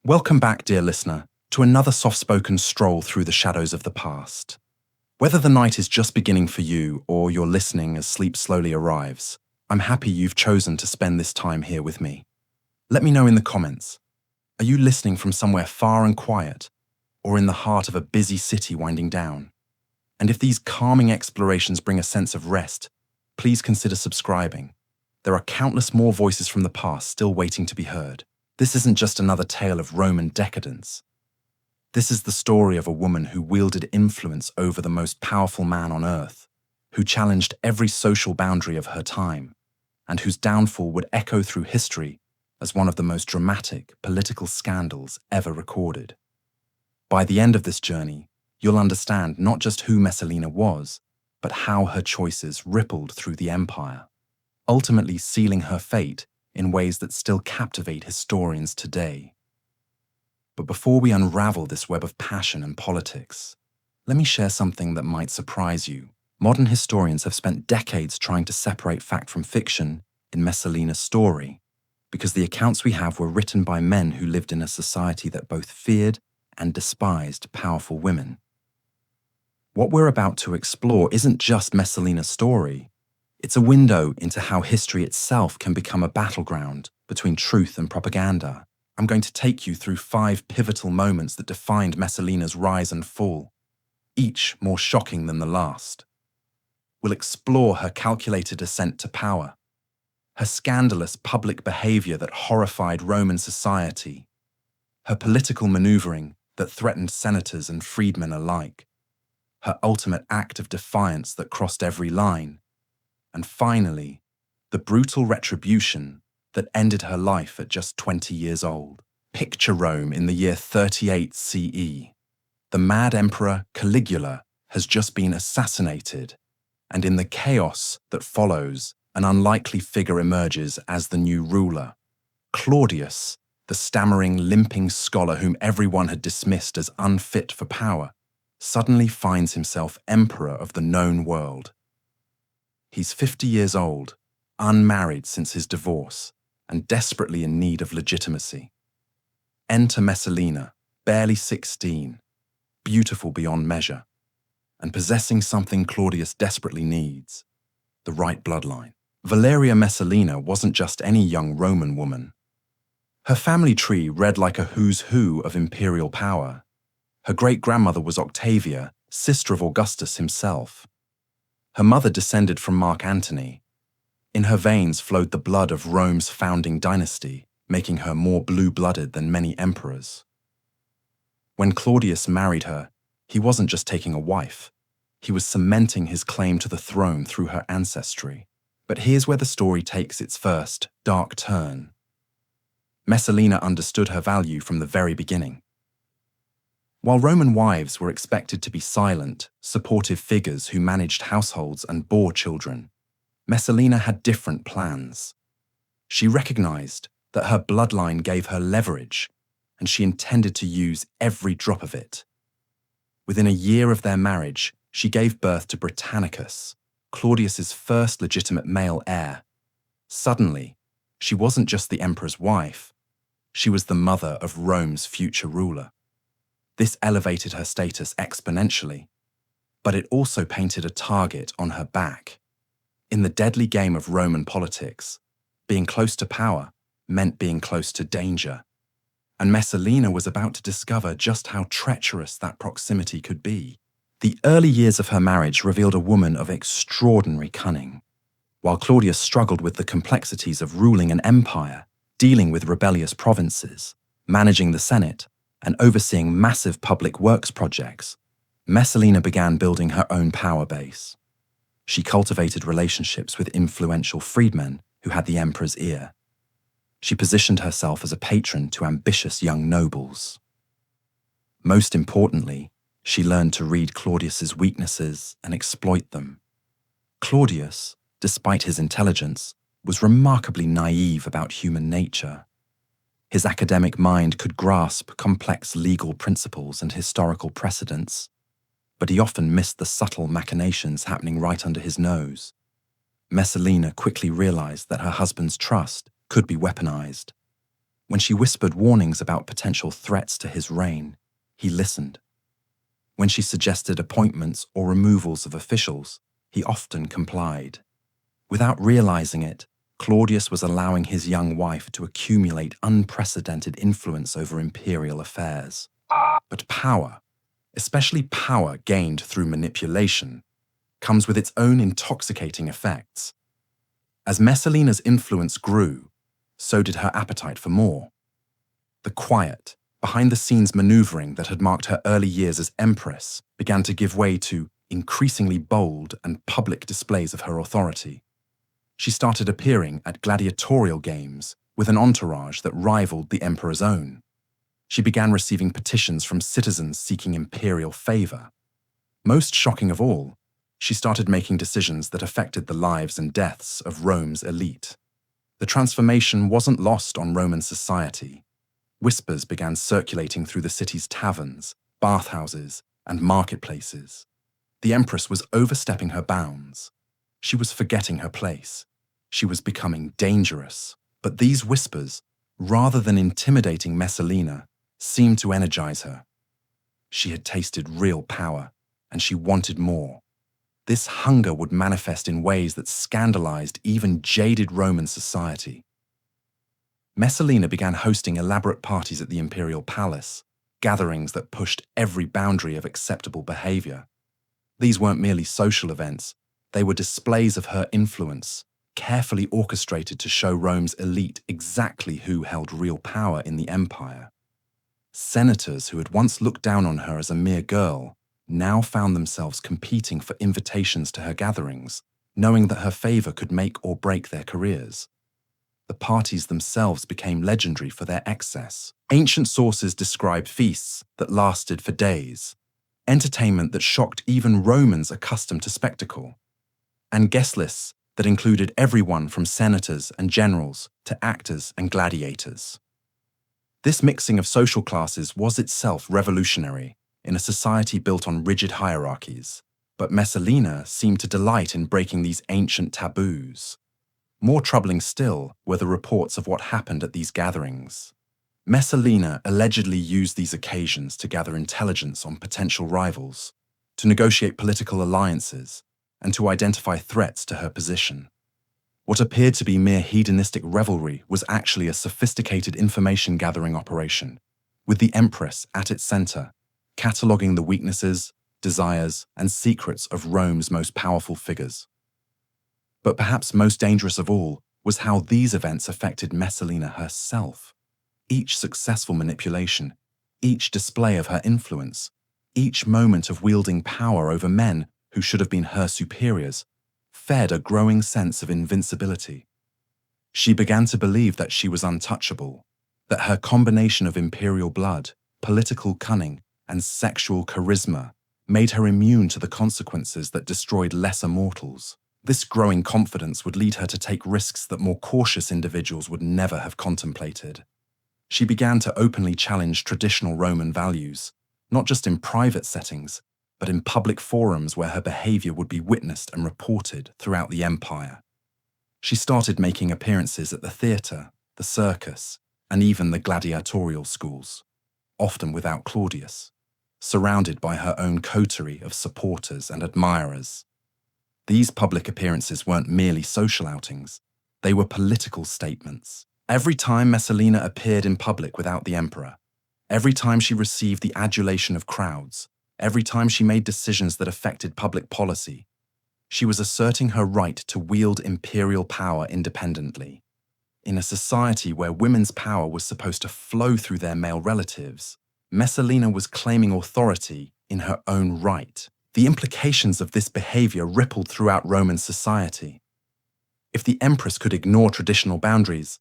Welcome back, dear listener, to another soft-spoken stroll through the shadows of the past. Whether the night is just beginning for you or you're listening as sleep slowly arrives, I'm happy you've chosen to spend this time here with me. Let me know in the comments. Are you listening from somewhere far and quiet, or in the heart of a busy city winding down? And if these calming explorations bring a sense of rest, please consider subscribing. There are countless more voices from the past still waiting to be heard. This isn't just another tale of Roman decadence. This is the story of a woman who wielded influence over the most powerful man on earth, who challenged every social boundary of her time, and whose downfall would echo through history as one of the most dramatic political scandals ever recorded. By the end of this journey, you'll understand not just who Messalina was, but how her choices rippled through the empire, ultimately sealing her fate in ways that still captivate historians today. But before we unravel this web of passion and politics, let me share something that might surprise you. Modern historians have spent decades trying to separate fact from fiction in Messalina's story, because the accounts we have were written by men who lived in a society that both feared and despised powerful women. What we're about to explore isn't just Messalina's story. It's a window into how history itself can become a battleground between truth and propaganda. I'm going to take you through 5 pivotal moments that defined Messalina's rise and fall, each more shocking than the last. We'll explore her calculated ascent to power, her scandalous public behavior that horrified Roman society, her political maneuvering that threatened senators and freedmen alike, her ultimate act of defiance that crossed every line, and finally, the brutal retribution that ended her life at just 20 years old. Picture Rome in the year 38 CE. The mad emperor Caligula has just been assassinated, and in the chaos that follows, an unlikely figure emerges as the new ruler. Claudius, the stammering, limping scholar whom everyone had dismissed as unfit for power, suddenly finds himself emperor of the known world. He's 50 years old, unmarried since his divorce, and desperately in need of legitimacy. Enter Messalina, barely 16, beautiful beyond measure, and possessing something Claudius desperately needs, the right bloodline. Valeria Messalina wasn't just any young Roman woman. Her family tree read like a who's who of imperial power. Her great-grandmother was Octavia, sister of Augustus himself. Her mother descended from Mark Antony. In her veins flowed the blood of Rome's founding dynasty, making her more blue-blooded than many emperors. When Claudius married her, he wasn't just taking a wife. He was cementing his claim to the throne through her ancestry. But here's where the story takes its first, dark turn. Messalina understood her value from the very beginning. While Roman wives were expected to be silent, supportive figures who managed households and bore children, Messalina had different plans. She recognized that her bloodline gave her leverage, and she intended to use every drop of it. Within a year of their marriage, she gave birth to Britannicus, Claudius's first legitimate male heir. Suddenly, she wasn't just the emperor's wife, she was the mother of Rome's future ruler. This elevated her status exponentially, but it also painted a target on her back. In the deadly game of Roman politics, being close to power meant being close to danger, and Messalina was about to discover just how treacherous that proximity could be. The early years of her marriage revealed a woman of extraordinary cunning. While Claudius struggled with the complexities of ruling an empire, dealing with rebellious provinces, managing the Senate, and overseeing massive public works projects, Messalina began building her own power base. She cultivated relationships with influential freedmen who had the emperor's ear. She positioned herself as a patron to ambitious young nobles. Most importantly, she learned to read Claudius's weaknesses and exploit them. Claudius, despite his intelligence, was remarkably naive about human nature. His academic mind could grasp complex legal principles and historical precedents, but he often missed the subtle machinations happening right under his nose. Messalina quickly realized that her husband's trust could be weaponized. When she whispered warnings about potential threats to his reign, he listened. When she suggested appointments or removals of officials, he often complied. Without realizing it, Claudius was allowing his young wife to accumulate unprecedented influence over imperial affairs. But power, especially power gained through manipulation, comes with its own intoxicating effects. As Messalina's influence grew, so did her appetite for more. The quiet, behind-the-scenes maneuvering that had marked her early years as empress began to give way to increasingly bold and public displays of her authority. She started appearing at gladiatorial games with an entourage that rivaled the emperor's own. She began receiving petitions from citizens seeking imperial favor. Most shocking of all, she started making decisions that affected the lives and deaths of Rome's elite. The transformation wasn't lost on Roman society. Whispers began circulating through the city's taverns, bathhouses, and marketplaces. The empress was overstepping her bounds. She was forgetting her place. She was becoming dangerous. But these whispers, rather than intimidating Messalina, seemed to energize her. She had tasted real power, and she wanted more. This hunger would manifest in ways that scandalized even jaded Roman society. Messalina began hosting elaborate parties at the imperial palace, gatherings that pushed every boundary of acceptable behavior. These weren't merely social events, they were displays of her influence, carefully orchestrated to show Rome's elite exactly who held real power in the empire. Senators who had once looked down on her as a mere girl now found themselves competing for invitations to her gatherings, knowing that her favor could make or break their careers. The parties themselves became legendary for their excess. Ancient sources describe feasts that lasted for days, entertainment that shocked even Romans accustomed to spectacle, and guest lists that included everyone from senators and generals to actors and gladiators. This mixing of social classes was itself revolutionary in a society built on rigid hierarchies, but Messalina seemed to delight in breaking these ancient taboos. More troubling still were the reports of what happened at these gatherings. Messalina allegedly used these occasions to gather intelligence on potential rivals, to negotiate political alliances, and to identify threats to her position. What appeared to be mere hedonistic revelry was actually a sophisticated information-gathering operation, with the Empress at its center, cataloguing the weaknesses, desires, and secrets of Rome's most powerful figures. But perhaps most dangerous of all was how these events affected Messalina herself. Each successful manipulation, each display of her influence, each moment of wielding power over men who should have been her superiors, fed a growing sense of invincibility. She began to believe that she was untouchable, that her combination of imperial blood, political cunning, and sexual charisma made her immune to the consequences that destroyed lesser mortals. This growing confidence would lead her to take risks that more cautious individuals would never have contemplated. She began to openly challenge traditional Roman values, not just in private settings, but in public forums where her behavior would be witnessed and reported throughout the empire. She started making appearances at the theatre, the circus, and even the gladiatorial schools, often without Claudius, surrounded by her own coterie of supporters and admirers. These public appearances weren't merely social outings, they were political statements. Every time Messalina appeared in public without the emperor, every time she received the adulation of crowds, every time she made decisions that affected public policy, she was asserting her right to wield imperial power independently. In a society where women's power was supposed to flow through their male relatives, Messalina was claiming authority in her own right. The implications of this behavior rippled throughout Roman society. If the empress could ignore traditional boundaries,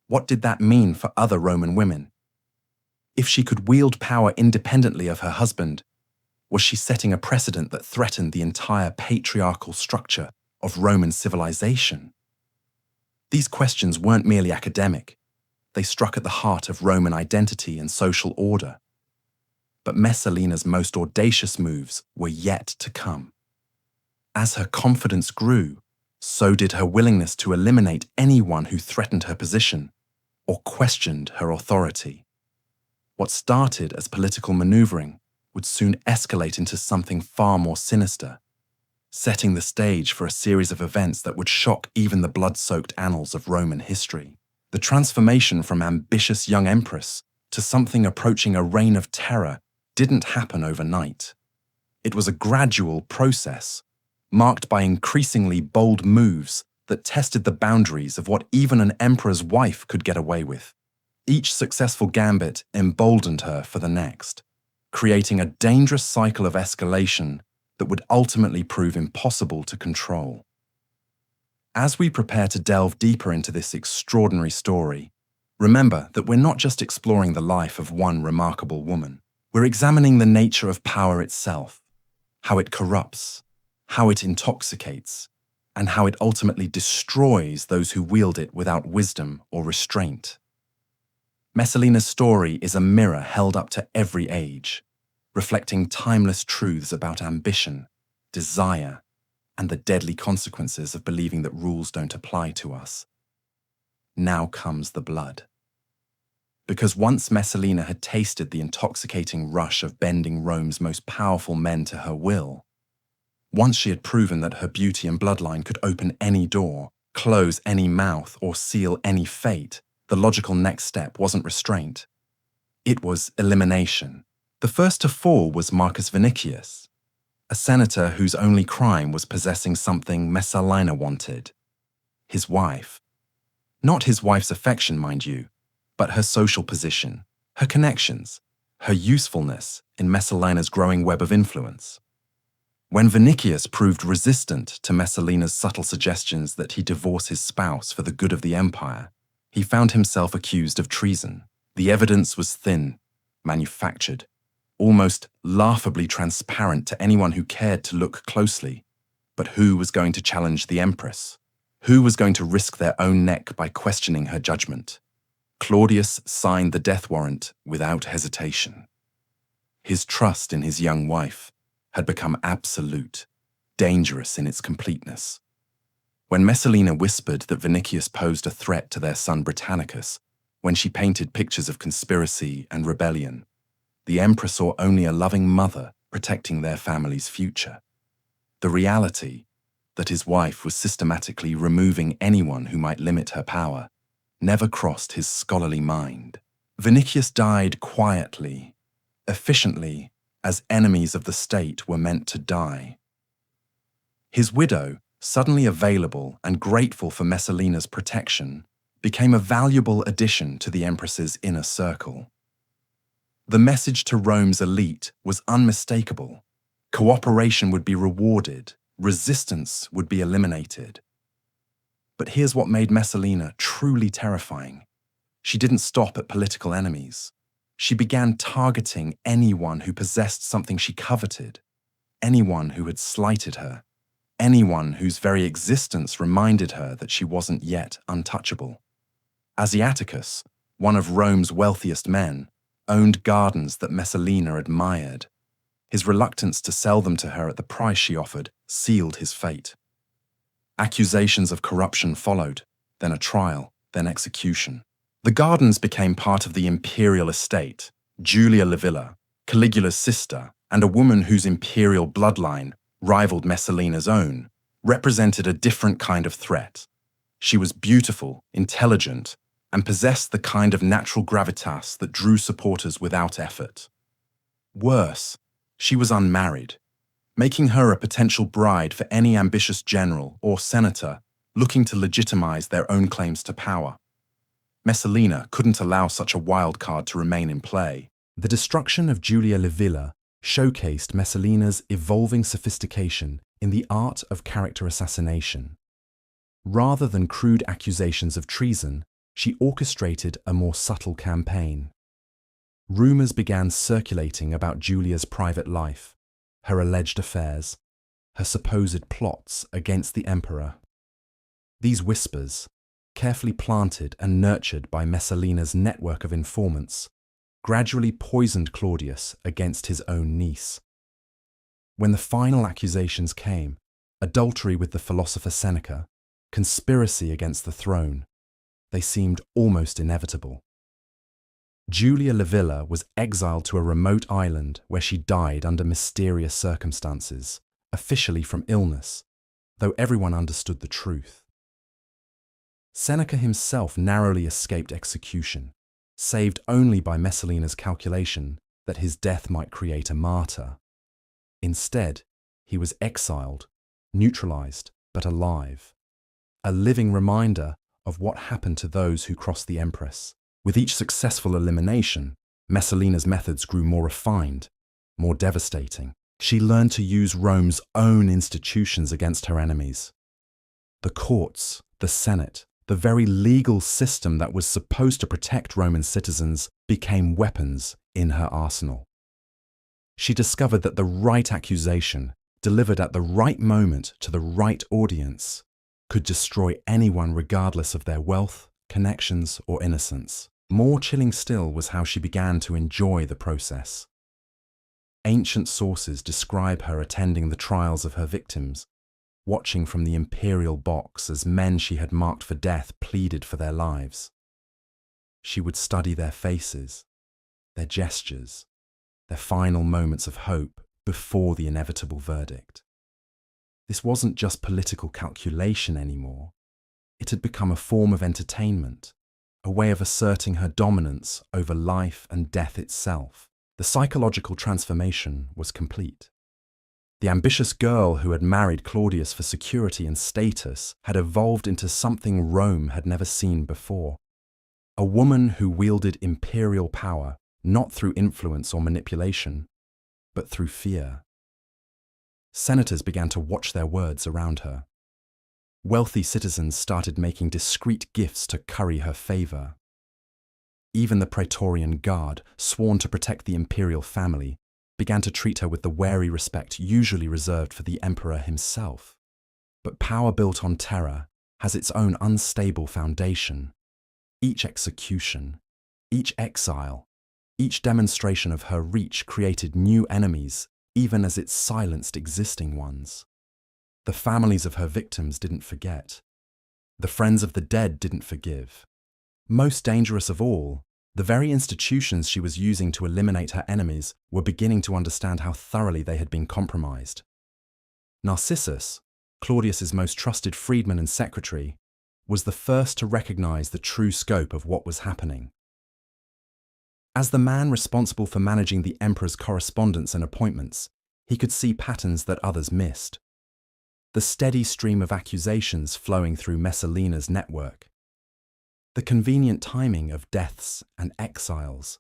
what did that mean for other Roman women? If she could wield power independently of her husband, was she setting a precedent that threatened the entire patriarchal structure of Roman civilization? These questions weren't merely academic. They struck at the heart of Roman identity and social order. But Messalina's most audacious moves were yet to come. As her confidence grew, so did her willingness to eliminate anyone who threatened her position. or questioned her authority. What started as political maneuvering would soon escalate into something far more sinister, setting the stage for a series of events that would shock even the blood-soaked annals of Roman history. The transformation from ambitious young empress to something approaching a reign of terror didn't happen overnight. It was a gradual process, marked by increasingly bold moves that tested the boundaries of what even an emperor's wife could get away with. Each successful gambit emboldened her for the next, creating a dangerous cycle of escalation that would ultimately prove impossible to control. As we prepare to delve deeper into this extraordinary story, remember that we're not just exploring the life of one remarkable woman. We're examining the nature of power itself, how it corrupts, how it intoxicates, and how it ultimately destroys those who wield it without wisdom or restraint. Messalina's story is a mirror held up to every age, reflecting timeless truths about ambition, desire, and the deadly consequences of believing that rules don't apply to us. Now comes the blood. Because once Messalina had tasted the intoxicating rush of bending Rome's most powerful men to her will, once she had proven that her beauty and bloodline could open any door, close any mouth, or seal any fate, the logical next step wasn't restraint. It was elimination. The first to fall was Marcus Vinicius, a senator whose only crime was possessing something Messalina wanted: his wife. Not his wife's affection, mind you, but her social position, her connections, her usefulness in Messalina's growing web of influence. When Vinicius proved resistant to Messalina's subtle suggestions that he divorce his spouse for the good of the empire, he found himself accused of treason. The evidence was thin, manufactured, almost laughably transparent to anyone who cared to look closely. But who was going to challenge the Empress? Who was going to risk their own neck by questioning her judgment? Claudius signed the death warrant without hesitation. His trust in his young wife had become absolute, dangerous in its completeness. When Messalina whispered that Vinicius posed a threat to their son Britannicus, when she painted pictures of conspiracy and rebellion, the Emperor saw only a loving mother protecting their family's future. The reality that his wife was systematically removing anyone who might limit her power never crossed his scholarly mind. Vinicius died quietly, efficiently, as enemies of the state were meant to die. His widow, suddenly available and grateful for Messalina's protection, became a valuable addition to the Empress's inner circle. The message to Rome's elite was unmistakable. Cooperation would be rewarded, resistance would be eliminated. But here's what made Messalina truly terrifying. She didn't stop at political enemies. She began targeting anyone who possessed something she coveted, anyone who had slighted her, anyone whose very existence reminded her that she wasn't yet untouchable. Asiaticus, one of Rome's wealthiest men, owned gardens that Messalina admired. His reluctance to sell them to her at the price she offered sealed his fate. Accusations of corruption followed, then a trial, then execution. The gardens became part of the imperial estate. Julia Livia, Caligula's sister, and a woman whose imperial bloodline rivaled Messalina's own, represented a different kind of threat. She was beautiful, intelligent, and possessed the kind of natural gravitas that drew supporters without effort. Worse, she was unmarried, making her a potential bride for any ambitious general or senator looking to legitimize their own claims to power. Messalina couldn't allow such a wild card to remain in play. The destruction of Julia Livia showcased Messalina's evolving sophistication in the art of character assassination. Rather than crude accusations of treason, she orchestrated a more subtle campaign. Rumors began circulating about Julia's private life, her alleged affairs, her supposed plots against the emperor. These whispers, carefully planted and nurtured by Messalina's network of informants, gradually poisoned Claudius against his own niece. When the final accusations came, adultery with the philosopher Seneca, conspiracy against the throne, They seemed almost inevitable. Julia Livia was exiled to a remote island where she died under mysterious circumstances, officially from illness, though everyone understood the truth. Seneca himself narrowly escaped execution, saved only by Messalina's calculation that his death might create a martyr. Instead, he was exiled, neutralized, but alive, a living reminder of what happened to those who crossed the Empress. With each successful elimination, Messalina's methods grew more refined, more devastating. She learned to use Rome's own institutions against her enemies. The courts, the Senate, the very legal system that was supposed to protect Roman citizens became weapons in her arsenal. She discovered that the right accusation, delivered at the right moment to the right audience, could destroy anyone regardless of their wealth, connections, or innocence. More chilling still was how she began to enjoy the process. Ancient sources describe her attending the trials of her victims, watching from the imperial box as men she had marked for death pleaded for their lives. She would study their faces, their gestures, their final moments of hope before the inevitable verdict. This wasn't just political calculation anymore. It had become a form of entertainment, a way of asserting her dominance over life and death itself. The psychological transformation was complete. The ambitious girl who had married Claudius for security and status had evolved into something Rome had never seen before. A woman who wielded imperial power not through influence or manipulation, but through fear. Senators began to watch their words around her. Wealthy citizens started making discreet gifts to curry her favor. Even the Praetorian Guard, sworn to protect the imperial family, began to treat her with the wary respect usually reserved for the emperor himself. But power built on terror has its own unstable foundation. Each execution, each exile, each demonstration of her reach created new enemies, even as it silenced existing ones. The families of her victims didn't forget. The friends of the dead didn't forgive. Most dangerous of all, the very institutions she was using to eliminate her enemies were beginning to understand how thoroughly they had been compromised. Narcissus, Claudius's most trusted freedman and secretary, was the first to recognize the true scope of what was happening. As the man responsible for managing the emperor's correspondence and appointments, he could see patterns that others missed. The steady stream of accusations flowing through Messalina's network, the convenient timing of deaths and exiles,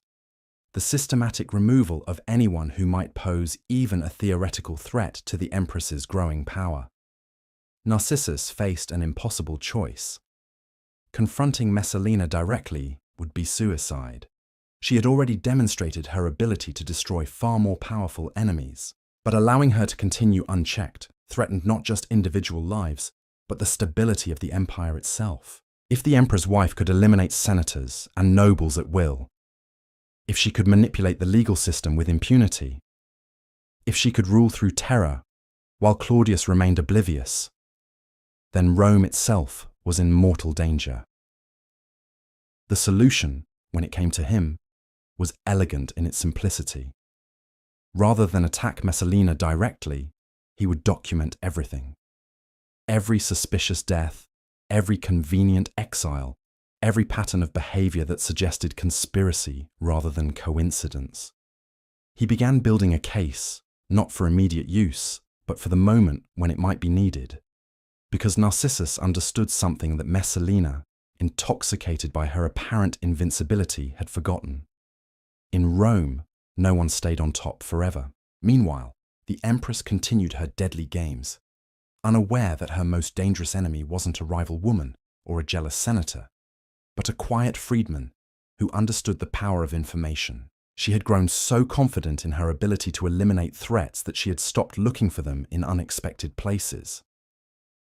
the systematic removal of anyone who might pose even a theoretical threat to the empress's growing power. Narcissus faced an impossible choice. Confronting Messalina directly would be suicide. She had already demonstrated her ability to destroy far more powerful enemies, but allowing her to continue unchecked threatened not just individual lives, but the stability of the empire itself. If the emperor's wife could eliminate senators and nobles at will, if she could manipulate the legal system with impunity, if she could rule through terror while Claudius remained oblivious, then Rome itself was in mortal danger. The solution, when it came to him, was elegant in its simplicity. Rather than attack Messalina directly, he would document everything. Every suspicious death, every convenient exile, every pattern of behavior that suggested conspiracy rather than coincidence. He began building a case, not for immediate use, but for the moment when it might be needed. Because Narcissus understood something that Messalina, intoxicated by her apparent invincibility, had forgotten. In Rome, no one stayed on top forever. Meanwhile, the Empress continued her deadly games, unaware that her most dangerous enemy wasn't a rival woman or a jealous senator, but a quiet freedman who understood the power of information. She had grown so confident in her ability to eliminate threats that she had stopped looking for them in unexpected places.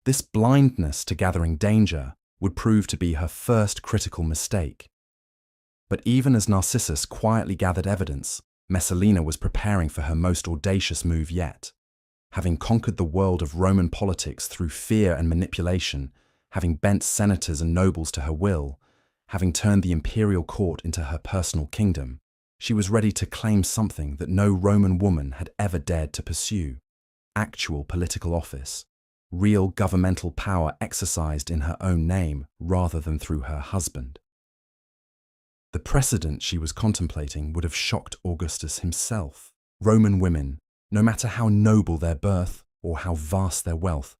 This blindness to gathering danger would prove to be her first critical mistake. But even as Narcissus quietly gathered evidence, Messalina was preparing for her most audacious move yet. Having conquered the world of Roman politics through fear and manipulation, having bent senators and nobles to her will, having turned the imperial court into her personal kingdom, she was ready to claim something that no Roman woman had ever dared to pursue: actual political office, real governmental power exercised in her own name rather than through her husband. The precedent she was contemplating would have shocked Augustus himself. Roman women, no matter how noble their birth or how vast their wealth,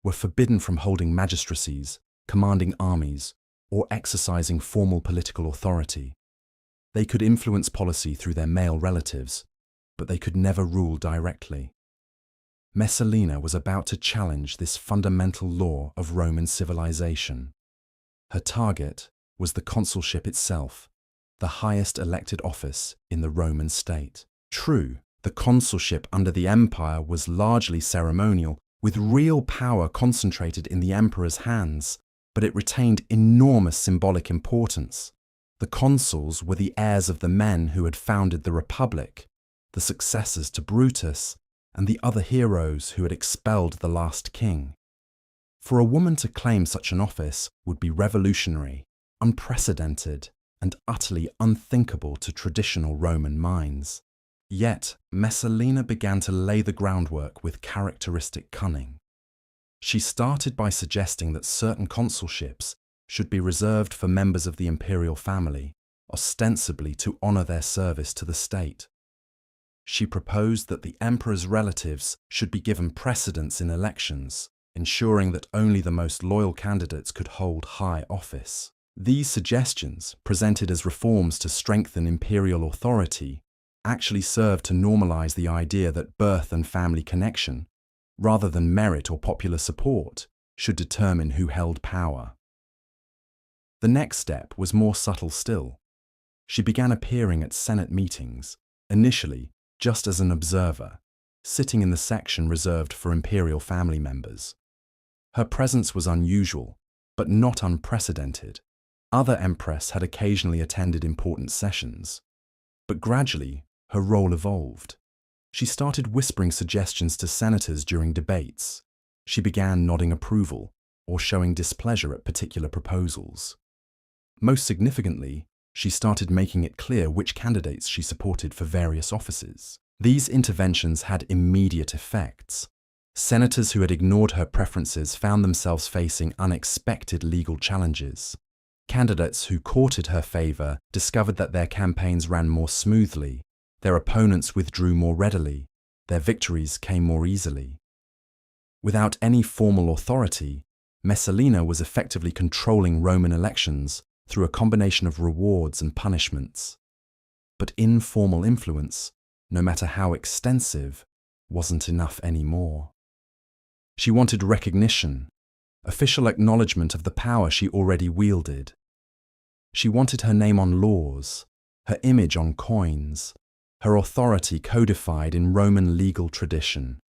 were forbidden from holding magistracies, commanding armies, or exercising formal political authority. They could influence policy through their male relatives, but they could never rule directly. Messalina was about to challenge this fundamental law of Roman civilization. Her target was the consulship itself, the highest elected office in the Roman state. True, the consulship under the empire was largely ceremonial, with real power concentrated in the emperor's hands, but it retained enormous symbolic importance. The consuls were the heirs of the men who had founded the Republic, the successors to Brutus, and the other heroes who had expelled the last king. For a woman to claim such an office would be revolutionary, unprecedented, and utterly unthinkable to traditional Roman minds. Yet, Messalina began to lay the groundwork with characteristic cunning. She started by suggesting that certain consulships should be reserved for members of the imperial family, ostensibly to honor their service to the state. She proposed that the emperor's relatives should be given precedence in elections, ensuring that only the most loyal candidates could hold high office. These suggestions, presented as reforms to strengthen imperial authority, actually served to normalize the idea that birth and family connection, rather than merit or popular support, should determine who held power. The next step was more subtle still. She began appearing at Senate meetings, initially just as an observer, sitting in the section reserved for imperial family members. Her presence was unusual, but not unprecedented. Other empresses had occasionally attended important sessions, but gradually her role evolved. She started whispering suggestions to senators during debates. She began nodding approval or showing displeasure at particular proposals. Most significantly, she started making it clear which candidates she supported for various offices. These interventions had immediate effects. Senators who had ignored her preferences found themselves facing unexpected legal challenges. Candidates who courted her favor discovered that their campaigns ran more smoothly, their opponents withdrew more readily, their victories came more easily. Without any formal authority, Messalina was effectively controlling Roman elections through a combination of rewards and punishments. But informal influence, no matter how extensive, wasn't enough anymore. She wanted recognition, official acknowledgement of the power she already wielded. She wanted her name on laws, her image on coins, her authority codified in Roman legal tradition.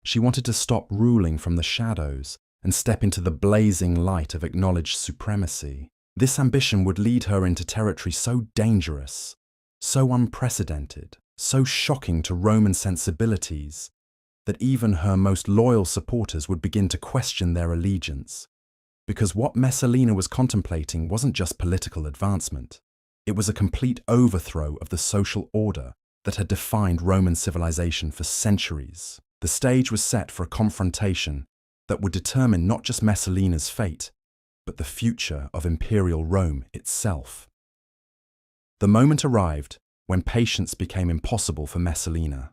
She wanted to stop ruling from the shadows and step into the blazing light of acknowledged supremacy. This ambition would lead her into territory so dangerous, so unprecedented, so shocking to Roman sensibilities, that even her most loyal supporters would begin to question their allegiance. Because what Messalina was contemplating wasn't just political advancement. It was a complete overthrow of the social order that had defined Roman civilization for centuries. The stage was set for a confrontation that would determine not just Messalina's fate, but the future of imperial Rome itself. The moment arrived when patience became impossible for Messalina.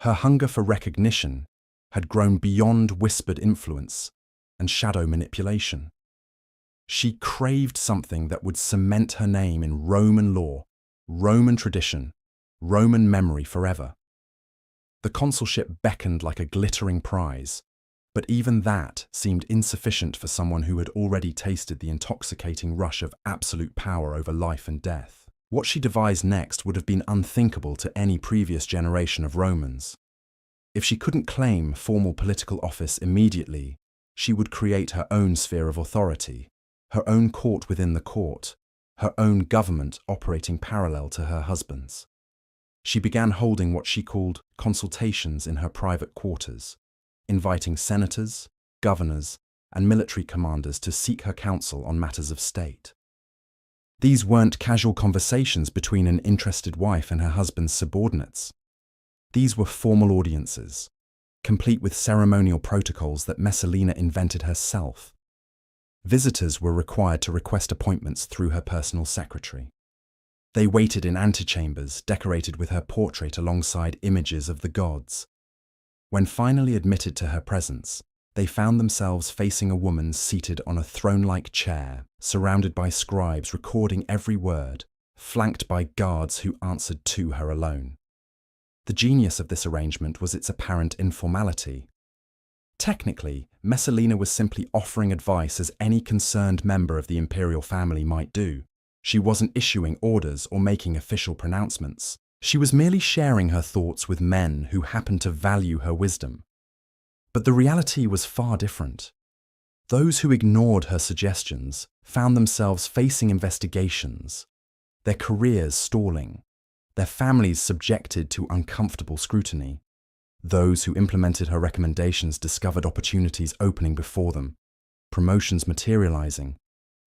Her hunger for recognition had grown beyond whispered influence and shadow manipulation. She craved something that would cement her name in Roman law, Roman tradition, Roman memory forever. The consulship beckoned like a glittering prize, but even that seemed insufficient for someone who had already tasted the intoxicating rush of absolute power over life and death. What she devised next would have been unthinkable to any previous generation of Romans. If she couldn't claim formal political office immediately, she would create her own sphere of authority, her own court within the court, her own government operating parallel to her husband's. She began holding what she called consultations in her private quarters, inviting senators, governors, and military commanders to seek her counsel on matters of state. These weren't casual conversations between an interested wife and her husband's subordinates. These were formal audiences, complete with ceremonial protocols that Messalina invented herself. Visitors were required to request appointments through her personal secretary. They waited in antechambers decorated with her portrait alongside images of the gods. When finally admitted to her presence, they found themselves facing a woman seated on a throne-like chair, surrounded by scribes recording every word, flanked by guards who answered to her alone. The genius of this arrangement was its apparent informality. Technically, Messalina was simply offering advice as any concerned member of the imperial family might do. She wasn't issuing orders or making official pronouncements. She was merely sharing her thoughts with men who happened to value her wisdom. But the reality was far different. Those who ignored her suggestions found themselves facing investigations, their careers stalling, their families subjected to uncomfortable scrutiny. Those who implemented her recommendations discovered opportunities opening before them, promotions materializing,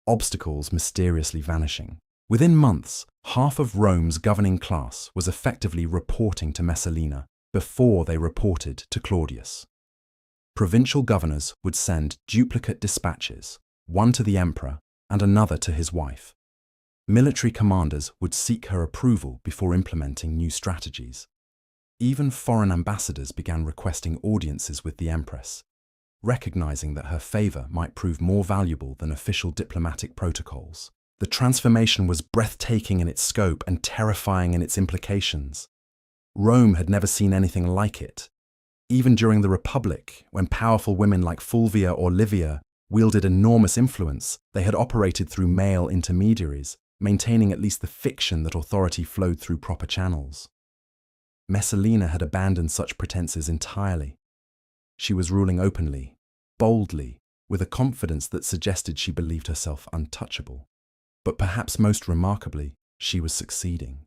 obstacles mysteriously vanishing. Within months, half of Rome's governing class was effectively reporting to Messalina before they reported to Claudius. Provincial governors would send duplicate dispatches, one to the emperor and another to his wife. Military commanders would seek her approval before implementing new strategies. Even foreign ambassadors began requesting audiences with the empress, recognizing that her favor might prove more valuable than official diplomatic protocols. The transformation was breathtaking in its scope and terrifying in its implications. Rome had never seen anything like it. Even during the Republic, when powerful women like Fulvia or Livia wielded enormous influence, they had operated through male intermediaries, maintaining at least the fiction that authority flowed through proper channels. Messalina had abandoned such pretenses entirely. She was ruling openly, boldly, with a confidence that suggested she believed herself untouchable. But perhaps most remarkably, she was succeeding.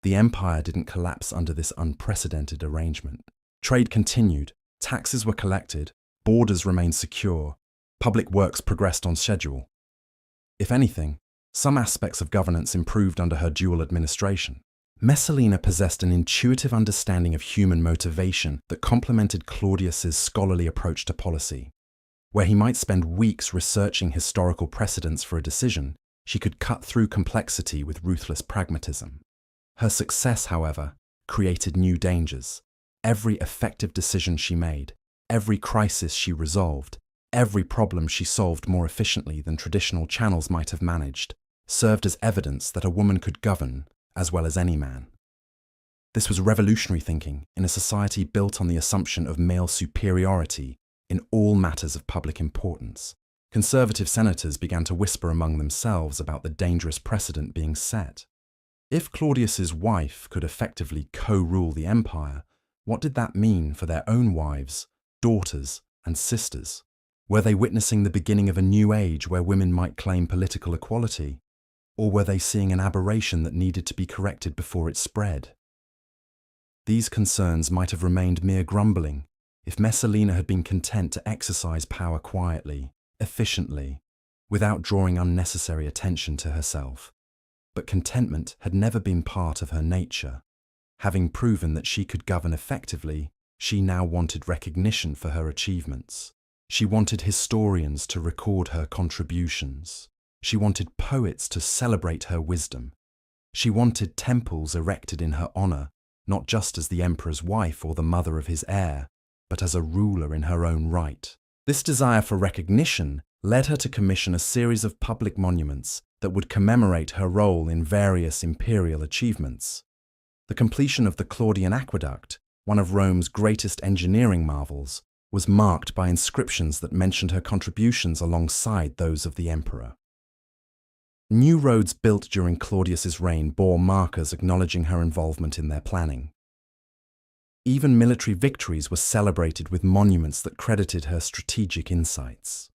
The empire didn't collapse under this unprecedented arrangement. Trade continued, taxes were collected, borders remained secure, public works progressed on schedule. If anything, some aspects of governance improved under her dual administration. Messalina possessed an intuitive understanding of human motivation that complemented Claudius's scholarly approach to policy. Where he might spend weeks researching historical precedents for a decision, she could cut through complexity with ruthless pragmatism. Her success, however, created new dangers. Every effective decision she made, every crisis she resolved, every problem she solved more efficiently than traditional channels might have managed, served as evidence that a woman could govern as well as any man. This was revolutionary thinking in a society built on the assumption of male superiority in all matters of public importance. Conservative senators began to whisper among themselves about the dangerous precedent being set. If Claudius's wife could effectively co-rule the empire, what did that mean for their own wives, daughters, and sisters? Were they witnessing the beginning of a new age where women might claim political equality? Or were they seeing an aberration that needed to be corrected before it spread? These concerns might have remained mere grumbling if Messalina had been content to exercise power quietly, efficiently, without drawing unnecessary attention to herself. But contentment had never been part of her nature. Having proven that she could govern effectively, she now wanted recognition for her achievements. She wanted historians to record her contributions. She wanted poets to celebrate her wisdom. She wanted temples erected in her honor, not just as the emperor's wife or the mother of his heir, but as a ruler in her own right. This desire for recognition led her to commission a series of public monuments that would commemorate her role in various imperial achievements. The completion of the Claudian Aqueduct, one of Rome's greatest engineering marvels, was marked by inscriptions that mentioned her contributions alongside those of the emperor. New roads built during Claudius's reign bore markers acknowledging her involvement in their planning. Even military victories were celebrated with monuments that credited her strategic insights.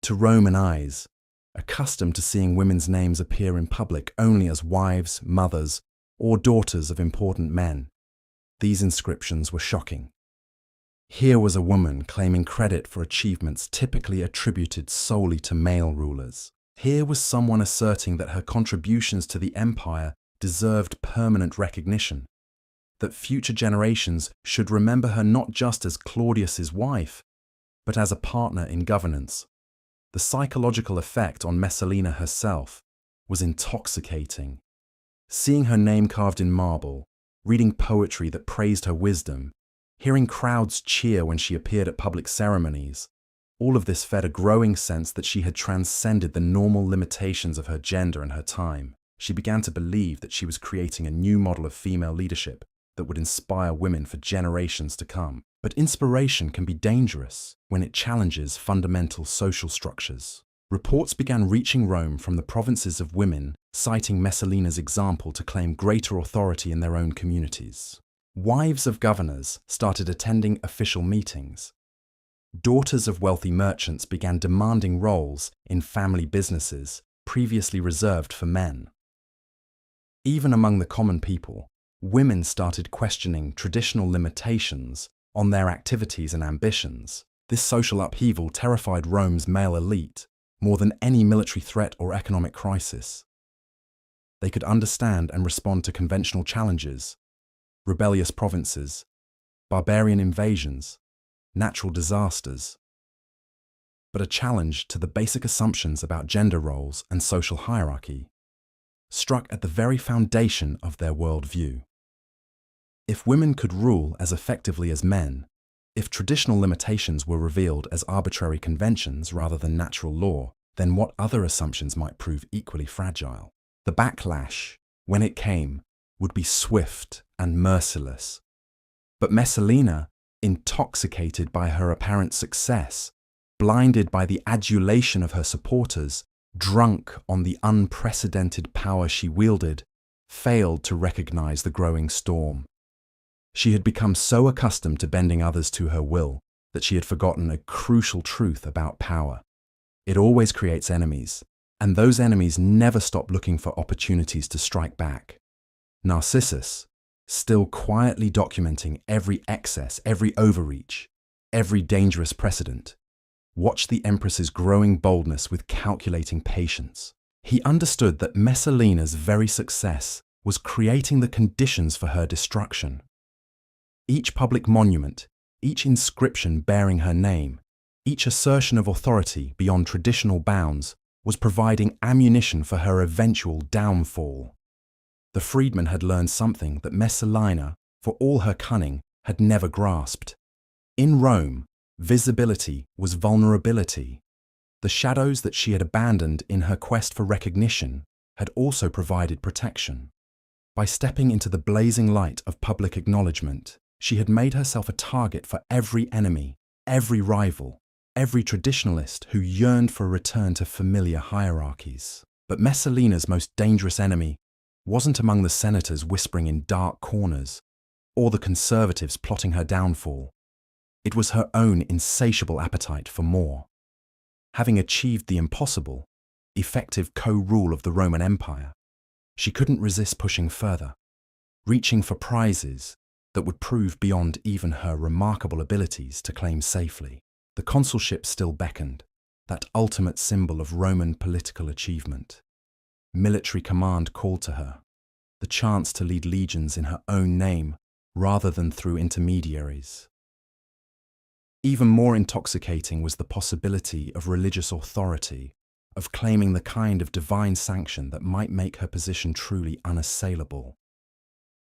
To Roman eyes, accustomed to seeing women's names appear in public only as wives, mothers, or daughters of important men, these inscriptions were shocking. Here was a woman claiming credit for achievements typically attributed solely to male rulers. Here was someone asserting that her contributions to the empire deserved permanent recognition, that future generations should remember her not just as Claudius's wife, but as a partner in governance. The psychological effect on Messalina herself was intoxicating. Seeing her name carved in marble, reading poetry that praised her wisdom, hearing crowds cheer when she appeared at public ceremonies, all of this fed a growing sense that she had transcended the normal limitations of her gender and her time. She began to believe that she was creating a new model of female leadership that would inspire women for generations to come. But inspiration can be dangerous when it challenges fundamental social structures. Reports began reaching Rome from the provinces of women, citing Messalina's example to claim greater authority in their own communities. Wives of governors started attending official meetings. Daughters of wealthy merchants began demanding roles in family businesses previously reserved for men. Even among the common people, women started questioning traditional limitations on their activities and ambitions. This social upheaval terrified Rome's male elite more than any military threat or economic crisis. They could understand and respond to conventional challenges, rebellious provinces, barbarian invasions, natural disasters, but a challenge to the basic assumptions about gender roles and social hierarchy struck at the very foundation of their worldview. If women could rule as effectively as men, if traditional limitations were revealed as arbitrary conventions rather than natural law, then what other assumptions might prove equally fragile? The backlash, when it came, would be swift and merciless. But Messalina, intoxicated by her apparent success, blinded by the adulation of her supporters, drunk on the unprecedented power she wielded, failed to recognize the growing storm. She had become so accustomed to bending others to her will that she had forgotten a crucial truth about power. It always creates enemies, and those enemies never stop looking for opportunities to strike back. Narcissus, still quietly documenting every excess, every overreach, every dangerous precedent, watched the Empress's growing boldness with calculating patience. He understood that Messalina's very success was creating the conditions for her destruction. Each public monument, each inscription bearing her name, each assertion of authority beyond traditional bounds was providing ammunition for her eventual downfall. The freedman had learned something that Messalina, for all her cunning, had never grasped. In Rome, visibility was vulnerability. The shadows that she had abandoned in her quest for recognition had also provided protection. By stepping into the blazing light of public acknowledgement, she had made herself a target for every enemy, every rival, every traditionalist who yearned for a return to familiar hierarchies. But Messalina's most dangerous enemy wasn't among the senators whispering in dark corners, or the conservatives plotting her downfall. It was her own insatiable appetite for more. Having achieved the impossible, effective co-rule of the Roman Empire, she couldn't resist pushing further, reaching for prizes that would prove beyond even her remarkable abilities to claim safely. The consulship still beckoned, that ultimate symbol of Roman political achievement. Military command called to her, the chance to lead legions in her own name rather than through intermediaries. Even more intoxicating was the possibility of religious authority, of claiming the kind of divine sanction that might make her position truly unassailable.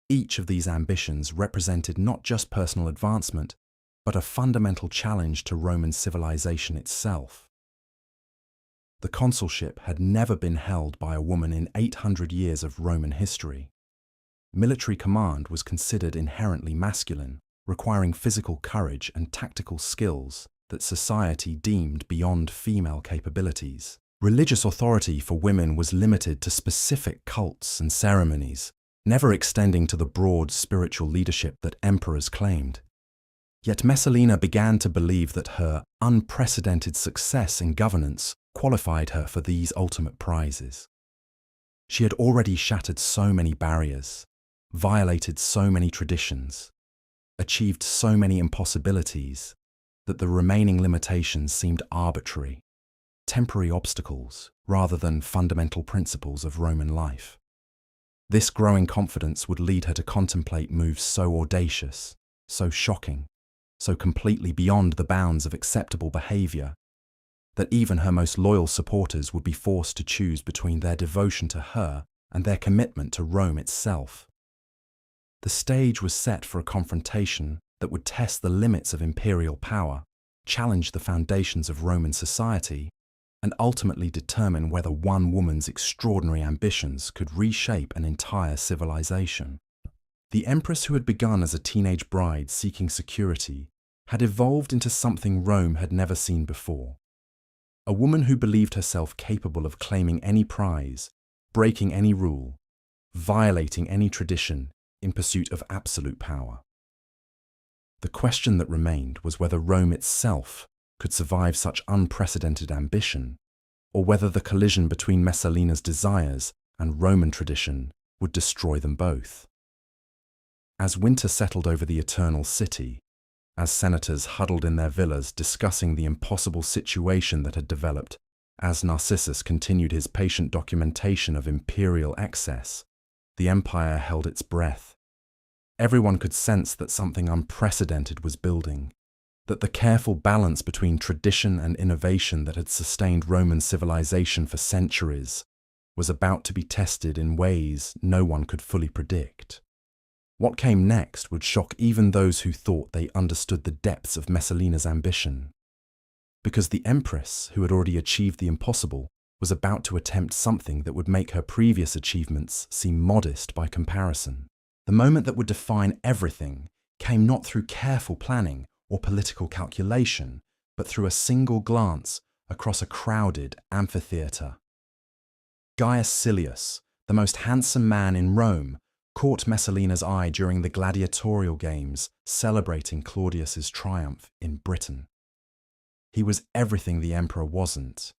Each of these ambitions represented not just personal advancement, but a fundamental challenge to Roman civilization itself. The consulship had never been held by a woman in 800 years of Roman history. Military command was considered inherently masculine, requiring physical courage and tactical skills that society deemed beyond female capabilities. Religious authority for women was limited to specific cults and ceremonies, never extending to the broad spiritual leadership that emperors claimed. Yet Messalina began to believe that her unprecedented success in governance qualified her for these ultimate prizes. She had already shattered so many barriers, violated so many traditions, achieved so many impossibilities, that the remaining limitations seemed arbitrary. temporary obstacles rather than fundamental principles of Roman life. This growing confidence would lead her to contemplate moves so audacious, so shocking, so completely beyond the bounds of acceptable behavior, that even her most loyal supporters would be forced to choose between their devotion to her and their commitment to Rome itself. The stage was set for a confrontation that would test the limits of imperial power, challenge the foundations of Roman society, and ultimately determine whether one woman's extraordinary ambitions could reshape an entire civilization. The empress, who had begun as a teenage bride seeking security, had evolved into something Rome had never seen before. A woman who believed herself capable of claiming any prize, breaking any rule, violating any tradition in pursuit of absolute power. The question that remained was whether Rome itself could survive such unprecedented ambition, or whether the collision between Messalina's desires and Roman tradition would destroy them both. As winter settled over the Eternal City, as senators huddled in their villas discussing the impossible situation that had developed, as Narcissus continued his patient documentation of imperial excess, the empire held its breath. Everyone could sense that something unprecedented was building, that the careful balance between tradition and innovation that had sustained Roman civilization for centuries was about to be tested in ways no one could fully predict. What came next would shock even those who thought they understood the depths of Messalina's ambition, because the empress, who had already achieved the impossible, was about to attempt something that would make her previous achievements seem modest by comparison. The moment that would define everything came not through careful planning or political calculation, but through a single glance across a crowded amphitheatre. Gaius Silius, the most handsome man in Rome, caught Messalina's eye during the gladiatorial games celebrating Claudius's triumph in Britain. He was everything the emperor wasn't: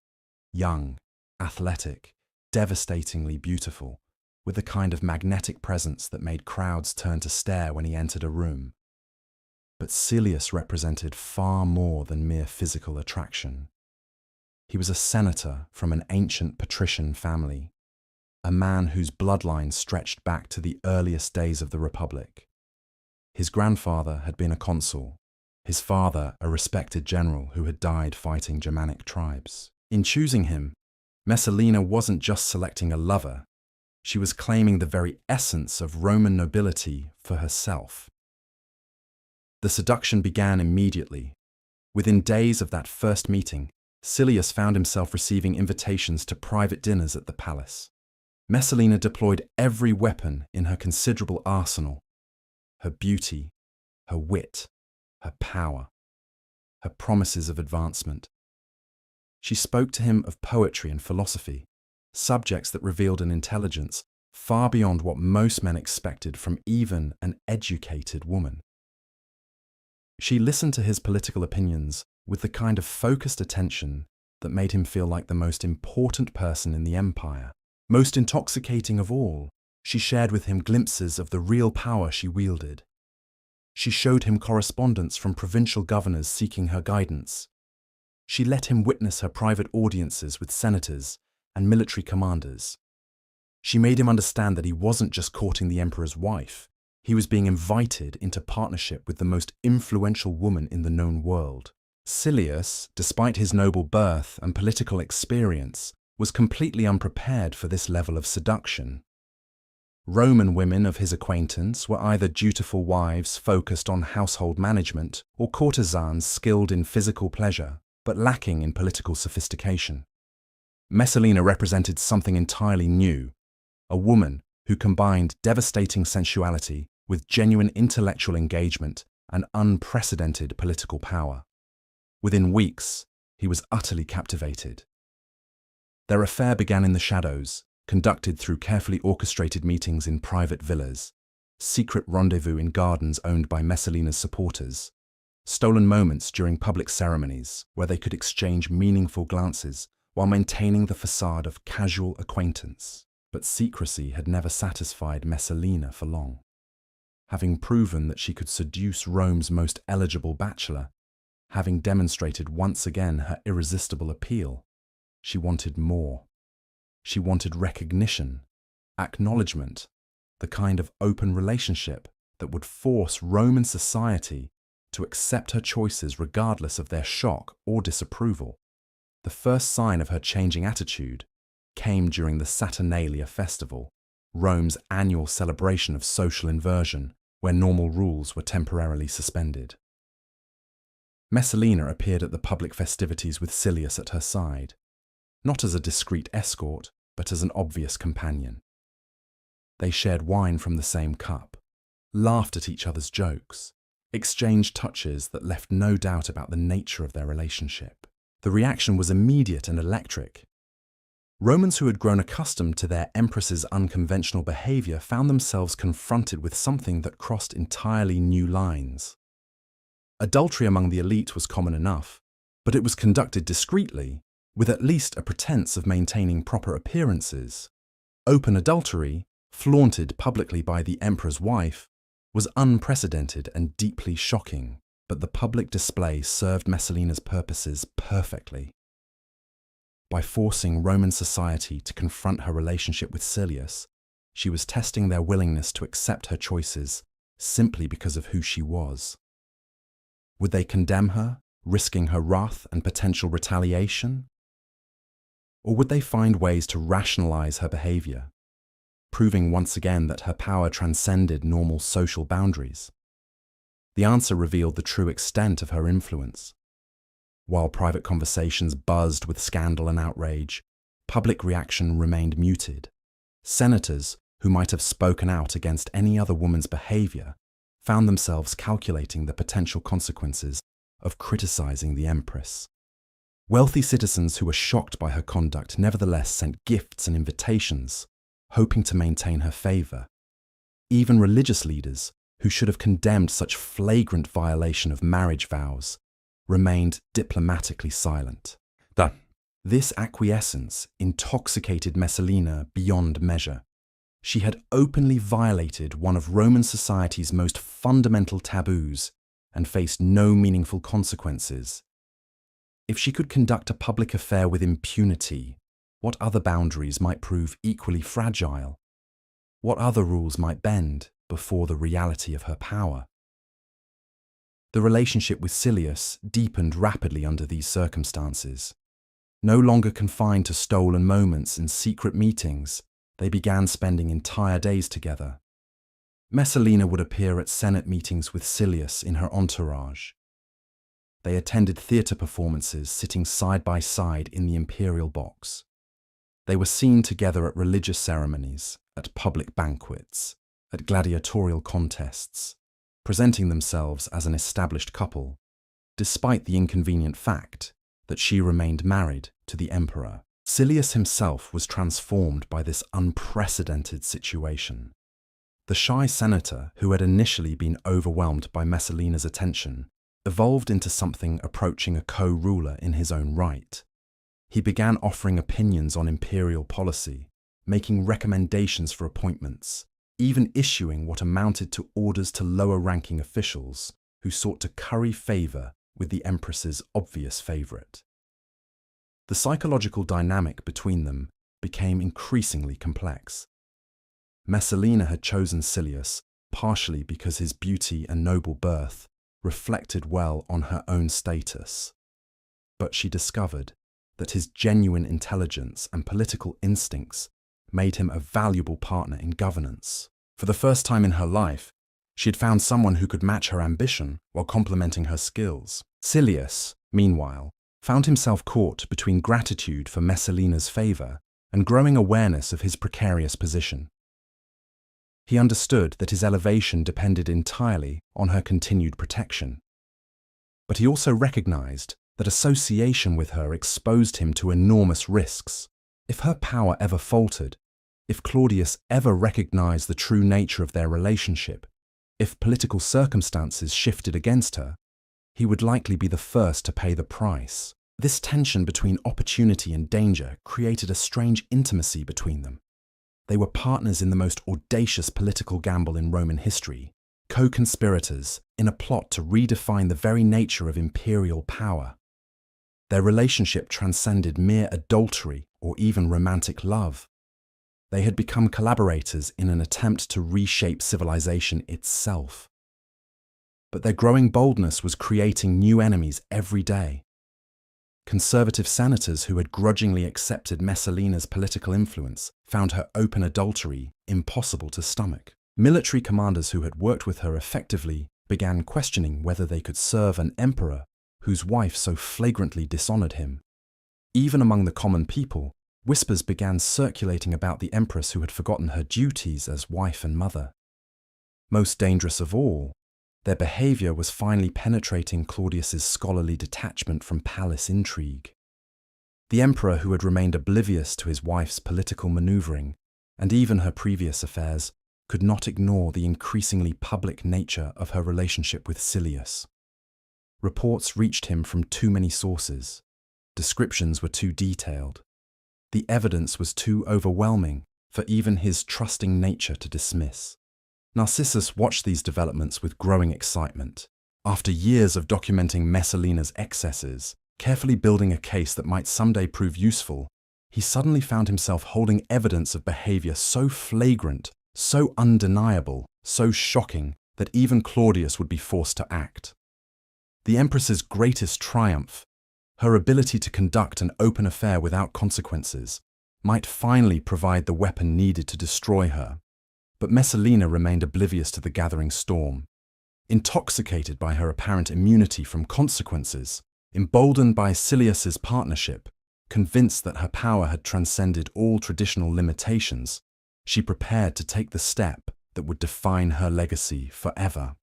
young, athletic, devastatingly beautiful, with the kind of magnetic presence that made crowds turn to stare when he entered a room. But Silius represented far more than mere physical attraction. He was a senator from an ancient patrician family, a man whose bloodline stretched back to the earliest days of the Republic. His grandfather had been a consul, his father a respected general who had died fighting Germanic tribes. In choosing him, Messalina wasn't just selecting a lover, she was claiming the very essence of Roman nobility for herself. The seduction began immediately. Within days of that first meeting, Silius found himself receiving invitations to private dinners at the palace. Messalina deployed every weapon in her considerable arsenal: her beauty, her wit, her power, her promises of advancement. She spoke to him of poetry and philosophy, subjects that revealed an intelligence far beyond what most men expected from even an educated woman. She listened to his political opinions with the kind of focused attention that made him feel like the most important person in the empire. Most intoxicating of all, she shared with him glimpses of the real power she wielded. She showed him correspondence from provincial governors seeking her guidance. She let him witness her private audiences with senators and military commanders. She made him understand that he wasn't just courting the emperor's wife, he was being invited into partnership with the most influential woman in the known world. Silius, despite his noble birth and political experience, was completely unprepared for this level of seduction. Roman women of his acquaintance were either dutiful wives focused on household management or courtesans skilled in physical pleasure, but lacking in political sophistication. Messalina represented something entirely new, a woman who combined devastating sensuality with genuine intellectual engagement and unprecedented political power. Within weeks, he was utterly captivated. Their affair began in the shadows, conducted through carefully orchestrated meetings in private villas, secret rendezvous in gardens owned by Messalina's supporters, stolen moments during public ceremonies where they could exchange meaningful glances while maintaining the facade of casual acquaintance. But secrecy had never satisfied Messalina for long. Having proven that she could seduce Rome's most eligible bachelor, having demonstrated once again her irresistible appeal, She wanted more. She wanted recognition, acknowledgement, the kind of open relationship that would force Roman society to accept her choices regardless of their shock or disapproval. The first sign of her changing attitude came during the Saturnalia festival, Rome's annual celebration of social inversion, where normal rules were temporarily suspended. Messalina appeared at the public festivities with Silius at her side, not as a discreet escort, but as an obvious companion. They shared wine from the same cup, laughed at each other's jokes, exchanged touches that left no doubt about the nature of their relationship. The reaction was immediate and electric. Romans who had grown accustomed to their empress's unconventional behavior found themselves confronted with something that crossed entirely new lines. Adultery among the elite was common enough, but it was conducted discreetly, with at least a pretense of maintaining proper appearances. Open adultery, flaunted publicly by the emperor's wife, was unprecedented and deeply shocking, but the public display served Messalina's purposes perfectly. By forcing Roman society to confront her relationship with Silius, she was testing their willingness to accept her choices simply because of who she was. Would they condemn her, risking her wrath and potential retaliation? Or would they find ways to rationalize her behavior, proving once again that her power transcended normal social boundaries? The answer revealed the true extent of her influence. While private conversations buzzed with scandal and outrage, public reaction remained muted. Senators, who might have spoken out against any other woman's behavior, found themselves calculating the potential consequences of criticizing the empress. Wealthy citizens who were shocked by her conduct nevertheless sent gifts and invitations, hoping to maintain her favor. Even religious leaders, who should have condemned such flagrant violation of marriage vows, remained diplomatically silent. This acquiescence intoxicated Messalina beyond measure. She had openly violated one of Roman society's most fundamental taboos and faced no meaningful consequences. If she could conduct a public affair with impunity, what other boundaries might prove equally fragile? What other rules might bend before the reality of her power? The relationship with Silius deepened rapidly under these circumstances. No longer confined to stolen moments and secret meetings, they began spending entire days together. Messalina would appear at Senate meetings with Silius in her entourage. They attended theatre performances sitting side by side in the imperial box. They were seen together at religious ceremonies, at public banquets, at gladiatorial contests, presenting themselves as an established couple, despite the inconvenient fact that she remained married to the emperor. Silius himself was transformed by this unprecedented situation. The shy senator, who had initially been overwhelmed by Messalina's attention, evolved into something approaching a co-ruler in his own right. He began offering opinions on imperial policy, making recommendations for appointments, even issuing what amounted to orders to lower-ranking officials who sought to curry favor with the empress's obvious favorite. The psychological dynamic between them became increasingly complex. Messalina had chosen Silius partially because his beauty and noble birth reflected well on her own status. But she discovered that his genuine intelligence and political instincts made him a valuable partner in governance. For the first time in her life, she had found someone who could match her ambition while complementing her skills. Silius, meanwhile, found himself caught between gratitude for Messalina's favor and growing awareness of his precarious position. He understood that his elevation depended entirely on her continued protection. But he also recognized that association with her exposed him to enormous risks. If her power ever faltered, if Claudius ever recognized the true nature of their relationship, if political circumstances shifted against her, he would likely be the first to pay the price. This tension between opportunity and danger created a strange intimacy between them. They were partners in the most audacious political gamble in Roman history, co-conspirators in a plot to redefine the very nature of imperial power. Their relationship transcended mere adultery or even romantic love. They had become collaborators in an attempt to reshape civilization itself. But their growing boldness was creating new enemies every day. Conservative senators who had grudgingly accepted Messalina's political influence found her open adultery impossible to stomach. Military commanders who had worked with her effectively began questioning whether they could serve an emperor whose wife so flagrantly dishonored him. Even among the common people, whispers began circulating about the empress who had forgotten her duties as wife and mother. Most dangerous of all, their behavior was finally penetrating Claudius's scholarly detachment from palace intrigue. The emperor, who had remained oblivious to his wife's political maneuvering and even her previous affairs, could not ignore the increasingly public nature of her relationship with Silius. Reports reached him from too many sources. Descriptions were too detailed. The evidence was too overwhelming for even his trusting nature to dismiss. Narcissus watched these developments with growing excitement. After years of documenting Messalina's excesses, carefully building a case that might someday prove useful, he suddenly found himself holding evidence of behavior so flagrant, so undeniable, so shocking that even Claudius would be forced to act. The Empress's greatest triumph, her ability to conduct an open affair without consequences, might finally provide the weapon needed to destroy her. But Messalina remained oblivious to the gathering storm. Intoxicated by her apparent immunity from consequences, emboldened by Silius's partnership, convinced that her power had transcended all traditional limitations, she prepared to take the step that would define her legacy forever.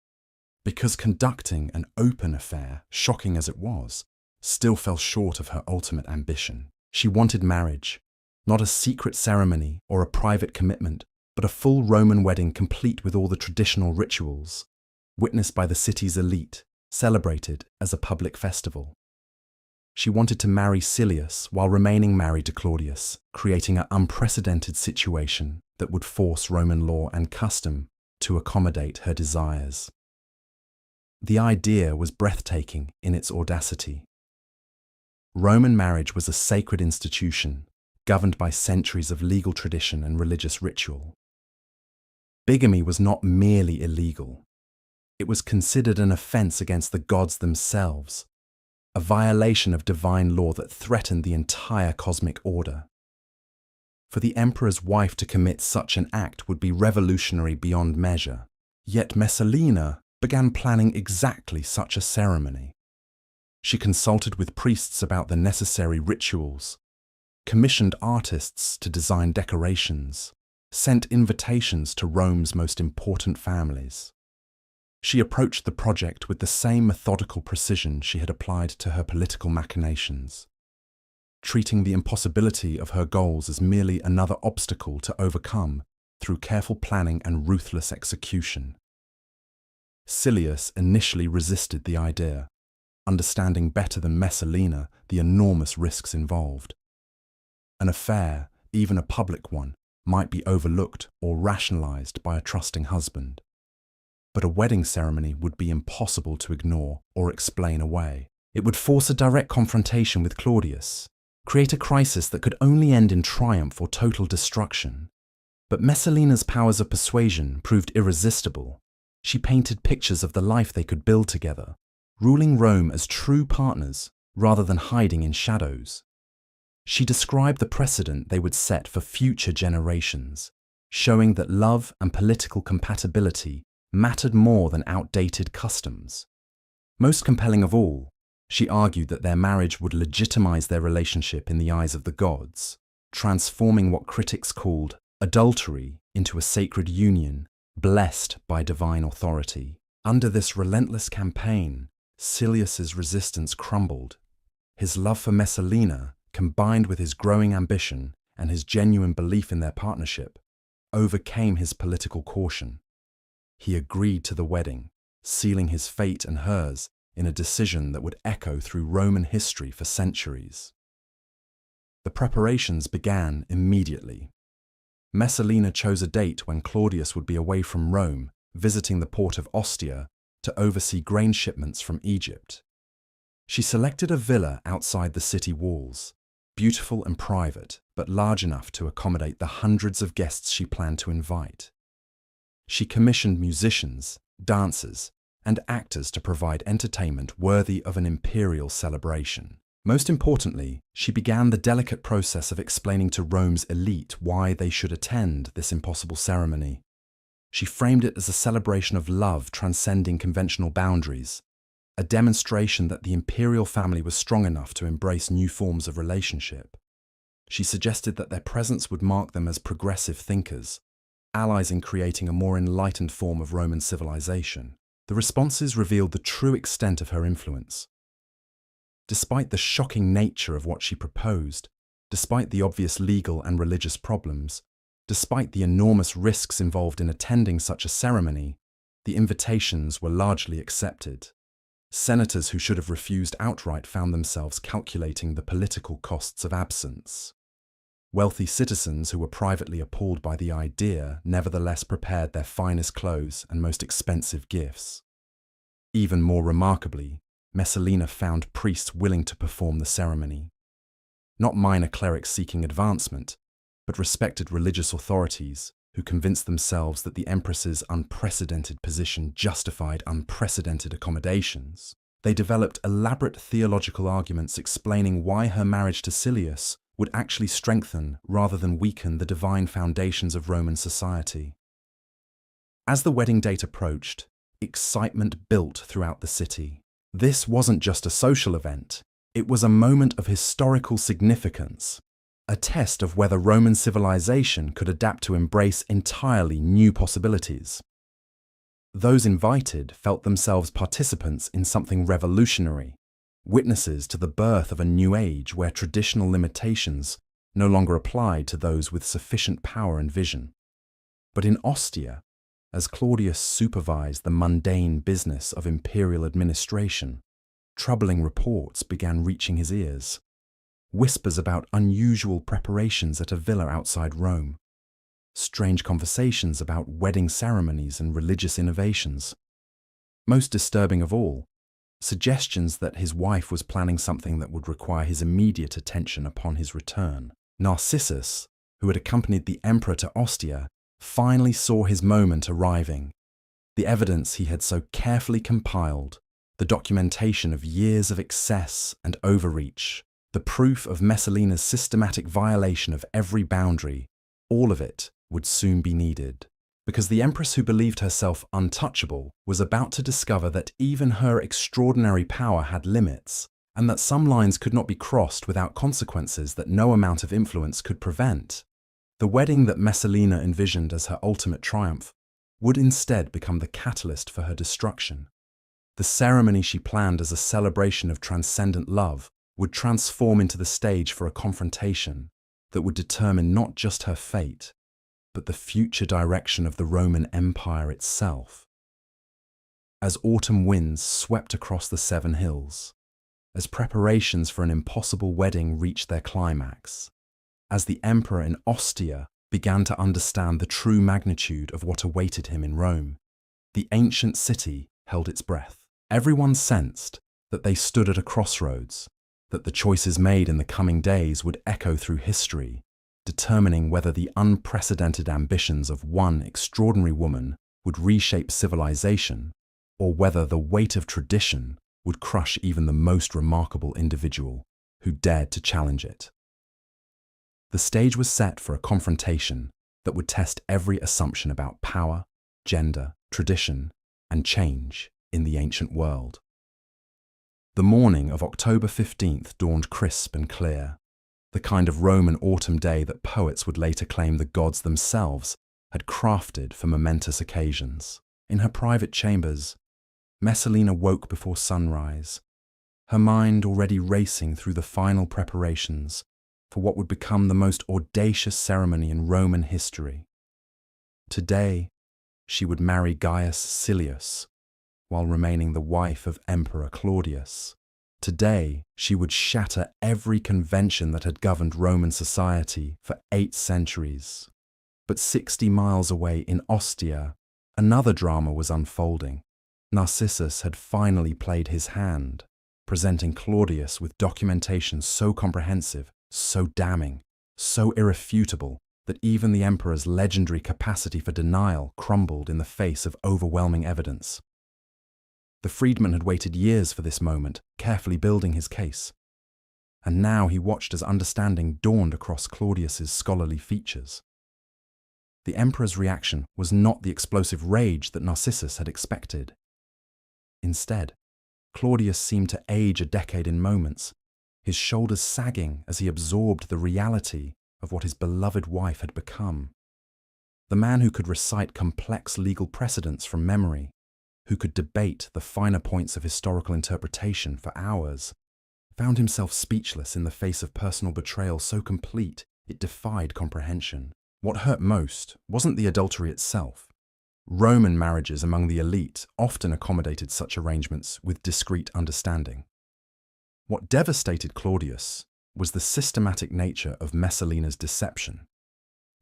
Because conducting an open affair, shocking as it was, still fell short of her ultimate ambition. She wanted marriage, not a secret ceremony or a private commitment, but a full Roman wedding complete with all the traditional rituals, witnessed by the city's elite, celebrated as a public festival. She wanted to marry Silius while remaining married to Claudius, creating an unprecedented situation that would force Roman law and custom to accommodate her desires. The idea was breathtaking in its audacity. Roman marriage was a sacred institution, governed by centuries of legal tradition and religious ritual. Bigamy was not merely illegal. It was considered an offense against the gods themselves, a violation of divine law that threatened the entire cosmic order. For the emperor's wife to commit such an act would be revolutionary beyond measure. Yet Messalina began planning exactly such a ceremony. She consulted with priests about the necessary rituals, commissioned artists to design decorations, sent invitations to Rome's most important families. She approached the project with the same methodical precision she had applied to her political machinations, treating the impossibility of her goals as merely another obstacle to overcome through careful planning and ruthless execution. Silius initially resisted the idea, understanding better than Messalina the enormous risks involved. An affair, even a public one, might be overlooked or rationalized by a trusting husband. But a wedding ceremony would be impossible to ignore or explain away. It would force a direct confrontation with Claudius, create a crisis that could only end in triumph or total destruction. But Messalina's powers of persuasion proved irresistible. She painted pictures of the life they could build together, ruling Rome as true partners rather than hiding in shadows. She described the precedent they would set for future generations, showing that love and political compatibility mattered more than outdated customs. Most compelling of all, she argued that their marriage would legitimize their relationship in the eyes of the gods, transforming what critics called adultery into a sacred union blessed by divine authority. Under this relentless campaign, Silius's resistance crumbled. His love for Messalina, combined with his growing ambition and his genuine belief in their partnership, overcame his political caution. He agreed to the wedding, sealing his fate and hers in a decision that would echo through Roman history for centuries. The preparations began immediately. Messalina chose a date when Claudius would be away from Rome, visiting the port of Ostia to oversee grain shipments from Egypt. She selected a villa outside the city walls, beautiful and private, but large enough to accommodate the hundreds of guests she planned to invite. She commissioned musicians, dancers, and actors to provide entertainment worthy of an imperial celebration. Most importantly, she began the delicate process of explaining to Rome's elite why they should attend this impossible ceremony. She framed it as a celebration of love transcending conventional boundaries, a demonstration that the imperial family was strong enough to embrace new forms of relationship. She suggested that their presence would mark them as progressive thinkers, allies in creating a more enlightened form of Roman civilization. The responses revealed the true extent of her influence. Despite the shocking nature of what she proposed, despite the obvious legal and religious problems, despite the enormous risks involved in attending such a ceremony, the invitations were largely accepted. Senators who should have refused outright found themselves calculating the political costs of absence. Wealthy citizens who were privately appalled by the idea nevertheless prepared their finest clothes and most expensive gifts. Even more remarkably, Messalina found priests willing to perform the ceremony. Not minor clerics seeking advancement, but respected religious authorities who convinced themselves that the Empress's unprecedented position justified unprecedented accommodations. They developed elaborate theological arguments explaining why her marriage to Silius would actually strengthen rather than weaken the divine foundations of Roman society. As the wedding date approached, excitement built throughout the city. This wasn't just a social event, it was a moment of historical significance, a test of whether Roman civilization could adapt to embrace entirely new possibilities. Those invited felt themselves participants in something revolutionary, witnesses to the birth of a new age where traditional limitations no longer applied to those with sufficient power and vision. But in Ostia, as Claudius supervised the mundane business of imperial administration, troubling reports began reaching his ears. Whispers about unusual preparations at a villa outside Rome, strange conversations about wedding ceremonies and religious innovations. Most disturbing of all, suggestions that his wife was planning something that would require his immediate attention upon his return. Narcissus, who had accompanied the emperor to Ostia, finally saw his moment arriving. The evidence he had so carefully compiled, the documentation of years of excess and overreach, the proof of Messalina's systematic violation of every boundary, all of it would soon be needed. Because the empress who believed herself untouchable was about to discover that even her extraordinary power had limits, and that some lines could not be crossed without consequences that no amount of influence could prevent. The wedding that Messalina envisioned as her ultimate triumph would instead become the catalyst for her destruction. The ceremony she planned as a celebration of transcendent love would transform into the stage for a confrontation that would determine not just her fate, but the future direction of the Roman Empire itself. As autumn winds swept across the Seven Hills, as preparations for an impossible wedding reached their climax, as the emperor in Ostia began to understand the true magnitude of what awaited him in Rome, the ancient city held its breath. Everyone sensed that they stood at a crossroads, that the choices made in the coming days would echo through history, determining whether the unprecedented ambitions of one extraordinary woman would reshape civilization, or whether the weight of tradition would crush even the most remarkable individual who dared to challenge it. The stage was set for a confrontation that would test every assumption about power, gender, tradition, and change in the ancient world. The morning of October 15th dawned crisp and clear, the kind of Roman autumn day that poets would later claim the gods themselves had crafted for momentous occasions. In her private chambers, Messalina woke before sunrise, her mind already racing through the final preparations for what would become the most audacious ceremony in Roman history. Today, she would marry Gaius Silius, while remaining the wife of Emperor Claudius. Today, she would shatter every convention that had governed Roman society for 8 centuries. But 60 miles away in Ostia, another drama was unfolding. Narcissus had finally played his hand, presenting Claudius with documentation so comprehensive, so damning, so irrefutable that even the emperor's legendary capacity for denial crumbled in the face of overwhelming evidence. The freedman had waited years for this moment, carefully building his case. And now he watched as understanding dawned across Claudius's scholarly features. The emperor's reaction was not the explosive rage that Narcissus had expected. Instead, Claudius seemed to age a decade in moments, his shoulders sagging as he absorbed the reality of what his beloved wife had become. The man who could recite complex legal precedents from memory, who could debate the finer points of historical interpretation for hours, found himself speechless in the face of personal betrayal so complete it defied comprehension. What hurt most wasn't the adultery itself. Roman marriages among the elite often accommodated such arrangements with discreet understanding. What devastated Claudius was the systematic nature of Messalina's deception,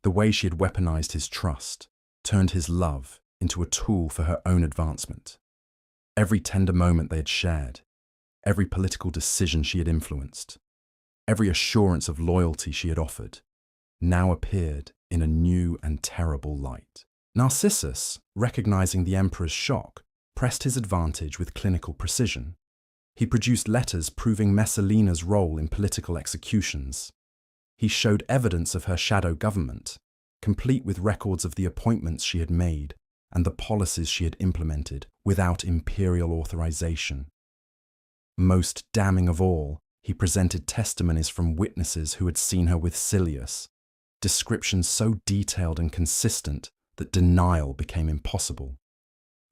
the way she had weaponized his trust, turned his love into a tool for her own advancement. Every tender moment they had shared, every political decision she had influenced, every assurance of loyalty she had offered, now appeared in a new and terrible light. Narcissus, recognizing the emperor's shock, pressed his advantage with clinical precision. He produced letters proving Messalina's role in political executions. He showed evidence of her shadow government, complete with records of the appointments she had made and the policies she had implemented without imperial authorization. Most damning of all, he presented testimonies from witnesses who had seen her with Silius, descriptions so detailed and consistent that denial became impossible.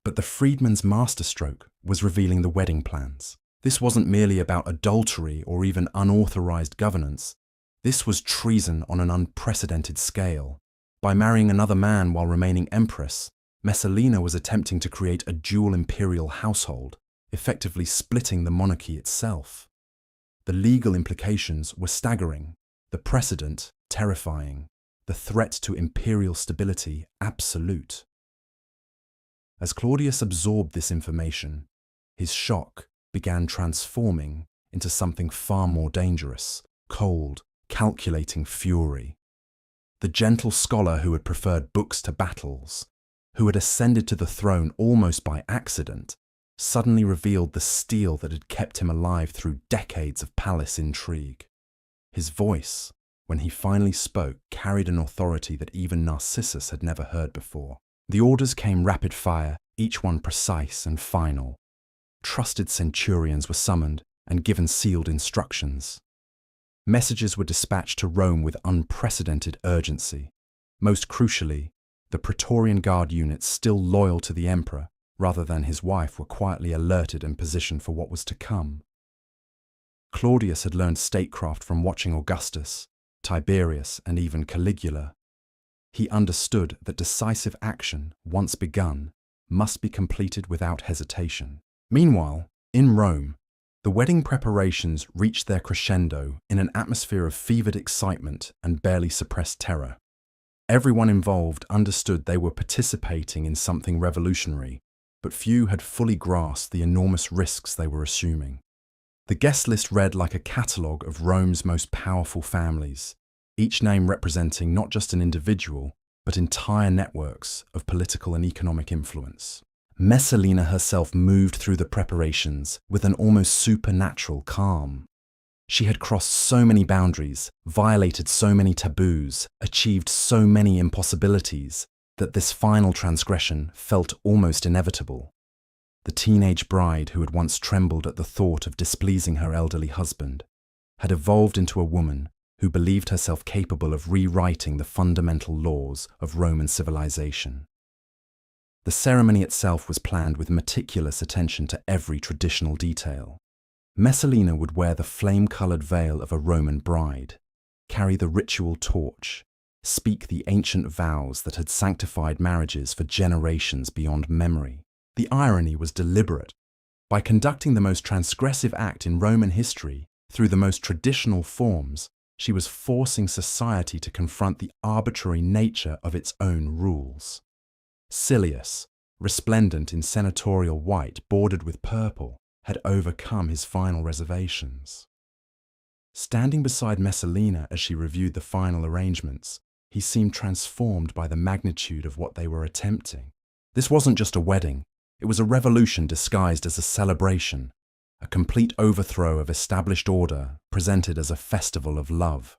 But the freedman's masterstroke was revealing the wedding plans. This wasn't merely about adultery or even unauthorized governance. This was treason on an unprecedented scale. By marrying another man while remaining empress, Messalina was attempting to create a dual imperial household, effectively splitting the monarchy itself. The legal implications were staggering, the precedent terrifying, the threat to imperial stability absolute. As Claudius absorbed this information, his shock began transforming into something far more dangerous, cold, calculating fury. The gentle scholar who had preferred books to battles, who had ascended to the throne almost by accident, suddenly revealed the steel that had kept him alive through decades of palace intrigue. His voice, when he finally spoke, carried an authority that even Narcissus had never heard before. The orders came rapid fire, each one precise and final. Trusted centurions were summoned and given sealed instructions. Messages were dispatched to Rome with unprecedented urgency. Most crucially, the Praetorian Guard units still loyal to the emperor rather than his wife were quietly alerted and positioned for what was to come. Claudius had learned statecraft from watching Augustus, Tiberius, and even Caligula. He understood that decisive action, once begun, must be completed without hesitation. Meanwhile, in Rome, the wedding preparations reached their crescendo in an atmosphere of fevered excitement and barely suppressed terror. Everyone involved understood they were participating in something revolutionary, but few had fully grasped the enormous risks they were assuming. The guest list read like a catalogue of Rome's most powerful families, each name representing not just an individual, but entire networks of political and economic influence. Messalina herself moved through the preparations with an almost supernatural calm. She had crossed so many boundaries, violated so many taboos, achieved so many impossibilities, that this final transgression felt almost inevitable. The teenage bride who had once trembled at the thought of displeasing her elderly husband had evolved into a woman who believed herself capable of rewriting the fundamental laws of Roman civilization. The ceremony itself was planned with meticulous attention to every traditional detail. Messalina would wear the flame-colored veil of a Roman bride, carry the ritual torch, speak the ancient vows that had sanctified marriages for generations beyond memory. The irony was deliberate. By conducting the most transgressive act in Roman history through the most traditional forms, she was forcing society to confront the arbitrary nature of its own rules. Silius, resplendent in senatorial white bordered with purple, had overcome his final reservations. Standing beside Messalina as she reviewed the final arrangements, he seemed transformed by the magnitude of what they were attempting. This wasn't just a wedding, it was a revolution disguised as a celebration, a complete overthrow of established order presented as a festival of love.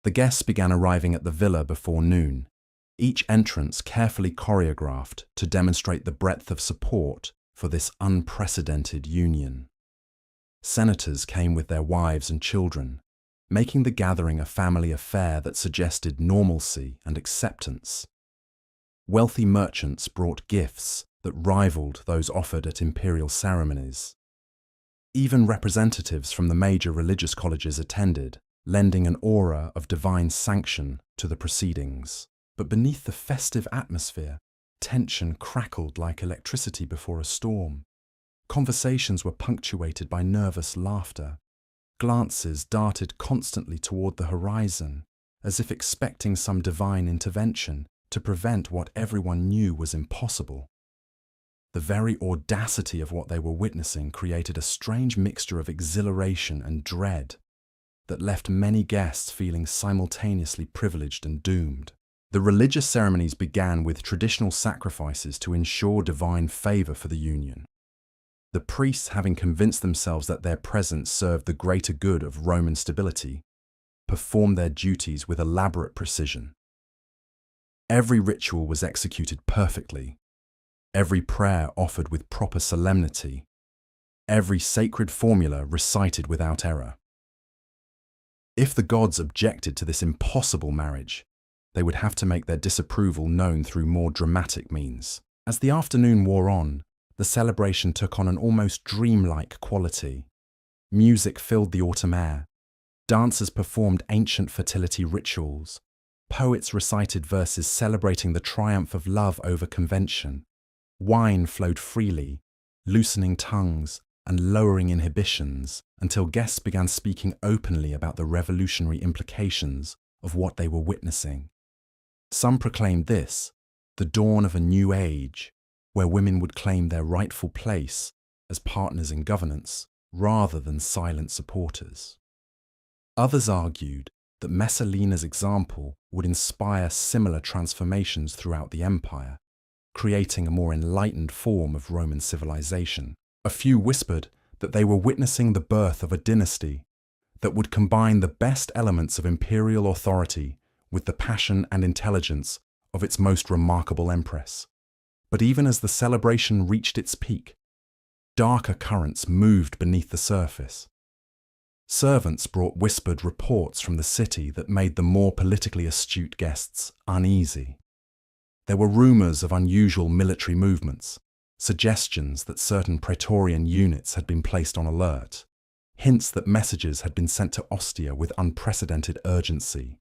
The guests began arriving at the villa before noon, each entrance carefully choreographed to demonstrate the breadth of support for this unprecedented union. Senators came with their wives and children, making the gathering a family affair that suggested normalcy and acceptance. Wealthy merchants brought gifts that rivaled those offered at imperial ceremonies. Even representatives from the major religious colleges attended, lending an aura of divine sanction to the proceedings. But beneath the festive atmosphere, tension crackled like electricity before a storm. Conversations were punctuated by nervous laughter. Glances darted constantly toward the horizon, as if expecting some divine intervention to prevent what everyone knew was impossible. The very audacity of what they were witnessing created a strange mixture of exhilaration and dread that left many guests feeling simultaneously privileged and doomed. The religious ceremonies began with traditional sacrifices to ensure divine favor for the union. The priests, having convinced themselves that their presence served the greater good of Roman stability, performed their duties with elaborate precision. Every ritual was executed perfectly, every prayer offered with proper solemnity, every sacred formula recited without error. If the gods objected to this impossible marriage, they would have to make their disapproval known through more dramatic means. As the afternoon wore on, the celebration took on an almost dreamlike quality. Music filled the autumn air. Dancers performed ancient fertility rituals. Poets recited verses celebrating the triumph of love over convention. Wine flowed freely, loosening tongues and lowering inhibitions until guests began speaking openly about the revolutionary implications of what they were witnessing. Some proclaimed this, the dawn of a new age, where women would claim their rightful place as partners in governance rather than silent supporters. Others argued that Messalina's example would inspire similar transformations throughout the empire, creating a more enlightened form of Roman civilization. A few whispered that they were witnessing the birth of a dynasty that would combine the best elements of imperial authority with the passion and intelligence of its most remarkable empress. But even as the celebration reached its peak, darker currents moved beneath the surface. Servants brought whispered reports from the city that made the more politically astute guests uneasy. There were rumors of unusual military movements, suggestions that certain Praetorian units had been placed on alert, hints that messages had been sent to Ostia with unprecedented urgency.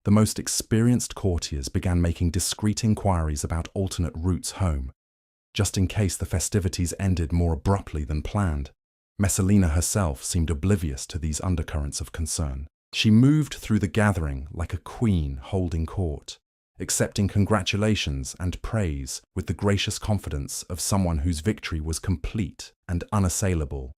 The most experienced courtiers began making discreet inquiries about alternate routes home, just in case the festivities ended more abruptly than planned. Messalina herself seemed oblivious to these undercurrents of concern. She moved through the gathering like a queen holding court, accepting congratulations and praise with the gracious confidence of someone whose victory was complete and unassailable.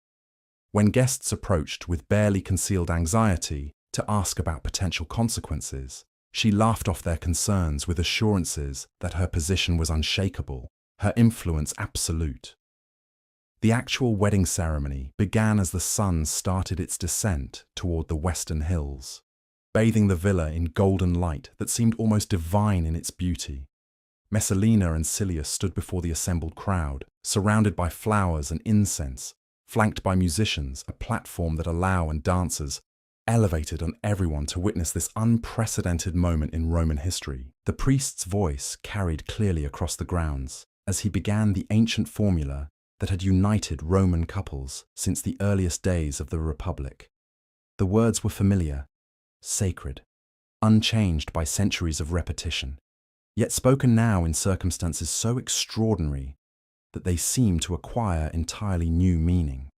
When guests approached with barely concealed anxiety to ask about potential consequences, she laughed off their concerns with assurances that her position was unshakable, her influence absolute. The actual wedding ceremony began as the sun started its descent toward the western hills, bathing the villa in golden light that seemed almost divine in its beauty. Messalina and Cilia stood before the assembled crowd, surrounded by flowers and incense, flanked by musicians, a platform that and dancers elevated on everyone to witness this unprecedented moment in Roman history. The priest's voice carried clearly across the grounds as he began the ancient formula that had united Roman couples since the earliest days of the Republic. The words were familiar, sacred, unchanged by centuries of repetition, yet spoken now in circumstances so extraordinary that they seemed to acquire entirely new meaning.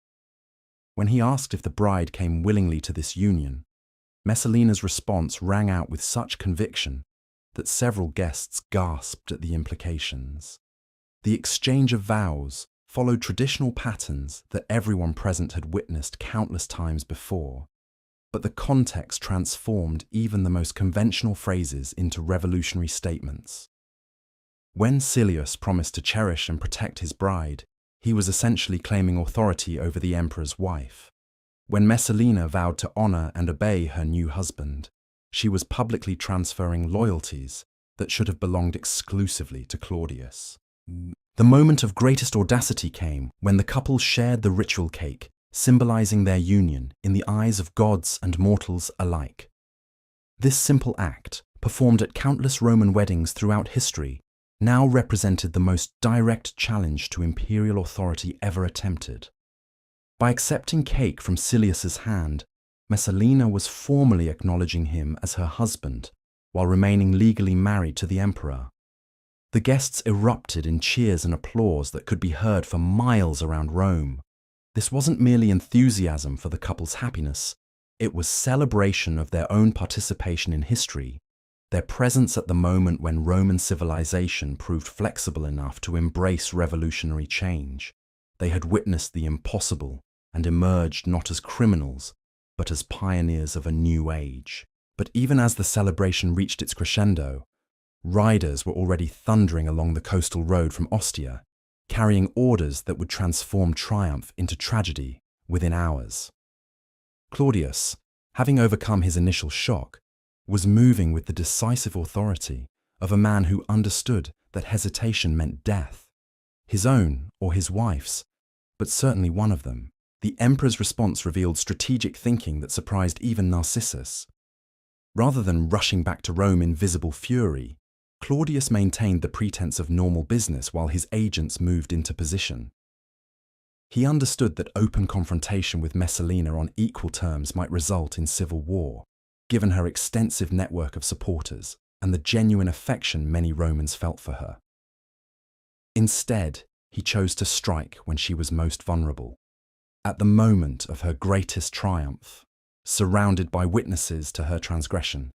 When he asked if the bride came willingly to this union, Messalina's response rang out with such conviction that several guests gasped at the implications. The exchange of vows followed traditional patterns that everyone present had witnessed countless times before, but the context transformed even the most conventional phrases into revolutionary statements. When Silius promised to cherish and protect his bride, he was essentially claiming authority over the emperor's wife. When Messalina vowed to honor and obey her new husband, she was publicly transferring loyalties that should have belonged exclusively to Claudius. The moment of greatest audacity came when the couple shared the ritual cake, symbolizing their union in the eyes of gods and mortals alike. This simple act, performed at countless Roman weddings throughout history, now represented the most direct challenge to imperial authority ever attempted. By accepting cake from Silius's hand, Messalina was formally acknowledging him as her husband, while remaining legally married to the emperor. The guests erupted in cheers and applause that could be heard for miles around Rome. This wasn't merely enthusiasm for the couple's happiness, it was celebration of their own participation in history, their presence at the moment when Roman civilization proved flexible enough to embrace revolutionary change. They had witnessed the impossible and emerged not as criminals, but as pioneers of a new age. But even as the celebration reached its crescendo, riders were already thundering along the coastal road from Ostia, carrying orders that would transform triumph into tragedy within hours. Claudius, having overcome his initial shock, was moving with the decisive authority of a man who understood that hesitation meant death, his own or his wife's, but certainly one of them. The emperor's response revealed strategic thinking that surprised even Narcissus. Rather than rushing back to Rome in visible fury, Claudius maintained the pretense of normal business while his agents moved into position. He understood that open confrontation with Messalina on equal terms might result in civil war, given her extensive network of supporters and the genuine affection many Romans felt for her. Instead, he chose to strike when she was most vulnerable, at the moment of her greatest triumph, surrounded by witnesses to her transgression,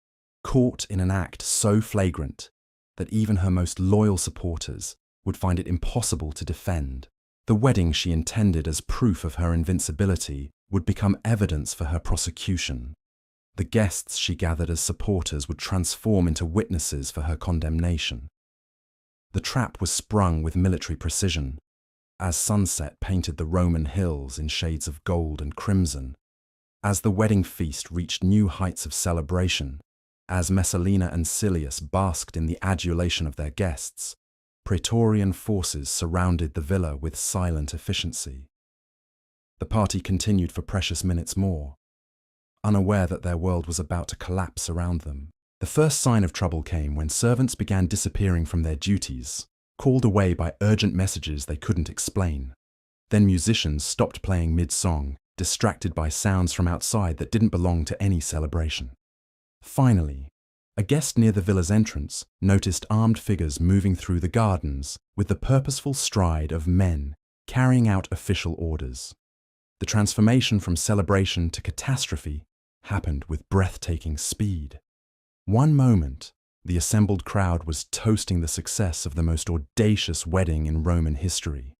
caught in an act so flagrant that even her most loyal supporters would find it impossible to defend. The wedding she intended as proof of her invincibility would become evidence for her prosecution. The guests she gathered as supporters would transform into witnesses for her condemnation. The trap was sprung with military precision, as sunset painted the Roman hills in shades of gold and crimson. As the wedding feast reached new heights of celebration, as Messalina and Silius basked in the adulation of their guests, Praetorian forces surrounded the villa with silent efficiency. The party continued for precious minutes more, unaware that their world was about to collapse around them. The first sign of trouble came when servants began disappearing from their duties, called away by urgent messages they couldn't explain. Then musicians stopped playing mid-song, distracted by sounds from outside that didn't belong to any celebration. Finally, a guest near the villa's entrance noticed armed figures moving through the gardens with the purposeful stride of men carrying out official orders. The transformation from celebration to catastrophe happened with breathtaking speed. One moment, the assembled crowd was toasting the success of the most audacious wedding in Roman history.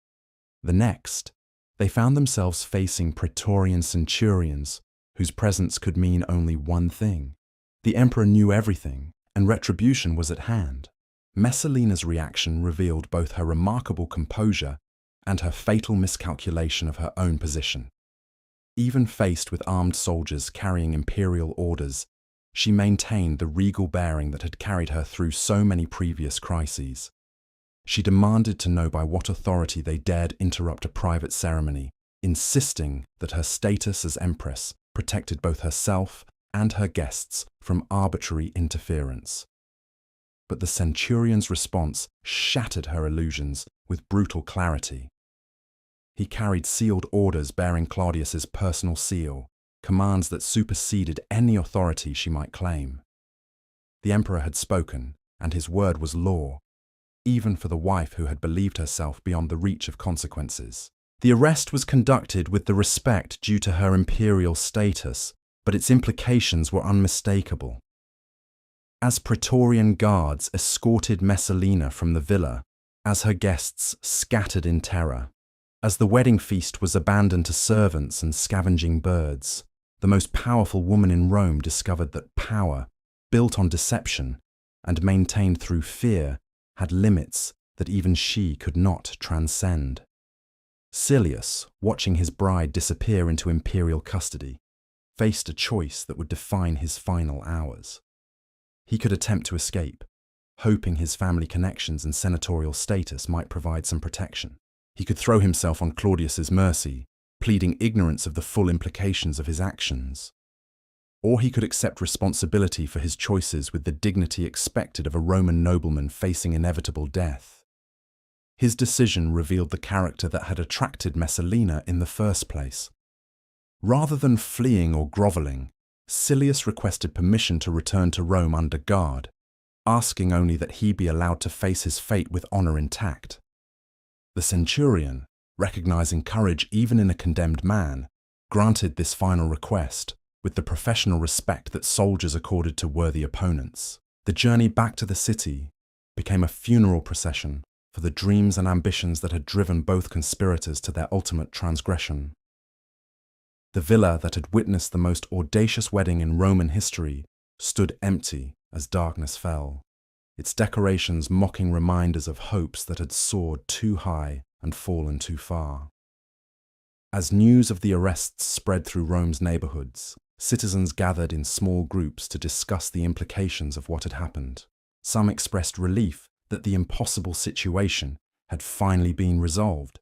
The next, they found themselves facing Praetorian centurions whose presence could mean only one thing. The emperor knew everything, and retribution was at hand. Messalina's reaction revealed both her remarkable composure and her fatal miscalculation of her own position. Even faced with armed soldiers carrying imperial orders, she maintained the regal bearing that had carried her through so many previous crises. She demanded to know by what authority they dared interrupt a private ceremony, insisting that her status as empress protected both herself and her guests from arbitrary interference. But the centurion's response shattered her illusions with brutal clarity. He carried sealed orders bearing Claudius's personal seal, commands that superseded any authority she might claim. The emperor had spoken, and his word was law, even for the wife who had believed herself beyond the reach of consequences. The arrest was conducted with the respect due to her imperial status, but its implications were unmistakable. As Praetorian guards escorted Messalina from the villa, as her guests scattered in terror, As the wedding feast was abandoned to servants and scavenging birds, the most powerful woman in Rome discovered that power, built on deception and maintained through fear, had limits that even she could not transcend. Silius, watching his bride disappear into imperial custody, faced a choice that would define his final hours. He could attempt to escape, hoping his family connections and senatorial status might provide some protection. He could throw himself on Claudius's mercy, pleading ignorance of the full implications of his actions. Or he could accept responsibility for his choices with the dignity expected of a Roman nobleman facing inevitable death. His decision revealed the character that had attracted Messalina in the first place. Rather than fleeing or grovelling, Silius requested permission to return to Rome under guard, asking only that he be allowed to face his fate with honour intact. The centurion, recognizing courage even in a condemned man, granted this final request with the professional respect that soldiers accorded to worthy opponents. The journey back to the city became a funeral procession for the dreams and ambitions that had driven both conspirators to their ultimate transgression. The villa that had witnessed the most audacious wedding in Roman history stood empty as darkness fell, its decorations mocking reminders of hopes that had soared too high and fallen too far. As news of the arrests spread through Rome's neighborhoods, citizens gathered in small groups to discuss the implications of what had happened. Some expressed relief that the impossible situation had finally been resolved,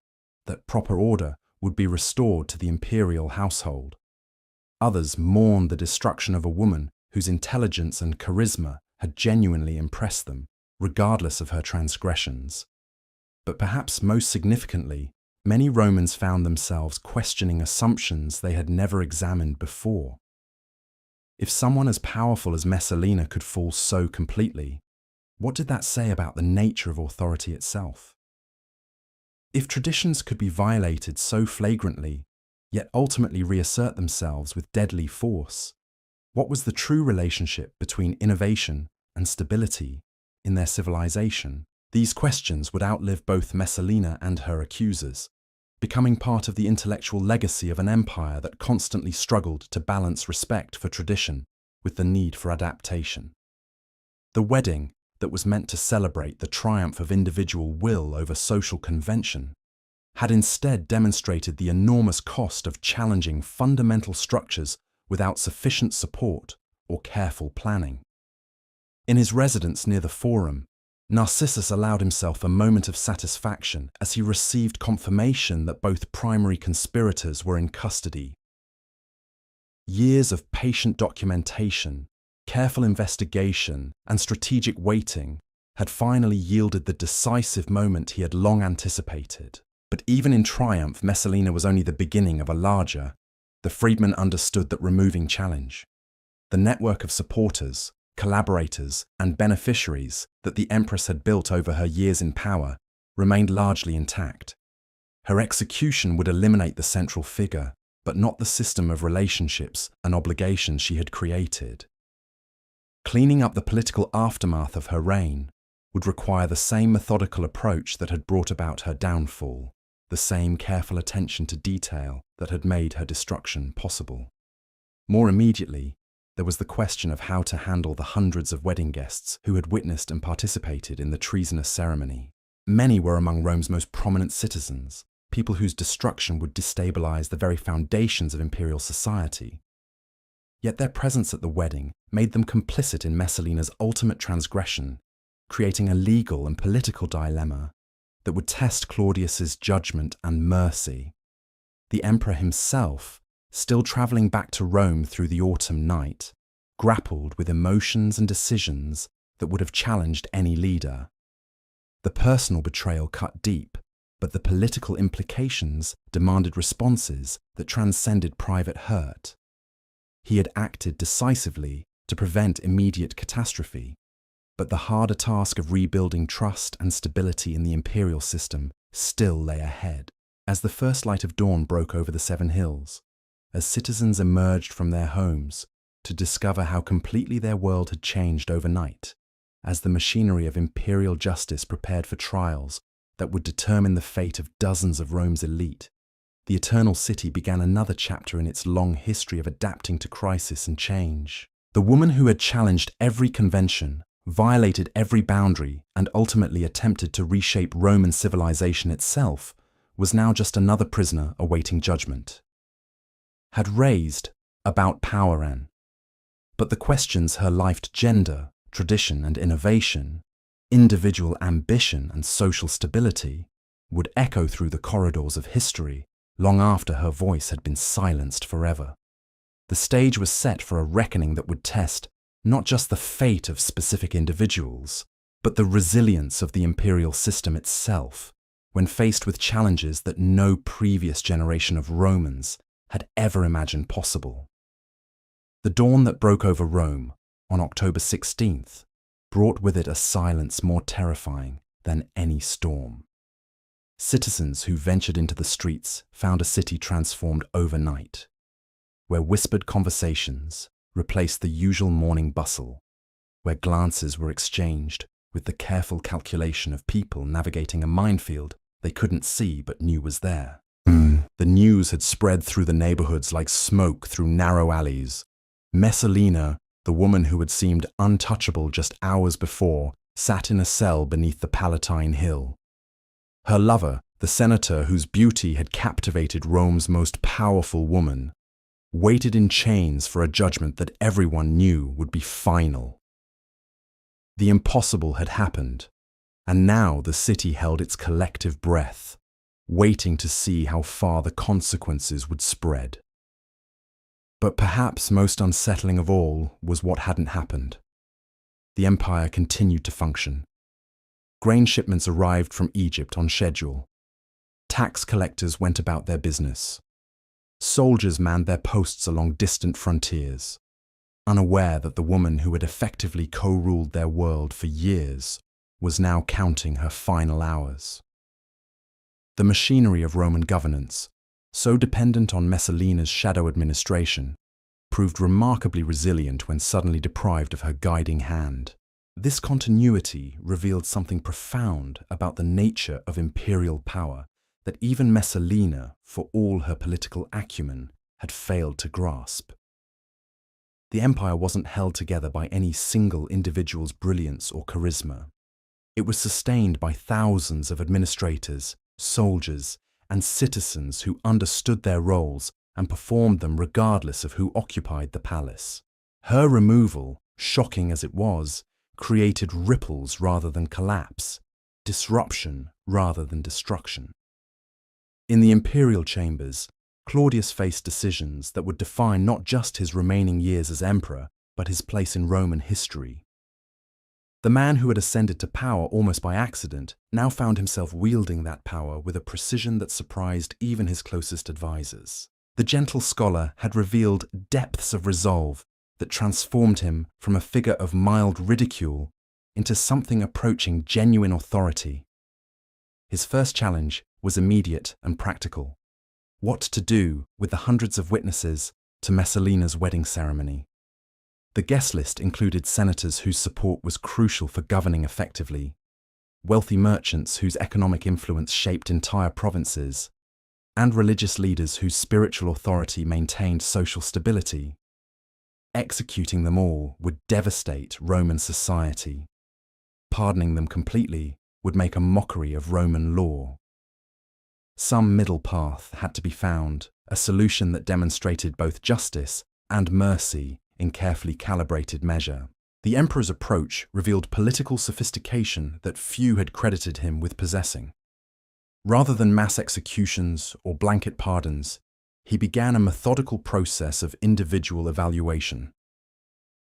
that proper order would be restored to the imperial household. Others mourned the destruction of a woman whose intelligence and charisma had genuinely impressed them, regardless of her transgressions. But perhaps most significantly, many Romans found themselves questioning assumptions they had never examined before. If someone as powerful as Messalina could fall so completely, what did that say about the nature of authority itself? If traditions could be violated so flagrantly, yet ultimately reassert themselves with deadly force, what was the true relationship between innovation and stability in their civilization? These questions would outlive both Messalina and her accusers, becoming part of the intellectual legacy of an empire that constantly struggled to balance respect for tradition with the need for adaptation. The wedding that was meant to celebrate the triumph of individual will over social convention had instead demonstrated the enormous cost of challenging fundamental structures without sufficient support or careful planning. In his residence near the Forum, Narcissus allowed himself a moment of satisfaction as he received confirmation that both primary conspirators were in custody. Years of patient documentation, careful investigation, and strategic waiting had finally yielded the decisive moment he had long anticipated. But even in triumph, Messalina was only the beginning of a larger. The freedman understood that removing challenge, the network of supporters, collaborators, and beneficiaries that the Empress had built over her years in power remained largely intact. Her execution would eliminate the central figure, but not the system of relationships and obligations she had created. Cleaning up the political aftermath of her reign would require the same methodical approach that had brought about her downfall, the same careful attention to detail that had made her destruction possible. More immediately, there was the question of how to handle the hundreds of wedding guests who had witnessed and participated in the treasonous ceremony. Many were among Rome's most prominent citizens, people whose destruction would destabilize the very foundations of imperial society. Yet their presence at the wedding made them complicit in Messalina's ultimate transgression, creating a legal and political dilemma that would test Claudius's judgment and mercy. The emperor himself, still travelling back to Rome through the autumn night, grappled with emotions and decisions that would have challenged any leader. The personal betrayal cut deep, but the political implications demanded responses that transcended private hurt. He had acted decisively to prevent immediate catastrophe, but the harder task of rebuilding trust and stability in the imperial system still lay ahead. As the first light of dawn broke over the 7 hills, as citizens emerged from their homes to discover how completely their world had changed overnight, as the machinery of imperial justice prepared for trials that would determine the fate of dozens of Rome's elite, the Eternal City began another chapter in its long history of adapting to crisis and change. The woman who had challenged every convention, violated every boundary, and ultimately attempted to reshape Roman civilization itself was now just another prisoner awaiting judgment. Had raised about power and, but the questions her lifed gender, tradition and innovation, individual ambition and social stability would echo through the corridors of history long after her voice had been silenced forever. The stage was set for a reckoning that would test not just the fate of specific individuals, but the resilience of the imperial system itself when faced with challenges that no previous generation of Romans had ever imagined possible. The dawn that broke over Rome on October 16th brought with it a silence more terrifying than any storm. Citizens who ventured into the streets found a city transformed overnight, where whispered conversations replaced the usual morning bustle, where glances were exchanged with the careful calculation of people navigating a minefield they couldn't see but knew was there. The news had spread through the neighborhoods like smoke through narrow alleys. Messalina, the woman who had seemed untouchable just hours before, sat in a cell beneath the Palatine Hill. Her lover, the senator whose beauty had captivated Rome's most powerful woman, waited in chains for a judgment that everyone knew would be final. The impossible had happened, and now the city held its collective breath, waiting to see how far the consequences would spread. But perhaps most unsettling of all was what hadn't happened. The empire continued to function. Grain shipments arrived from Egypt on schedule. Tax collectors went about their business. Soldiers manned their posts along distant frontiers, unaware that the woman who had effectively co-ruled their world for years was now counting her final hours. The machinery of Roman governance, so dependent on Messalina's shadow administration, proved remarkably resilient when suddenly deprived of her guiding hand. This continuity revealed something profound about the nature of imperial power that even Messalina, for all her political acumen, had failed to grasp. The empire wasn't held together by any single individual's brilliance or charisma. It was sustained by thousands of administrators, soldiers, and citizens who understood their roles and performed them regardless of who occupied the palace. Her removal, shocking as it was, created ripples rather than collapse, disruption rather than destruction. In the imperial chambers, Claudius faced decisions that would define not just his remaining years as emperor, but his place in Roman history. The man who had ascended to power almost by accident now found himself wielding that power with a precision that surprised even his closest advisors. The gentle scholar had revealed depths of resolve that transformed him from a figure of mild ridicule into something approaching genuine authority. His first challenge was immediate and practical: what to do with the hundreds of witnesses to Messalina's wedding ceremony. The guest list included senators whose support was crucial for governing effectively, wealthy merchants whose economic influence shaped entire provinces, and religious leaders whose spiritual authority maintained social stability. Executing them all would devastate Roman society. Pardoning them completely would make a mockery of Roman law. Some middle path had to be found, a solution that demonstrated both justice and mercy in carefully calibrated measure. The emperor's approach revealed political sophistication that few had credited him with possessing. Rather than mass executions or blanket pardons, he began a methodical process of individual evaluation.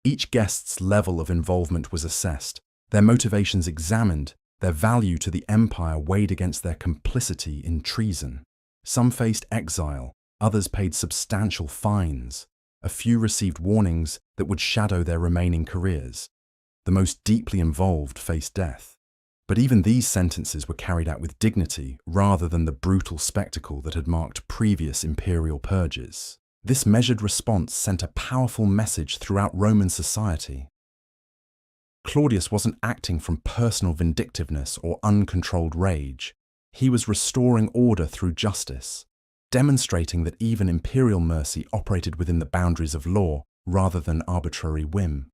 Each guest's level of involvement was assessed, their motivations examined, their value to the empire weighed against their complicity in treason. Some faced exile, others paid substantial fines. A few received warnings that would shadow their remaining careers. The most deeply involved faced death. But even these sentences were carried out with dignity rather than the brutal spectacle that had marked previous imperial purges. This measured response sent a powerful message throughout Roman society. Claudius wasn't acting from personal vindictiveness or uncontrolled rage. He was restoring order through justice, demonstrating that even imperial mercy operated within the boundaries of law rather than arbitrary whim.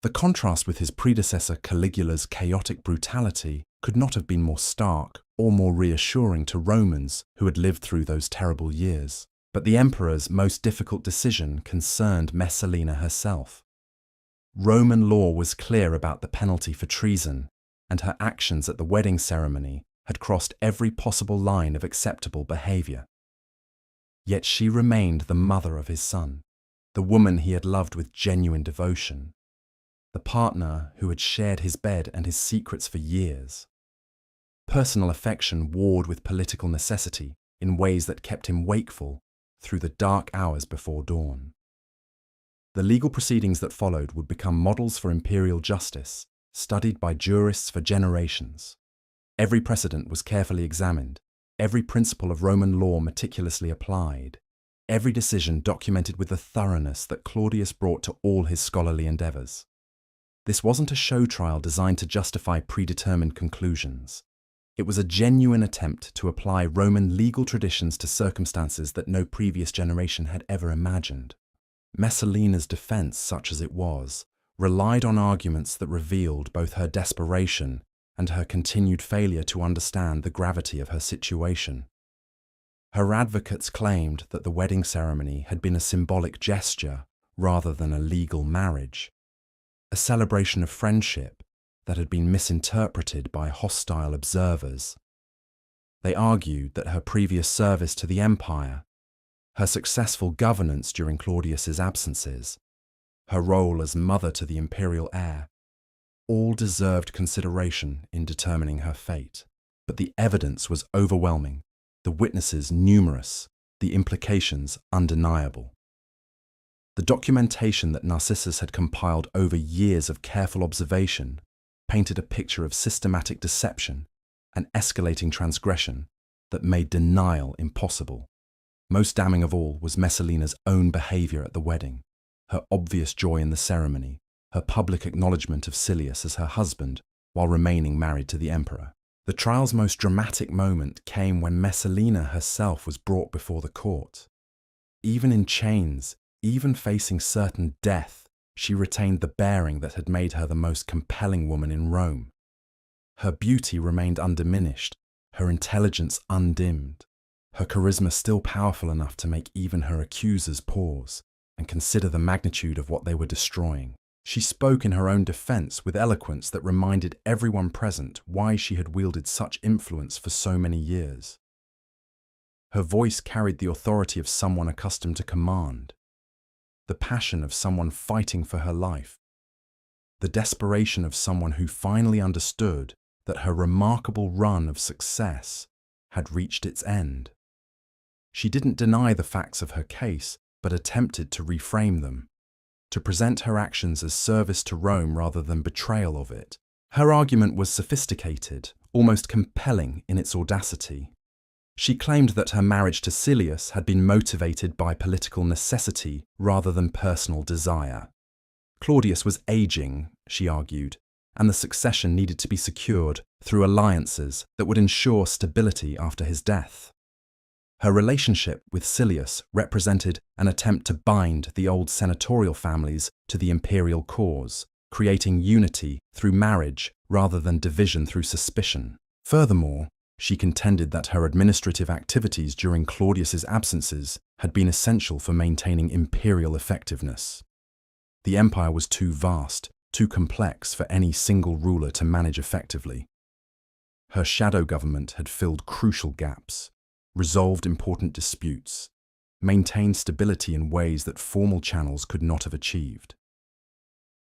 The contrast with his predecessor Caligula's chaotic brutality could not have been more stark or more reassuring to Romans who had lived through those terrible years. But the emperor's most difficult decision concerned Messalina herself. Roman law was clear about the penalty for treason, and her actions at the wedding ceremony had crossed every possible line of acceptable behavior. Yet she remained the mother of his son, the woman he had loved with genuine devotion, the partner who had shared his bed and his secrets for years. Personal affection warred with political necessity in ways that kept him wakeful through the dark hours before dawn. The legal proceedings that followed would become models for imperial justice, studied by jurists for generations. Every precedent was carefully examined, every principle of Roman law meticulously applied, every decision documented with the thoroughness that Claudius brought to all his scholarly endeavours. This wasn't a show trial designed to justify predetermined conclusions. It was a genuine attempt to apply Roman legal traditions to circumstances that no previous generation had ever imagined. Messalina's defense, such as it was, relied on arguments that revealed both her desperation and her continued failure to understand the gravity of her situation. Her advocates claimed that the wedding ceremony had been a symbolic gesture rather than a legal marriage, a celebration of friendship that had been misinterpreted by hostile observers. They argued that her previous service to the empire, her successful governance during Claudius's absences, her role as mother to the imperial heir, all deserved consideration in determining her fate. But the evidence was overwhelming, the witnesses numerous, the implications undeniable. The documentation that Narcissus had compiled over years of careful observation painted a picture of systematic deception and escalating transgression that made denial impossible. Most damning of all was Messalina's own behaviour at the wedding, her obvious joy in the ceremony, her public acknowledgement of Silius as her husband while remaining married to the emperor. The trial's most dramatic moment came when Messalina herself was brought before the court. Even in chains, even facing certain death, she retained the bearing that had made her the most compelling woman in Rome. Her beauty remained undiminished, her intelligence undimmed, her charisma still powerful enough to make even her accusers pause and consider the magnitude of what they were destroying. She spoke in her own defense with eloquence that reminded everyone present why she had wielded such influence for so many years. Her voice carried the authority of someone accustomed to command, the passion of someone fighting for her life, the desperation of someone who finally understood that her remarkable run of success had reached its end. She didn't deny the facts of her case, but attempted to reframe them, to present her actions as service to Rome rather than betrayal of it. Her argument was sophisticated, almost compelling in its audacity. She claimed that her marriage to Silius had been motivated by political necessity rather than personal desire. Claudius was aging, she argued, and the succession needed to be secured through alliances that would ensure stability after his death. Her relationship with Silius represented an attempt to bind the old senatorial families to the imperial cause, creating unity through marriage rather than division through suspicion. Furthermore, she contended that her administrative activities during Claudius's absences had been essential for maintaining imperial effectiveness. The empire was too vast, too complex for any single ruler to manage effectively. Her shadow government had filled crucial gaps, resolved important disputes, maintained stability in ways that formal channels could not have achieved.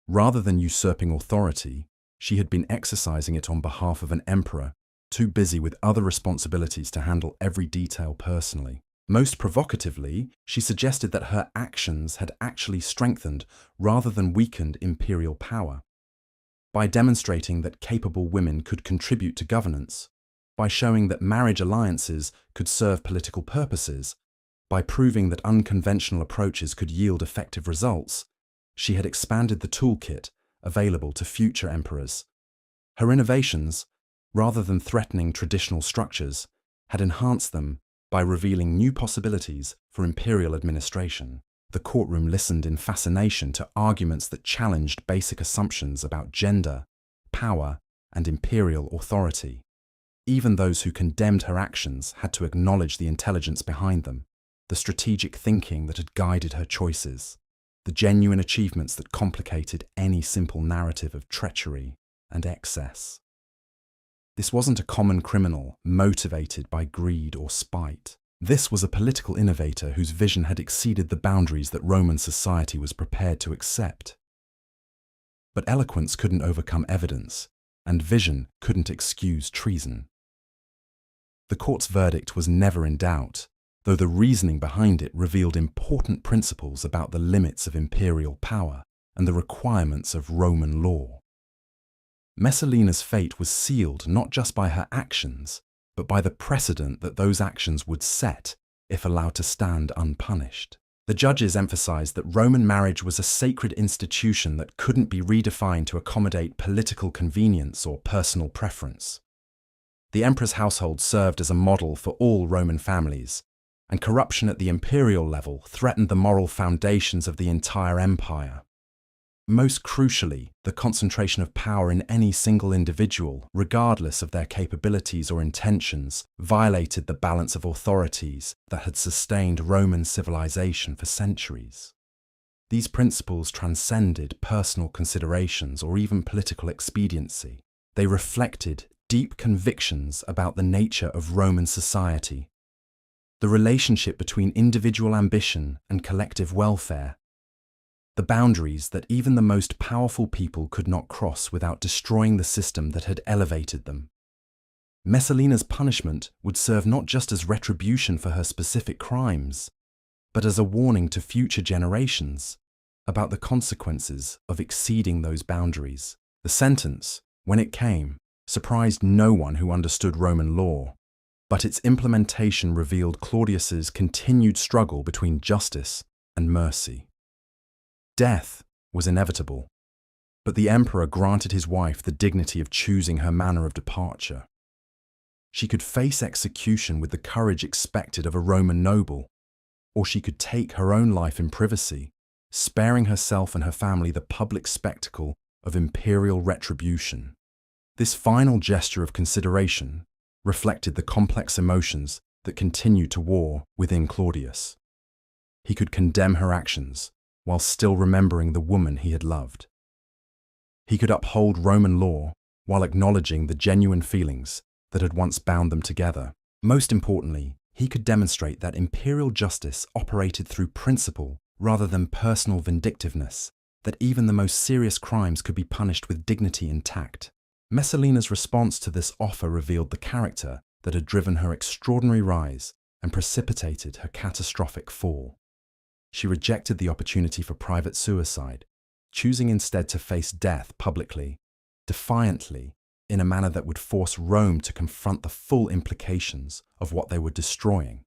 Rather than usurping authority, she had been exercising it on behalf of an emperor too busy with other responsibilities to handle every detail personally. Most provocatively, she suggested that her actions had actually strengthened rather than weakened imperial power. By demonstrating that capable women could contribute to governance, by showing that marriage alliances could serve political purposes, by proving that unconventional approaches could yield effective results, she had expanded the toolkit available to future emperors. Her innovations, rather than threatening traditional structures, had enhanced them by revealing new possibilities for imperial administration. The courtroom listened in fascination to arguments that challenged basic assumptions about gender, power, and imperial authority. Even those who condemned her actions had to acknowledge the intelligence behind them, the strategic thinking that had guided her choices, the genuine achievements that complicated any simple narrative of treachery and excess. This wasn't a common criminal motivated by greed or spite. This was a political innovator whose vision had exceeded the boundaries that Roman society was prepared to accept. But eloquence couldn't overcome evidence, and vision couldn't excuse treason. The court's verdict was never in doubt, though the reasoning behind it revealed important principles about the limits of imperial power and the requirements of Roman law. Messalina's fate was sealed not just by her actions, but by the precedent that those actions would set if allowed to stand unpunished. The judges emphasized that Roman marriage was a sacred institution that couldn't be redefined to accommodate political convenience or personal preference. The emperor's household served as a model for all Roman families, and corruption at the imperial level threatened the moral foundations of the entire empire. Most crucially, the concentration of power in any single individual, regardless of their capabilities or intentions, violated the balance of authorities that had sustained Roman civilization for centuries. These principles transcended personal considerations or even political expediency. They reflected deep convictions about the nature of Roman society, the relationship between individual ambition and collective welfare, the boundaries that even the most powerful people could not cross without destroying the system that had elevated them. Messalina's punishment would serve not just as retribution for her specific crimes, but as a warning to future generations about the consequences of exceeding those boundaries. The sentence, when it came, surprised no one who understood Roman law, but its implementation revealed Claudius's continued struggle between justice and mercy. Death was inevitable, but the emperor granted his wife the dignity of choosing her manner of departure. She could face execution with the courage expected of a Roman noble, or she could take her own life in privacy, sparing herself and her family the public spectacle of imperial retribution. This final gesture of consideration reflected the complex emotions that continued to war within Claudius. He could condemn her actions while still remembering the woman he had loved. He could uphold Roman law while acknowledging the genuine feelings that had once bound them together. Most importantly, he could demonstrate that imperial justice operated through principle rather than personal vindictiveness, that even the most serious crimes could be punished with dignity intact. Messalina's response to this offer revealed the character that had driven her extraordinary rise and precipitated her catastrophic fall. She rejected the opportunity for private suicide, choosing instead to face death publicly, defiantly, in a manner that would force Rome to confront the full implications of what they were destroying.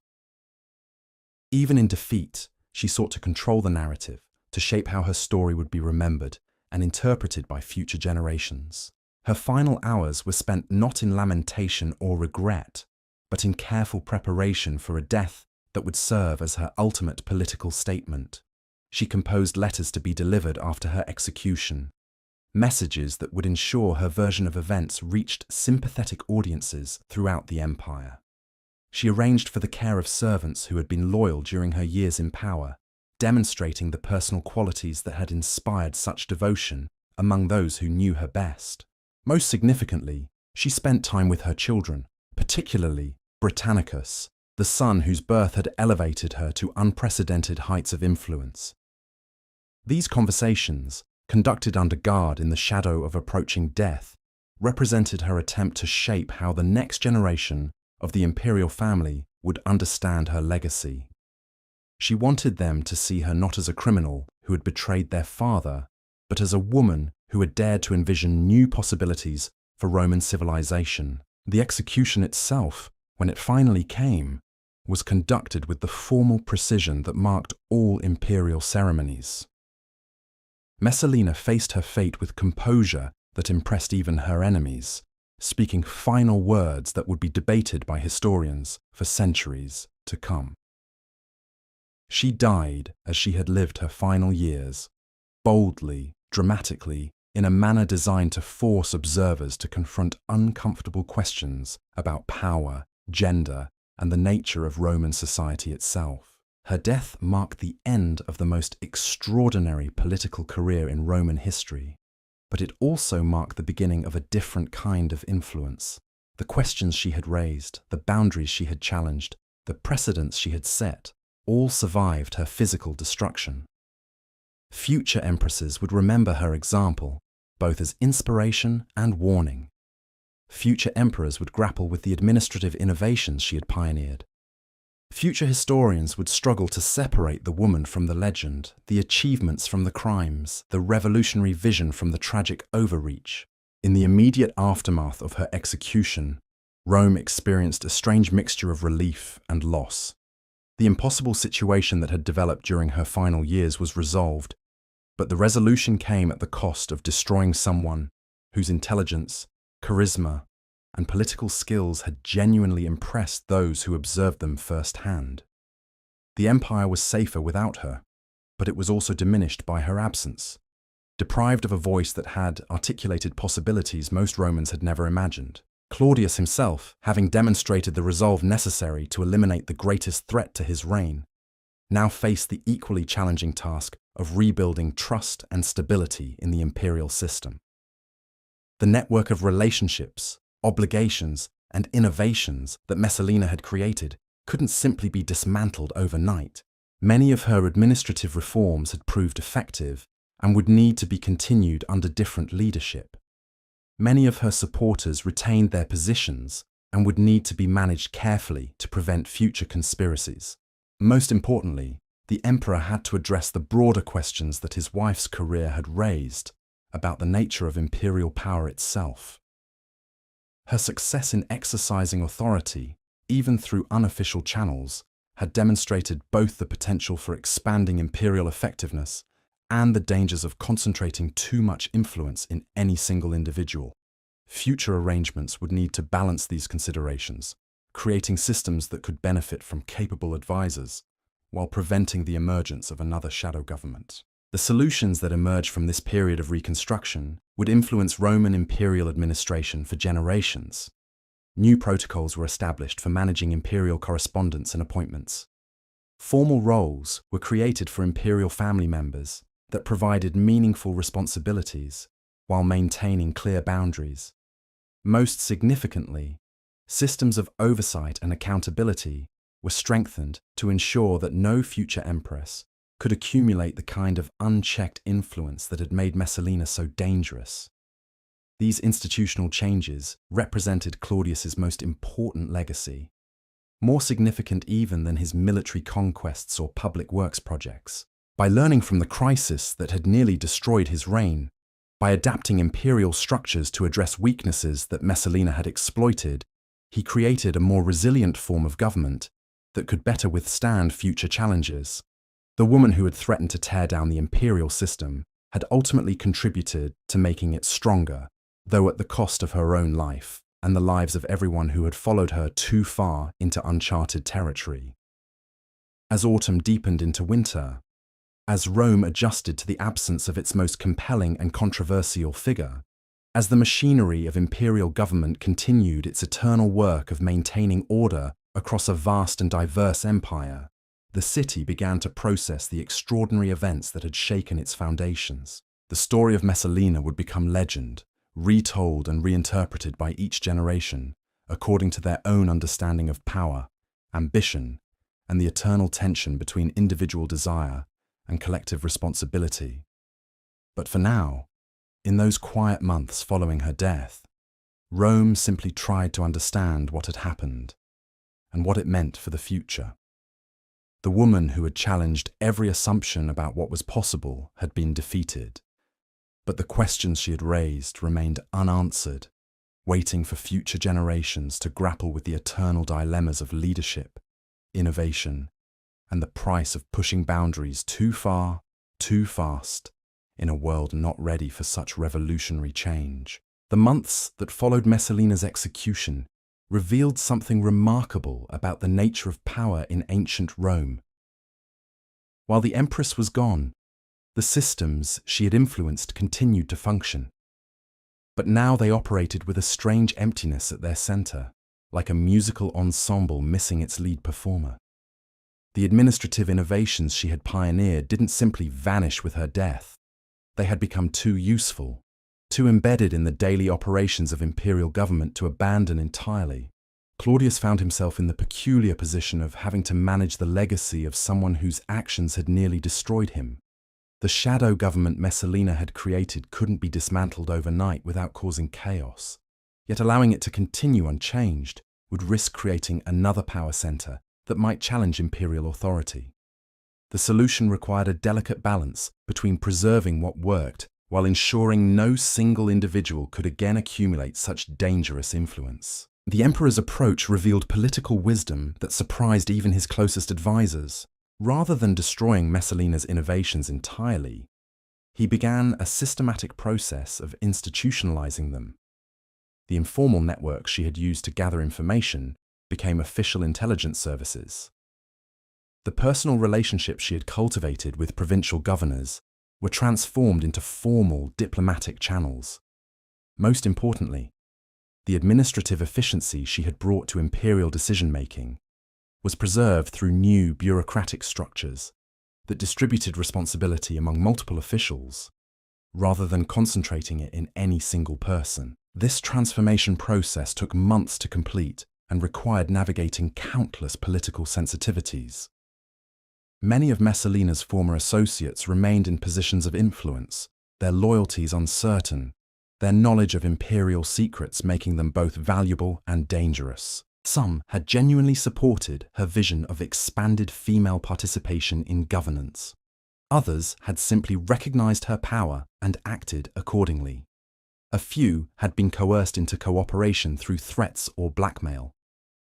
Even in defeat, she sought to control the narrative, to shape how her story would be remembered and interpreted by future generations. Her final hours were spent not in lamentation or regret, but in careful preparation for a death that would serve as her ultimate political statement. She composed letters to be delivered after her execution, messages that would ensure her version of events reached sympathetic audiences throughout the empire. She arranged for the care of servants who had been loyal during her years in power, demonstrating the personal qualities that had inspired such devotion among those who knew her best. Most significantly, she spent time with her children, particularly Britannicus, the son whose birth had elevated her to unprecedented heights of influence. These conversations, conducted under guard in the shadow of approaching death, represented her attempt to shape how the next generation of the imperial family would understand her legacy. She wanted them to see her not as a criminal who had betrayed their father, but as a woman who had dared to envision new possibilities for Roman civilization. The execution itself, when it finally came, was conducted with the formal precision that marked all imperial ceremonies. Messalina faced her fate with composure that impressed even her enemies, speaking final words that would be debated by historians for centuries to come. She died as she had lived her final years, boldly, dramatically, in a manner designed to force observers to confront uncomfortable questions about power, gender, and the nature of Roman society itself. Her death marked the end of the most extraordinary political career in Roman history, but it also marked the beginning of a different kind of influence. The questions she had raised, the boundaries she had challenged, the precedents she had set, all survived her physical destruction. Future empresses would remember her example, both as inspiration and warning. Future emperors would grapple with the administrative innovations she had pioneered. Future historians would struggle to separate the woman from the legend, the achievements from the crimes, the revolutionary vision from the tragic overreach. In the immediate aftermath of her execution, Rome experienced a strange mixture of relief and loss. The impossible situation that had developed during her final years was resolved, but the resolution came at the cost of destroying someone whose intelligence, charisma, and political skills had genuinely impressed those who observed them firsthand. The empire was safer without her, but it was also diminished by her absence, deprived of a voice that had articulated possibilities most Romans had never imagined. Claudius himself, having demonstrated the resolve necessary to eliminate the greatest threat to his reign, now faced the equally challenging task of rebuilding trust and stability in the imperial system. The network of relationships, obligations, and innovations that Messalina had created couldn't simply be dismantled overnight. Many of her administrative reforms had proved effective and would need to be continued under different leadership. Many of her supporters retained their positions and would need to be managed carefully to prevent future conspiracies. Most importantly, the emperor had to address the broader questions that his wife's career had raised about the nature of imperial power itself. Her success in exercising authority, even through unofficial channels, had demonstrated both the potential for expanding imperial effectiveness and the dangers of concentrating too much influence in any single individual. Future arrangements would need to balance these considerations, creating systems that could benefit from capable advisors, while preventing the emergence of another shadow government. The solutions that emerged from this period of reconstruction would influence Roman imperial administration for generations. New protocols were established for managing imperial correspondence and appointments. Formal roles were created for imperial family members that provided meaningful responsibilities while maintaining clear boundaries. Most significantly, systems of oversight and accountability were strengthened to ensure that no future empress could accumulate the kind of unchecked influence that had made Messalina so dangerous. These institutional changes represented Claudius's most important legacy, more significant even than his military conquests or public works projects. By learning from the crisis that had nearly destroyed his reign, by adapting imperial structures to address weaknesses that Messalina had exploited, he created a more resilient form of government that could better withstand future challenges. The woman who had threatened to tear down the imperial system had ultimately contributed to making it stronger, though at the cost of her own life and the lives of everyone who had followed her too far into uncharted territory. As autumn deepened into winter, as Rome adjusted to the absence of its most compelling and controversial figure, as the machinery of imperial government continued its eternal work of maintaining order across a vast and diverse empire, the city began to process the extraordinary events that had shaken its foundations. The story of Messalina would become legend, retold and reinterpreted by each generation, according to their own understanding of power, ambition, and the eternal tension between individual desire and collective responsibility. But for now, in those quiet months following her death, Rome simply tried to understand what had happened and what it meant for the future. The woman who had challenged every assumption about what was possible had been defeated, but the questions she had raised remained unanswered, waiting for future generations to grapple with the eternal dilemmas of leadership, innovation, and the price of pushing boundaries too far, too fast, in a world not ready for such revolutionary change. The months that followed Messalina's execution revealed something remarkable about the nature of power in ancient Rome. While the empress was gone, the systems she had influenced continued to function. But now they operated with a strange emptiness at their center, like a musical ensemble missing its lead performer. The administrative innovations she had pioneered didn't simply vanish with her death. They had become too useful, too embedded in the daily operations of imperial government to abandon entirely. Claudius found himself in the peculiar position of having to manage the legacy of someone whose actions had nearly destroyed him. The shadow government Messalina had created couldn't be dismantled overnight without causing chaos. Yet allowing it to continue unchanged would risk creating another power center that might challenge imperial authority. The solution required a delicate balance between preserving what worked while ensuring no single individual could again accumulate such dangerous influence. The emperor's approach revealed political wisdom that surprised even his closest advisors. Rather than destroying Messalina's innovations entirely, he began a systematic process of institutionalizing them. The informal networks she had used to gather information became official intelligence services. The personal relationships she had cultivated with provincial governors were transformed into formal diplomatic channels. Most importantly, the administrative efficiency she had brought to imperial decision-making was preserved through new bureaucratic structures that distributed responsibility among multiple officials rather than concentrating it in any single person. This transformation process took months to complete and required navigating countless political sensitivities. Many of Messalina's former associates remained in positions of influence, their loyalties uncertain, their knowledge of imperial secrets making them both valuable and dangerous. Some had genuinely supported her vision of expanded female participation in governance. Others had simply recognized her power and acted accordingly. A few had been coerced into cooperation through threats or blackmail.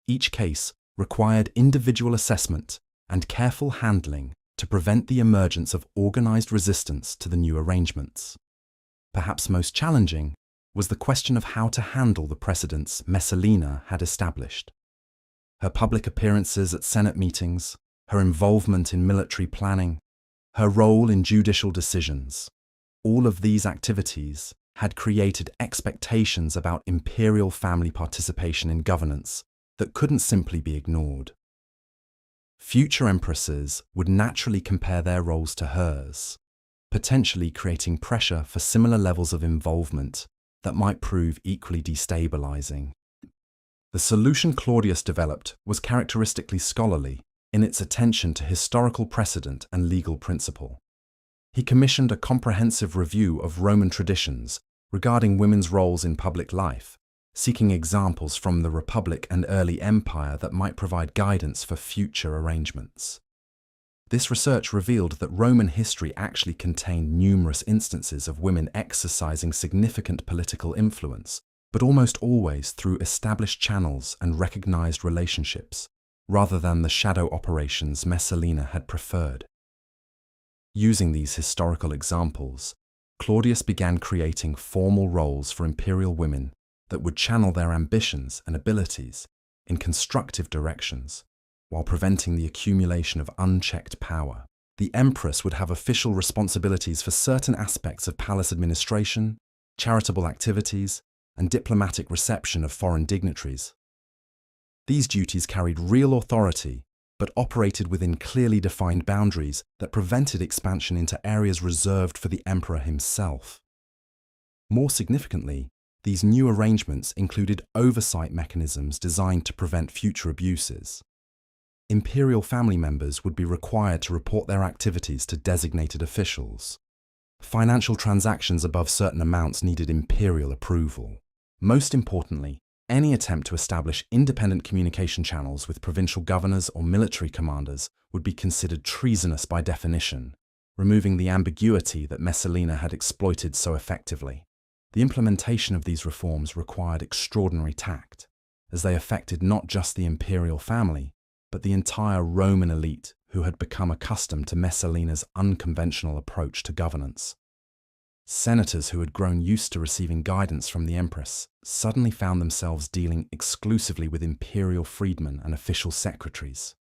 Each case required individual assessment and careful handling to prevent the emergence of organized resistance to the new arrangements. Perhaps most challenging was the question of how to handle the precedents Messalina had established. Her public appearances at Senate meetings, her involvement in military planning, her role in judicial decisions, all of these activities had created expectations about imperial family participation in governance that couldn't simply be ignored. Future empresses would naturally compare their roles to hers, potentially creating pressure for similar levels of involvement that might prove equally destabilizing. The solution Claudius developed was characteristically scholarly in its attention to historical precedent and legal principle. He commissioned a comprehensive review of Roman traditions regarding women's roles in public life, seeking examples from the Republic and early Empire that might provide guidance for future arrangements. This research revealed that Roman history actually contained numerous instances of women exercising significant political influence, but almost always through established channels and recognized relationships, rather than the shadow operations Messalina had preferred. Using these historical examples, Claudius began creating formal roles for imperial women that would channel their ambitions and abilities in constructive directions, while preventing the accumulation of unchecked power. The empress would have official responsibilities for certain aspects of palace administration, charitable activities, and diplomatic reception of foreign dignitaries. These duties carried real authority, but operated within clearly defined boundaries that prevented expansion into areas reserved for the emperor himself. More significantly, these new arrangements included oversight mechanisms designed to prevent future abuses. Imperial family members would be required to report their activities to designated officials. Financial transactions above certain amounts needed imperial approval. Most importantly, any attempt to establish independent communication channels with provincial governors or military commanders would be considered treasonous by definition, removing the ambiguity that Messalina had exploited so effectively. The implementation of these reforms required extraordinary tact, as they affected not just the imperial family, but the entire Roman elite who had become accustomed to Messalina's unconventional approach to governance. Senators who had grown used to receiving guidance from the empress suddenly found themselves dealing exclusively with imperial freedmen and official secretaries.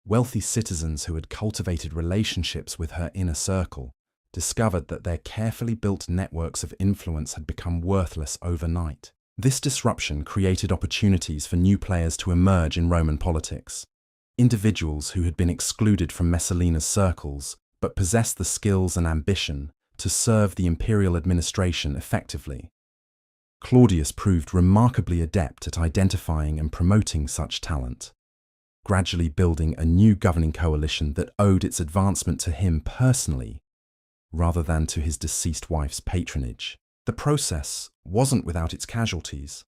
Wealthy citizens who had cultivated relationships with her inner circle discovered that their carefully built networks of influence had become worthless overnight. This disruption created opportunities for new players to emerge in Roman politics. Individuals who had been excluded from Messalina's circles but possessed the skills and ambition to serve the imperial administration effectively. Claudius proved remarkably adept at identifying and promoting such talent, gradually building a new governing coalition that owed its advancement to him personally, rather than to his deceased wife's patronage. The process wasn't without its casualties.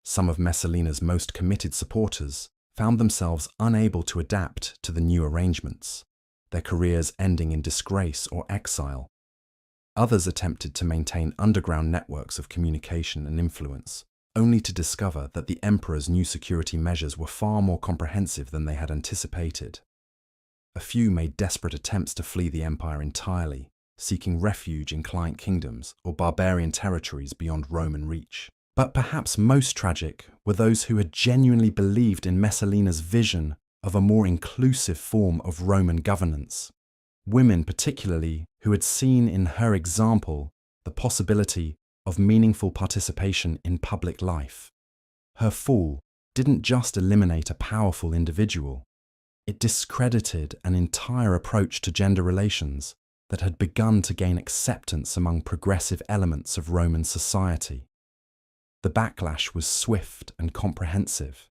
Some of Messalina's most committed supporters found themselves unable to adapt to the new arrangements, their careers ending in disgrace or exile. Others attempted to maintain underground networks of communication and influence, only to discover that the emperor's new security measures were far more comprehensive than they had anticipated. A few made desperate attempts to flee the empire entirely, seeking refuge in client kingdoms or barbarian territories beyond Roman reach. But perhaps most tragic were those who had genuinely believed in Messalina's vision of a more inclusive form of Roman governance. Women particularly who had seen in her example the possibility of meaningful participation in public life. Her fall didn't just eliminate a powerful individual, it discredited an entire approach to gender relations that had begun to gain acceptance among progressive elements of Roman society. The backlash was swift and comprehensive,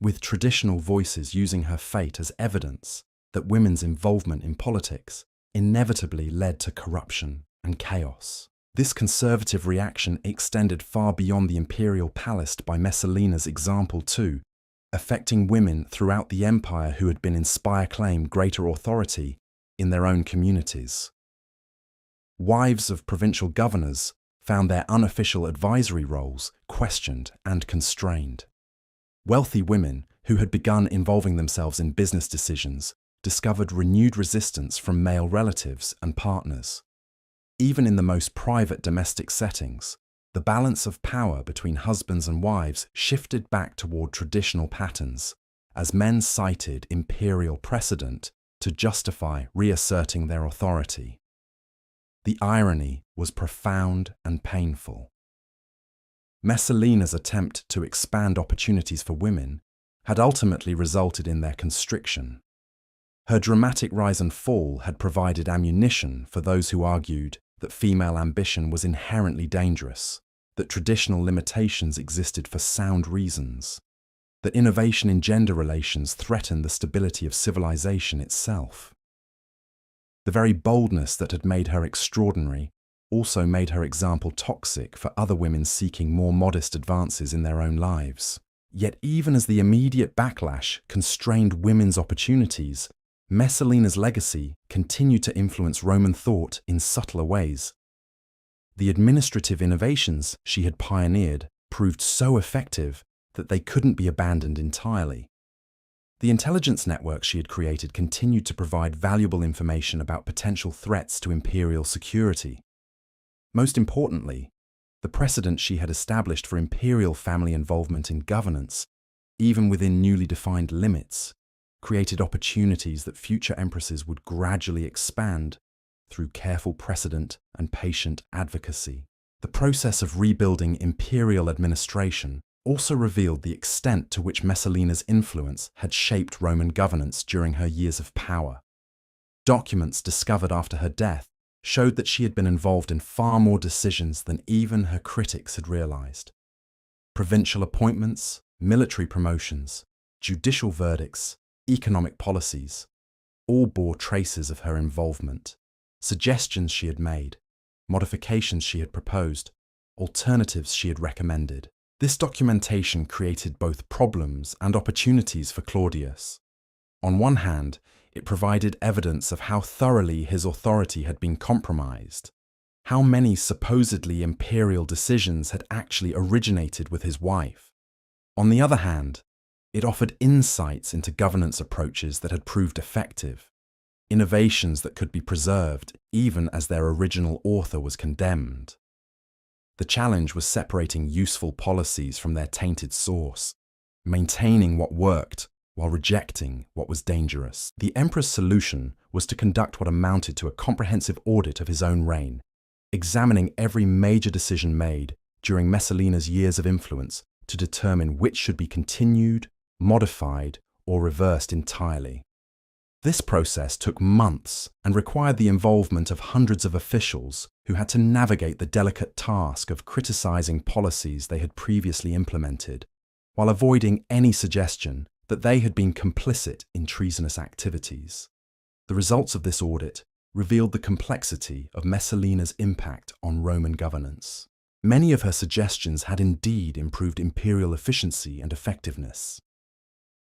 with traditional voices using her fate as evidence that women's involvement in politics inevitably led to corruption and chaos. This conservative reaction extended far beyond the imperial palace by Messalina's example too, affecting women throughout the empire who had been inspired to claim greater authority in their own communities. Wives of provincial governors found their unofficial advisory roles questioned and constrained. Wealthy women who had begun involving themselves in business decisions discovered renewed resistance from male relatives and partners. Even in the most private domestic settings, the balance of power between husbands and wives shifted back toward traditional patterns, as men cited imperial precedent to justify reasserting their authority. The irony was profound and painful. Messalina's attempt to expand opportunities for women had ultimately resulted in their constriction. Her dramatic rise and fall had provided ammunition for those who argued that female ambition was inherently dangerous, that traditional limitations existed for sound reasons, that innovation in gender relations threatened the stability of civilization itself. The very boldness that had made her extraordinary also made her example toxic for other women seeking more modest advances in their own lives. Yet even as the immediate backlash constrained women's opportunities, Messalina's legacy continued to influence Roman thought in subtler ways. The administrative innovations she had pioneered proved so effective that they couldn't be abandoned entirely. The intelligence network she had created continued to provide valuable information about potential threats to imperial security. Most importantly, the precedent she had established for imperial family involvement in governance, even within newly defined limits, created opportunities that future empresses would gradually expand through careful precedent and patient advocacy. The process of rebuilding imperial administration also revealed the extent to which Messalina's influence had shaped Roman governance during her years of power. Documents discovered after her death showed that she had been involved in far more decisions than even her critics had realized. Provincial appointments, military promotions, judicial verdicts, economic policies, all bore traces of her involvement. Suggestions she had made, modifications she had proposed, alternatives she had recommended. This documentation created both problems and opportunities for Claudius. On one hand, it provided evidence of how thoroughly his authority had been compromised, how many supposedly imperial decisions had actually originated with his wife. On the other hand, it offered insights into governance approaches that had proved effective, innovations that could be preserved even as their original author was condemned. The challenge was separating useful policies from their tainted source, maintaining what worked while rejecting what was dangerous. The emperor's solution was to conduct what amounted to a comprehensive audit of his own reign, examining every major decision made during Messalina's years of influence to determine which should be continued, modified, or reversed entirely. This process took months and required the involvement of hundreds of officials who had to navigate the delicate task of criticizing policies they had previously implemented, while avoiding any suggestion that they had been complicit in treasonous activities. The results of this audit revealed the complexity of Messalina's impact on Roman governance. Many of her suggestions had indeed improved imperial efficiency and effectiveness.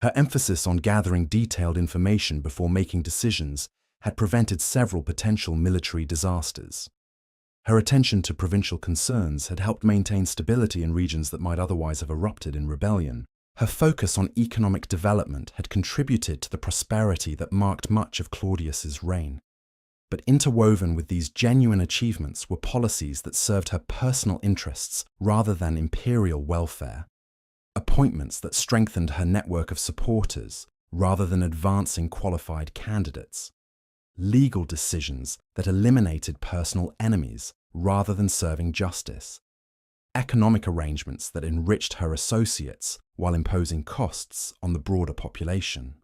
Her emphasis on gathering detailed information before making decisions had prevented several potential military disasters. Her attention to provincial concerns had helped maintain stability in regions that might otherwise have erupted in rebellion. Her focus on economic development had contributed to the prosperity that marked much of Claudius's reign. But interwoven with these genuine achievements were policies that served her personal interests rather than imperial welfare. Appointments that strengthened her network of supporters rather than advancing qualified candidates. Legal decisions that eliminated personal enemies rather than serving justice. Economic arrangements that enriched her associates while imposing costs on the broader population.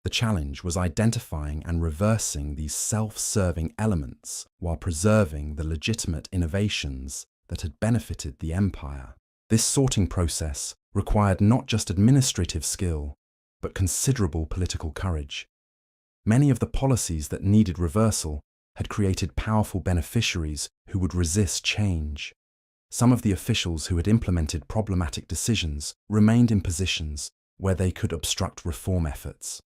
The challenge was identifying and reversing these self-serving elements while preserving the legitimate innovations that had benefited the empire. This sorting process required not just administrative skill, but considerable political courage. Many of the policies that needed reversal had created powerful beneficiaries who would resist change. Some of the officials who had implemented problematic decisions remained in positions where they could obstruct reform efforts.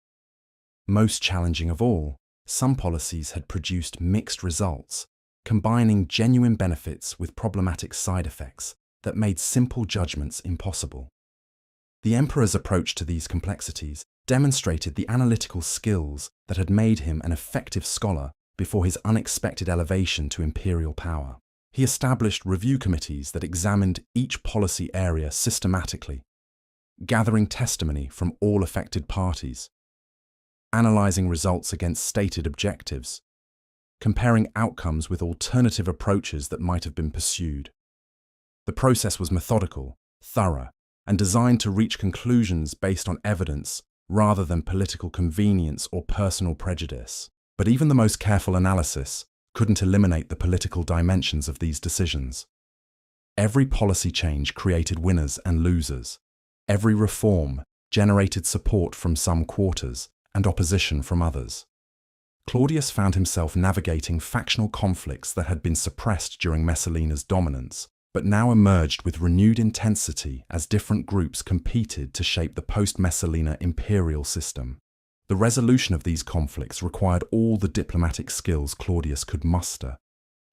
Most challenging of all, some policies had produced mixed results, combining genuine benefits with problematic side effects that made simple judgments impossible. The emperor's approach to these complexities demonstrated the analytical skills that had made him an effective scholar before his unexpected elevation to imperial power. He established review committees that examined each policy area systematically, gathering testimony from all affected parties, analyzing results against stated objectives, comparing outcomes with alternative approaches that might have been pursued. The process was methodical, thorough, and designed to reach conclusions based on evidence rather than political convenience or personal prejudice. But even the most careful analysis couldn't eliminate the political dimensions of these decisions. Every policy change created winners and losers. Every reform generated support from some quarters and opposition from others. Claudius found himself navigating factional conflicts that had been suppressed during Messalina's dominance, but now emerged with renewed intensity as different groups competed to shape the post-Messalina imperial system. The resolution of these conflicts required all the diplomatic skills Claudius could muster.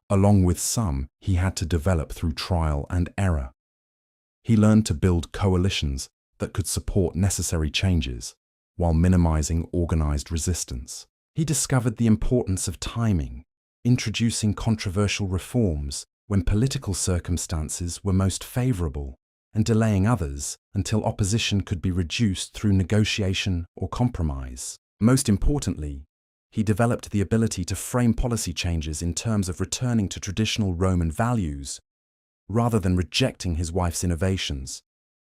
Along with some he had to develop through trial and error. He learned to build coalitions that could support necessary changes, while minimizing organized resistance. He discovered the importance of timing, introducing controversial reforms when political circumstances were most favorable, and delaying others until opposition could be reduced through negotiation or compromise. Most importantly, he developed the ability to frame policy changes in terms of returning to traditional Roman values, rather than rejecting his wife's innovations,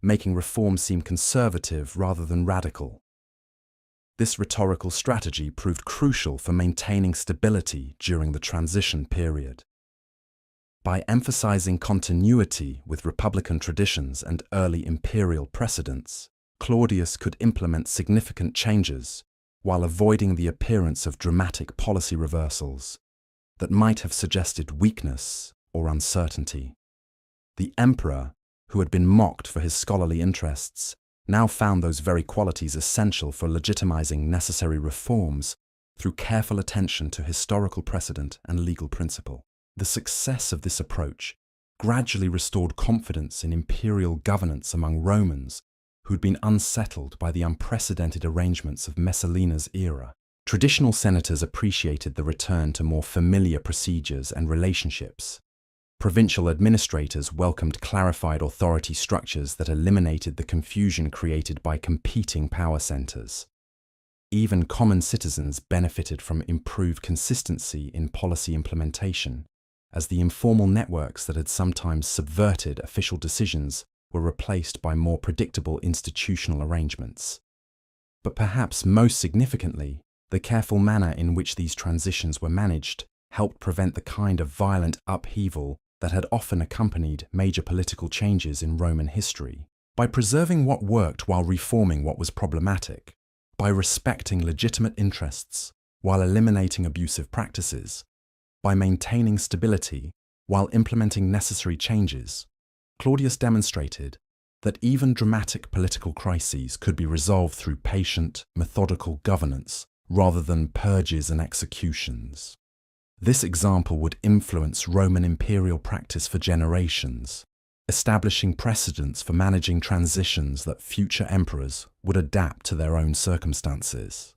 making reform seem conservative rather than radical. This rhetorical strategy proved crucial for maintaining stability during the transition period. By emphasizing continuity with Republican traditions and early imperial precedents, Claudius could implement significant changes while avoiding the appearance of dramatic policy reversals that might have suggested weakness or uncertainty. The emperor, who had been mocked for his scholarly interests, now found those very qualities essential for legitimizing necessary reforms through careful attention to historical precedent and legal principle. The success of this approach gradually restored confidence in imperial governance among Romans who had been unsettled by the unprecedented arrangements of Messalina's era. Traditional senators appreciated the return to more familiar procedures and relationships. Provincial administrators welcomed clarified authority structures that eliminated the confusion created by competing power centers. Even common citizens benefited from improved consistency in policy implementation, as the informal networks that had sometimes subverted official decisions were replaced by more predictable institutional arrangements. But perhaps most significantly, the careful manner in which these transitions were managed helped prevent the kind of violent upheaval that had often accompanied major political changes in Roman history. By preserving what worked while reforming what was problematic, by respecting legitimate interests while eliminating abusive practices, by maintaining stability while implementing necessary changes, Claudius demonstrated that even dramatic political crises could be resolved through patient, methodical governance rather than purges and executions. This example would influence Roman imperial practice for generations, establishing precedents for managing transitions that future emperors would adapt to their own circumstances.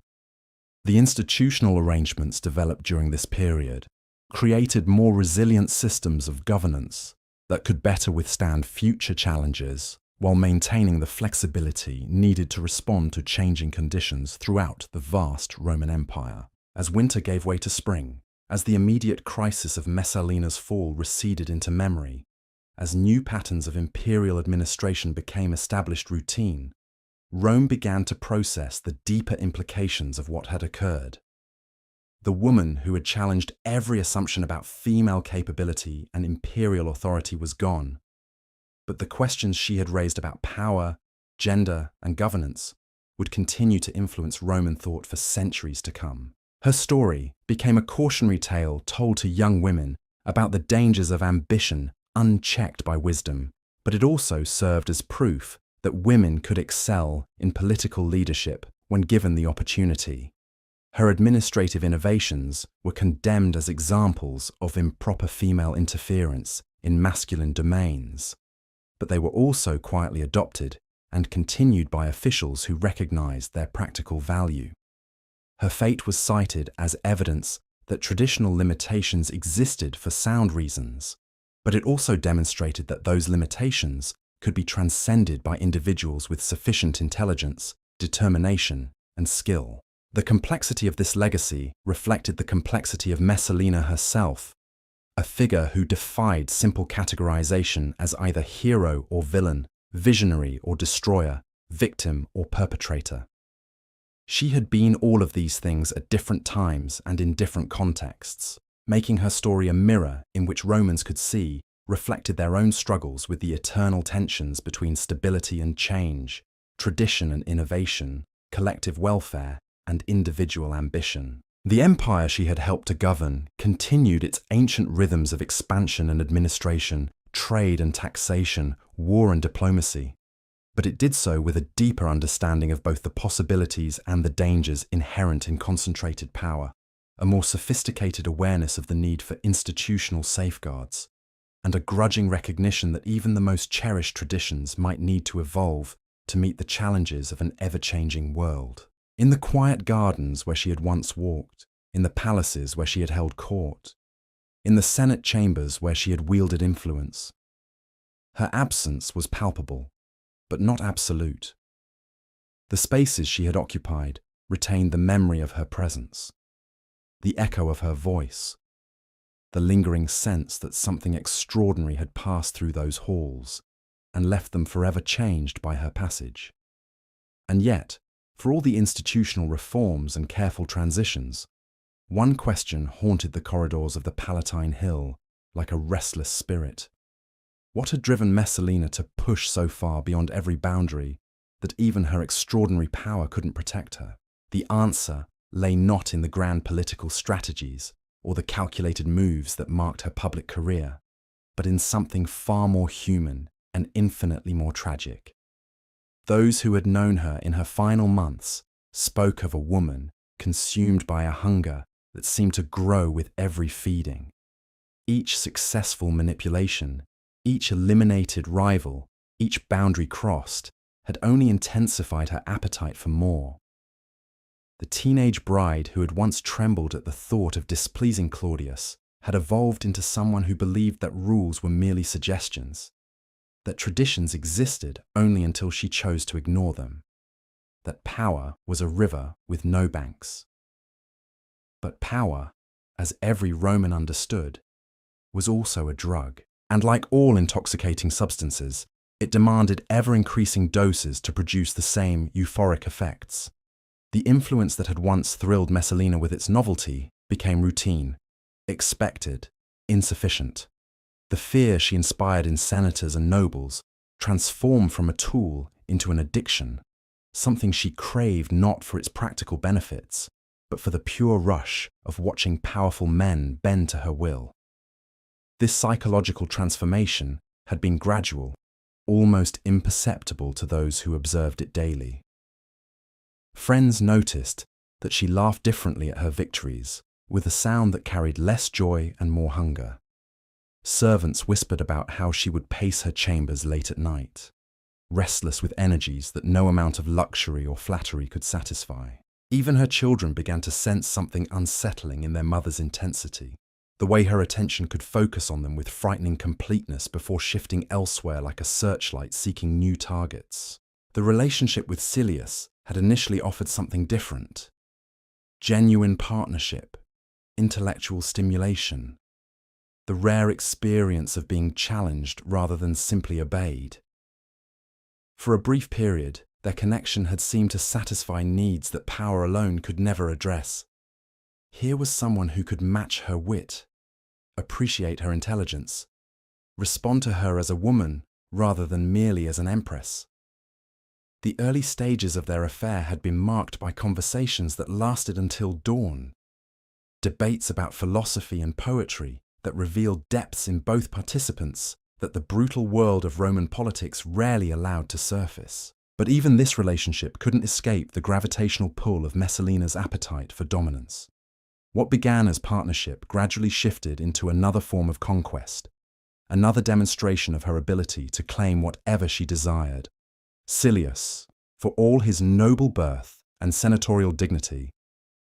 The institutional arrangements developed during this period created more resilient systems of governance that could better withstand future challenges while maintaining the flexibility needed to respond to changing conditions throughout the vast Roman Empire. As winter gave way to spring, as the immediate crisis of Messalina's fall receded into memory, as new patterns of imperial administration became established routine, Rome began to process the deeper implications of what had occurred. The woman who had challenged every assumption about female capability and imperial authority was gone, but the questions she had raised about power, gender, and governance would continue to influence Roman thought for centuries to come. Her story became a cautionary tale told to young women about the dangers of ambition unchecked by wisdom, but it also served as proof that women could excel in political leadership when given the opportunity. Her administrative innovations were condemned as examples of improper female interference in masculine domains, but they were also quietly adopted and continued by officials who recognized their practical value. Her fate was cited as evidence that traditional limitations existed for sound reasons, but it also demonstrated that those limitations could be transcended by individuals with sufficient intelligence, determination, and skill. The complexity of this legacy reflected the complexity of Messalina herself, a figure who defied simple categorization as either hero or villain, visionary or destroyer, victim or perpetrator. She had been all of these things at different times and in different contexts, making her story a mirror in which Romans could see reflected their own struggles with the eternal tensions between stability and change, tradition and innovation, collective welfare and individual ambition. The empire she had helped to govern continued its ancient rhythms of expansion and administration, trade and taxation, war and diplomacy. But it did so with a deeper understanding of both the possibilities and the dangers inherent in concentrated power, a more sophisticated awareness of the need for institutional safeguards, and a grudging recognition that even the most cherished traditions might need to evolve to meet the challenges of an ever-changing world. In the quiet gardens where she had once walked, in the palaces where she had held court, in the Senate chambers where she had wielded influence, her absence was palpable, but not absolute. The spaces she had occupied retained the memory of her presence, the echo of her voice, the lingering sense that something extraordinary had passed through those halls and left them forever changed by her passage. And yet, for all the institutional reforms and careful transitions, one question haunted the corridors of the Palatine Hill like a restless spirit. What had driven Messalina to push so far beyond every boundary that even her extraordinary power couldn't protect her? The answer lay not in the grand political strategies or the calculated moves that marked her public career, but in something far more human and infinitely more tragic. Those who had known her in her final months spoke of a woman consumed by a hunger that seemed to grow with every feeding. Each successful manipulation, each eliminated rival, each boundary crossed, had only intensified her appetite for more. The teenage bride who had once trembled at the thought of displeasing Claudius had evolved into someone who believed that rules were merely suggestions, that traditions existed only until she chose to ignore them, that power was a river with no banks. But power, as every Roman understood, was also a drug, and like all intoxicating substances, it demanded ever-increasing doses to produce the same euphoric effects. The influence that had once thrilled Messalina with its novelty became routine, expected, insufficient. The fear she inspired in senators and nobles transformed from a tool into an addiction, something she craved not for its practical benefits, but for the pure rush of watching powerful men bend to her will. This psychological transformation had been gradual, almost imperceptible to those who observed it daily. Friends noticed that she laughed differently at her victories, with a sound that carried less joy and more hunger. Servants whispered about how she would pace her chambers late at night, restless with energies that no amount of luxury or flattery could satisfy. Even her children began to sense something unsettling in their mother's intensity, the way her attention could focus on them with frightening completeness before shifting elsewhere like a searchlight seeking new targets. The relationship with Silius had initially offered something different: genuine partnership, intellectual stimulation, the rare experience of being challenged rather than simply obeyed. For a brief period, their connection had seemed to satisfy needs that power alone could never address. Here was someone who could match her wit, appreciate her intelligence, respond to her as a woman rather than merely as an empress. The early stages of their affair had been marked by conversations that lasted until dawn, debates about philosophy and poetry that revealed depths in both participants that the brutal world of Roman politics rarely allowed to surface. But even this relationship couldn't escape the gravitational pull of Messalina's appetite for dominance. What began as partnership gradually shifted into another form of conquest, another demonstration of her ability to claim whatever she desired. Silius, for all his noble birth and senatorial dignity,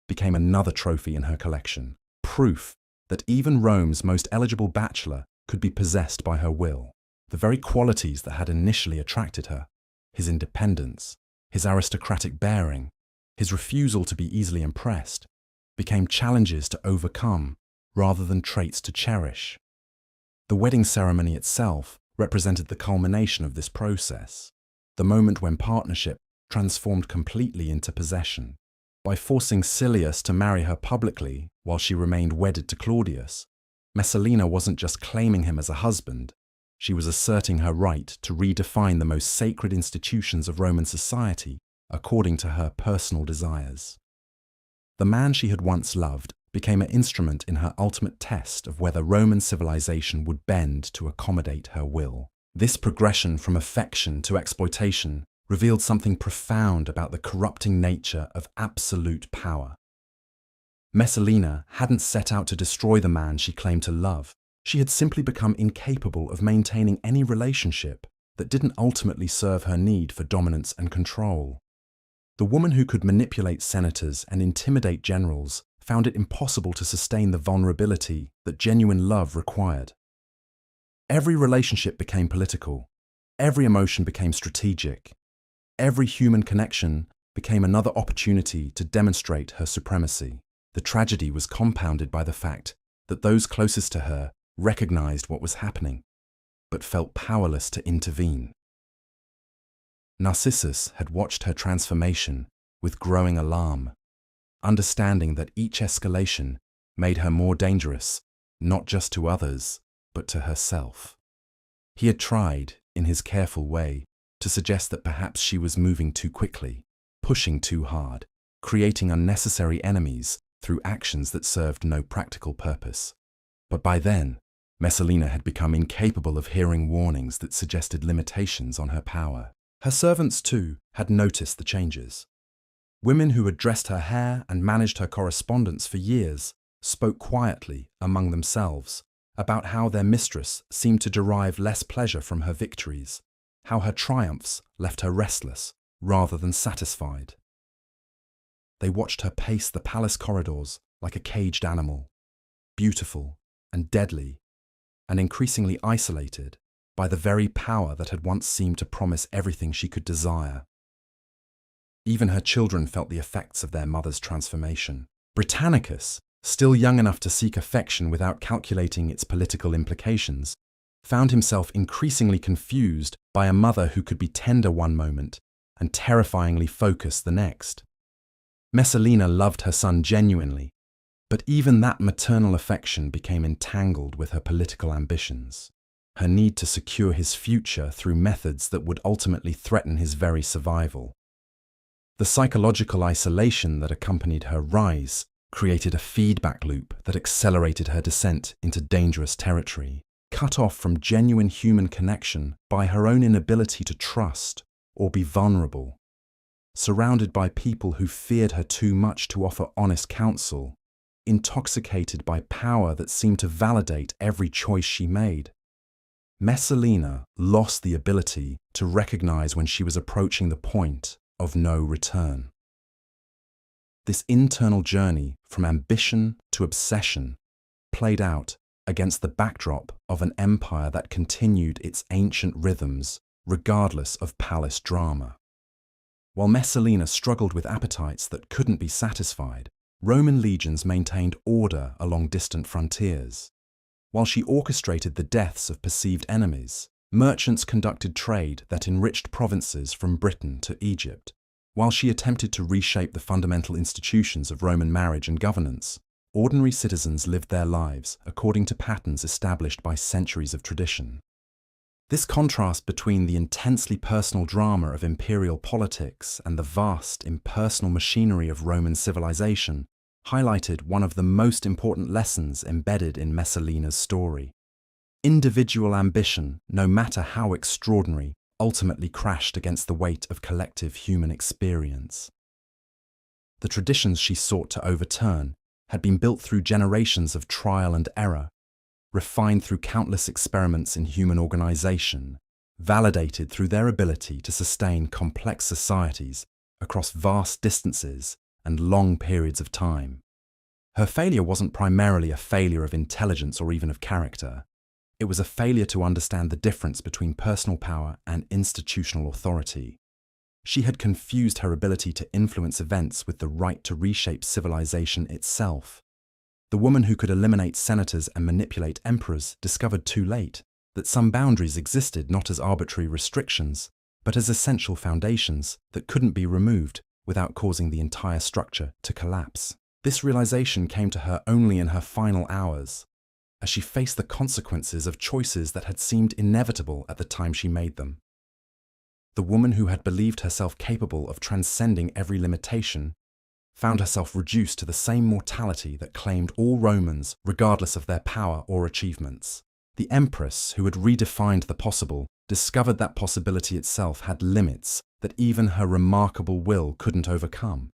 became another trophy in her collection, proof that even Rome's most eligible bachelor could be possessed by her will. The very qualities that had initially attracted her, his independence, his aristocratic bearing, his refusal to be easily impressed, became challenges to overcome rather than traits to cherish. The wedding ceremony itself represented the culmination of this process, the moment when partnership transformed completely into possession. By forcing Silius to marry her publicly while she remained wedded to Claudius, Messalina wasn't just claiming him as a husband, she was asserting her right to redefine the most sacred institutions of Roman society according to her personal desires. The man she had once loved became an instrument in her ultimate test of whether Roman civilization would bend to accommodate her will. This progression from affection to exploitation revealed something profound about the corrupting nature of absolute power. Messalina hadn't set out to destroy the man she claimed to love. She had simply become incapable of maintaining any relationship that didn't ultimately serve her need for dominance and control. The woman who could manipulate senators and intimidate generals found it impossible to sustain the vulnerability that genuine love required. Every relationship became political. Every emotion became strategic. Every human connection became another opportunity to demonstrate her supremacy. The tragedy was compounded by the fact that those closest to her recognized what was happening, but felt powerless to intervene. Narcissus had watched her transformation with growing alarm, understanding that each escalation made her more dangerous, not just to others, but to herself. He had tried, in his careful way, to suggest that perhaps she was moving too quickly, pushing too hard, creating unnecessary enemies through actions that served no practical purpose. But by then, Messalina had become incapable of hearing warnings that suggested limitations on her power. Her servants, too, had noticed the changes. Women who had dressed her hair and managed her correspondence for years spoke quietly among themselves about how their mistress seemed to derive less pleasure from her victories, how her triumphs left her restless rather than satisfied. They watched her pace the palace corridors like a caged animal, beautiful and deadly, and increasingly isolated by the very power that had once seemed to promise everything she could desire. Even her children felt the effects of their mother's transformation. Britannicus, still young enough to seek affection without calculating its political implications, found himself increasingly confused by a mother who could be tender one moment and terrifyingly focused the next. Messalina loved her son genuinely, but even that maternal affection became entangled with her political ambitions, her need to secure his future through methods that would ultimately threaten his very survival. The psychological isolation that accompanied her rise created a feedback loop that accelerated her descent into dangerous territory, cut off from genuine human connection by her own inability to trust or be vulnerable. Surrounded by people who feared her too much to offer honest counsel, intoxicated by power that seemed to validate every choice she made, Messalina lost the ability to recognize when she was approaching the point of no return. This internal journey from ambition to obsession played out against the backdrop of an empire that continued its ancient rhythms regardless of palace drama. While Messalina struggled with appetites that couldn't be satisfied, Roman legions maintained order along distant frontiers. While she orchestrated the deaths of perceived enemies, merchants conducted trade that enriched provinces from Britain to Egypt. While she attempted to reshape the fundamental institutions of Roman marriage and governance, ordinary citizens lived their lives according to patterns established by centuries of tradition. This contrast between the intensely personal drama of imperial politics and the vast, impersonal machinery of Roman civilization highlighted one of the most important lessons embedded in Messalina's story. Individual ambition, no matter how extraordinary, ultimately crashed against the weight of collective human experience. The traditions she sought to overturn had been built through generations of trial and error, refined through countless experiments in human organization, validated through their ability to sustain complex societies across vast distances and long periods of time. Her failure wasn't primarily a failure of intelligence or even of character. It was a failure to understand the difference between personal power and institutional authority. She had confused her ability to influence events with the right to reshape civilization itself. The woman who could eliminate senators and manipulate emperors discovered too late that some boundaries existed not as arbitrary restrictions, but as essential foundations that couldn't be removed without causing the entire structure to collapse. This realization came to her only in her final hours, as she faced the consequences of choices that had seemed inevitable at the time she made them. The woman who had believed herself capable of transcending every limitation found herself reduced to the same mortality that claimed all Romans regardless of their power or achievements. The Empress, who had redefined the possible, discovered that possibility itself had limits that even her remarkable will couldn't overcome.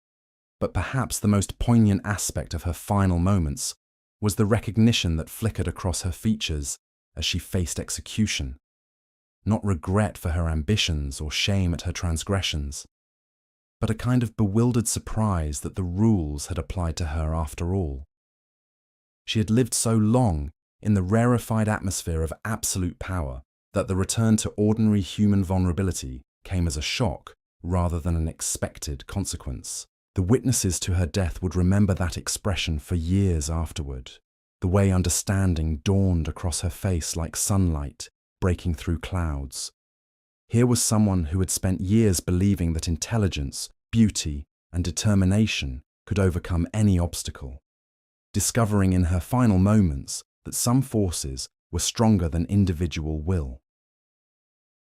But perhaps the most poignant aspect of her final moments was the recognition that flickered across her features as she faced execution. Not regret for her ambitions or shame at her transgressions, but a kind of bewildered surprise that the rules had applied to her after all. She had lived so long in the rarefied atmosphere of absolute power that the return to ordinary human vulnerability came as a shock rather than an expected consequence. The witnesses to her death would remember that expression for years afterward, the way understanding dawned across her face like sunlight breaking through clouds. Here was someone who had spent years believing that intelligence, beauty, and determination could overcome any obstacle, discovering in her final moments that some forces were stronger than individual will.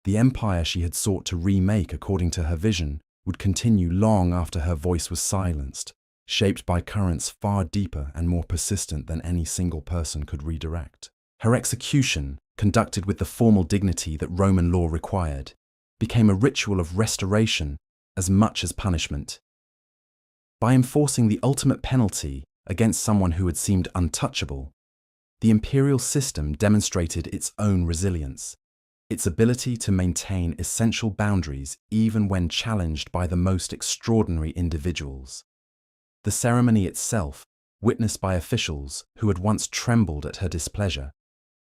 The empire she had sought to remake according to her vision would continue long after her voice was silenced, shaped by currents far deeper and more persistent than any single person could redirect. Her execution, conducted with the formal dignity that Roman law required, became a ritual of restoration as much as punishment. By enforcing the ultimate penalty against someone who had seemed untouchable, the imperial system demonstrated its own resilience, its ability to maintain essential boundaries even when challenged by the most extraordinary individuals. The ceremony itself, witnessed by officials who had once trembled at her displeasure,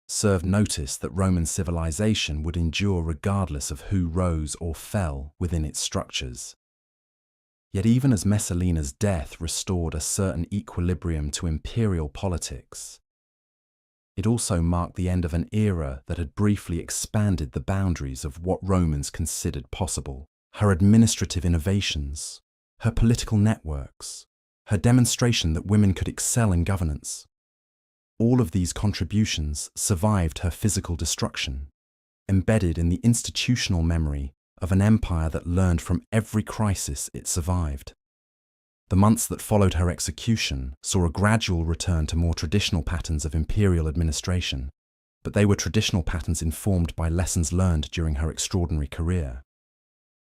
served notice that Roman civilization would endure regardless of who rose or fell within its structures. Yet even as Messalina's death restored a certain equilibrium to imperial politics, it also marked the end of an era that had briefly expanded the boundaries of what Romans considered possible. Her administrative innovations, her political networks, her demonstration that women could excel in governance, all of these contributions survived her physical destruction, embedded in the institutional memory of an empire that learned from every crisis it survived. The months that followed her execution saw a gradual return to more traditional patterns of imperial administration, but they were traditional patterns informed by lessons learned during her extraordinary career.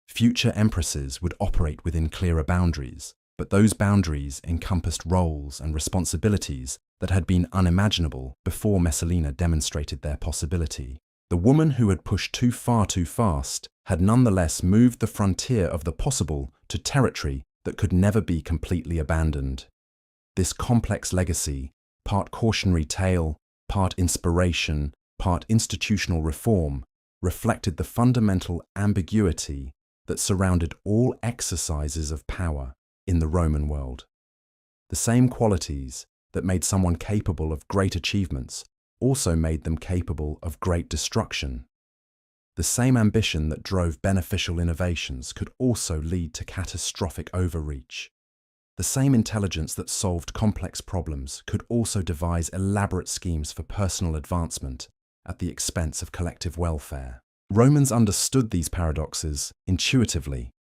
Future empresses would operate within clearer boundaries, but those boundaries encompassed roles and responsibilities that had been unimaginable before Messalina demonstrated their possibility. The woman who had pushed too far too fast had nonetheless moved the frontier of the possible to territory that could never be completely abandoned. This complex legacy, part cautionary tale, part inspiration, part institutional reform, reflected the fundamental ambiguity that surrounded all exercises of power in the Roman world. The same qualities that made someone capable of great achievements also made them capable of great destruction. The same ambition that drove beneficial innovations could also lead to catastrophic overreach. The same intelligence that solved complex problems could also devise elaborate schemes for personal advancement at the expense of collective welfare. Romans understood these paradoxes intuitively,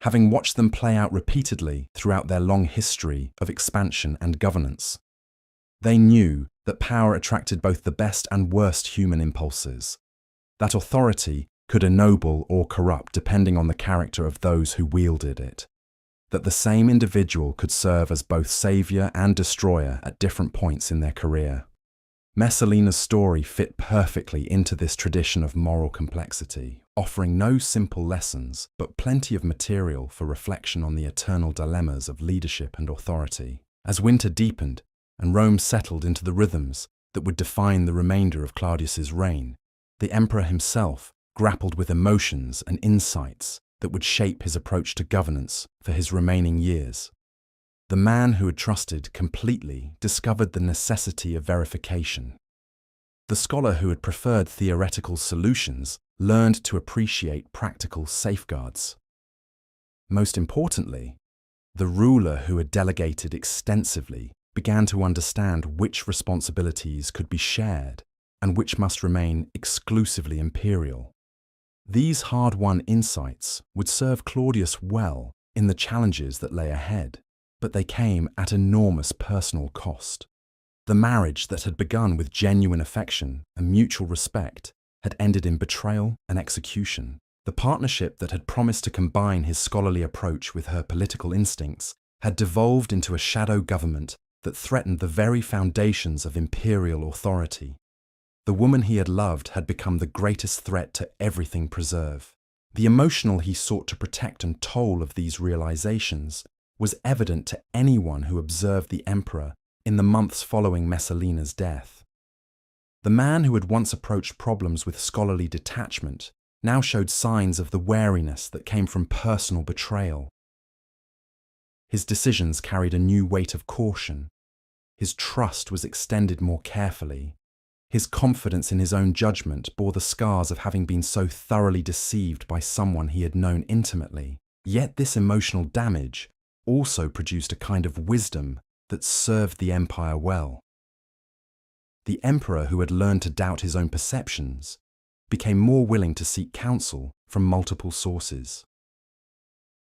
having watched them play out repeatedly throughout their long history of expansion and governance. They knew that power attracted both the best and worst human impulses, that authority could ennoble or corrupt depending on the character of those who wielded it, that the same individual could serve as both savior and destroyer at different points in their career. Messalina's story fit perfectly into this tradition of moral complexity, offering no simple lessons, but plenty of material for reflection on the eternal dilemmas of leadership and authority. As winter deepened and Rome settled into the rhythms that would define the remainder of Claudius's reign, the emperor himself grappled with emotions and insights that would shape his approach to governance for his remaining years. The man who had trusted completely discovered the necessity of verification. The scholar who had preferred theoretical solutions learned to appreciate practical safeguards. Most importantly, the ruler who had delegated extensively began to understand which responsibilities could be shared and which must remain exclusively imperial. These hard-won insights would serve Claudius well in the challenges that lay ahead, but they came at enormous personal cost. The marriage that had begun with genuine affection and mutual respect had ended in betrayal and execution. The partnership that had promised to combine his scholarly approach with her political instincts had devolved into a shadow government that threatened the very foundations of imperial authority. The woman he had loved had become the greatest threat to everything preserve. The emotional he sought to protect and toll of these realizations was evident to anyone who observed the emperor in the months following Messalina's death. The man who had once approached problems with scholarly detachment now showed signs of the wariness that came from personal betrayal. His decisions carried a new weight of caution. His trust was extended more carefully. His confidence in his own judgment bore the scars of having been so thoroughly deceived by someone he had known intimately. Yet this emotional damage also produced a kind of wisdom that served the empire well. The emperor who had learned to doubt his own perceptions became more willing to seek counsel from multiple sources.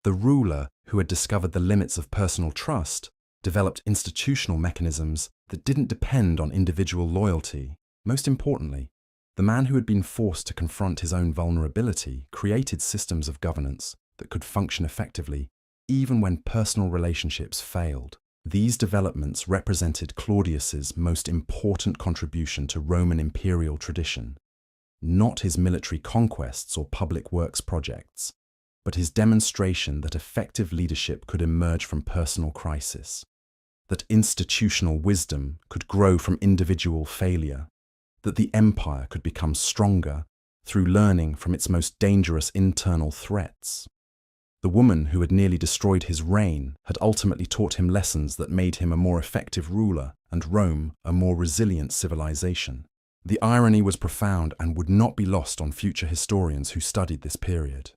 The ruler who had discovered the limits of personal trust developed institutional mechanisms that didn't depend on individual loyalty. Most importantly, the man who had been forced to confront his own vulnerability created systems of governance that could function effectively even when personal relationships failed. These developments represented Claudius's most important contribution to Roman imperial tradition, not his military conquests or public works projects, but his demonstration that effective leadership could emerge from personal crisis. that institutional wisdom could grow from individual failure, that the empire could become stronger through learning from its most dangerous internal threats. The woman who had nearly destroyed his reign had ultimately taught him lessons that made him a more effective ruler and Rome a more resilient civilization. The irony was profound and would not be lost on future historians who studied this period.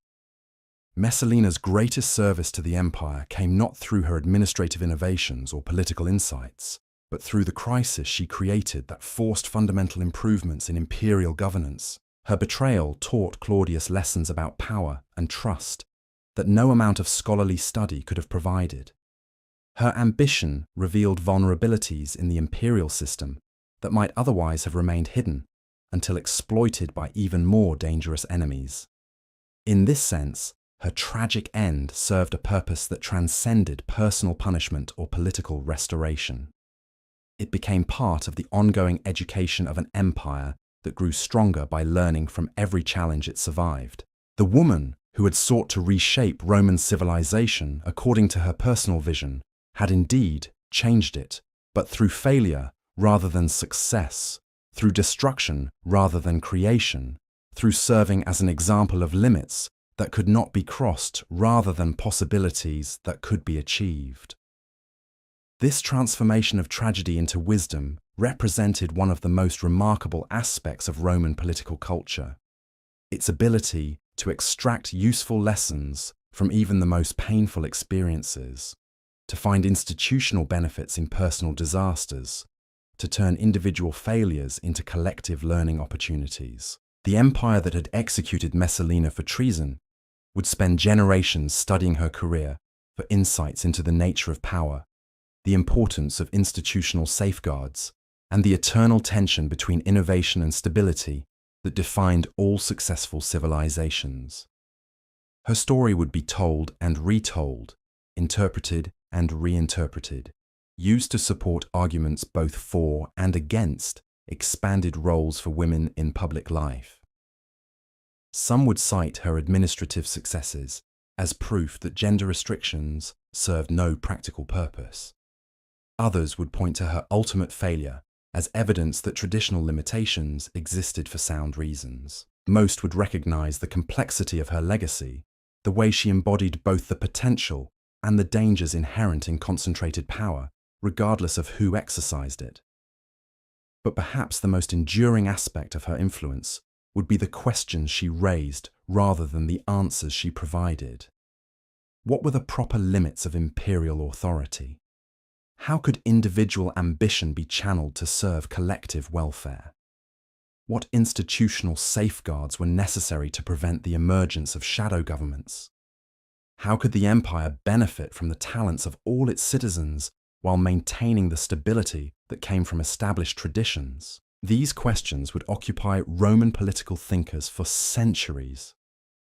Messalina's greatest service to the empire came not through her administrative innovations or political insights, but through the crisis she created that forced fundamental improvements in imperial governance. Her betrayal taught Claudius lessons about power and trust that no amount of scholarly study could have provided. Her ambition revealed vulnerabilities in the imperial system that might otherwise have remained hidden until exploited by even more dangerous enemies. In this sense, her tragic end served a purpose that transcended personal punishment or political restoration. It became part of the ongoing education of an empire that grew stronger by learning from every challenge it survived. The woman who had sought to reshape Roman civilization according to her personal vision had indeed changed it, but through failure rather than success, through destruction rather than creation, through serving as an example of limits that could not be crossed rather than possibilities that could be achieved. This transformation of tragedy into wisdom represented one of the most remarkable aspects of Roman political culture, its ability to extract useful lessons from even the most painful experiences, to find institutional benefits in personal disasters, to turn individual failures into collective learning opportunities. The empire that had executed Messalina for treason would spend generations studying her career for insights into the nature of power, the importance of institutional safeguards, and the eternal tension between innovation and stability that defined all successful civilizations. Her story would be told and retold, interpreted and reinterpreted, used to support arguments both for and against expanded roles for women in public life. Some would cite her administrative successes as proof that gender restrictions served no practical purpose. Others would point to her ultimate failure as evidence that traditional limitations existed for sound reasons. Most would recognize the complexity of her legacy, the way she embodied both the potential and the dangers inherent in concentrated power, regardless of who exercised it. But perhaps the most enduring aspect of her influence would be the questions she raised rather than the answers she provided. What were the proper limits of imperial authority? How could individual ambition be channeled to serve collective welfare? What institutional safeguards were necessary to prevent the emergence of shadow governments? How could the empire benefit from the talents of all its citizens while maintaining the stability that came from established traditions? These questions would occupy Roman political thinkers for centuries,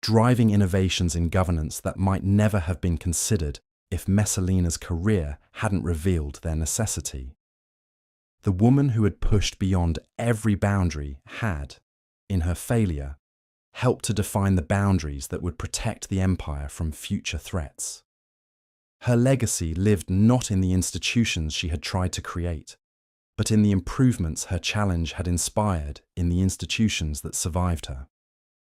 driving innovations in governance that might never have been considered if Messalina's career hadn't revealed their necessity. The woman who had pushed beyond every boundary had, in her failure, helped to define the boundaries that would protect the empire from future threats. Her legacy lived not in the institutions she had tried to create, but in the improvements her challenge had inspired in the institutions that survived her.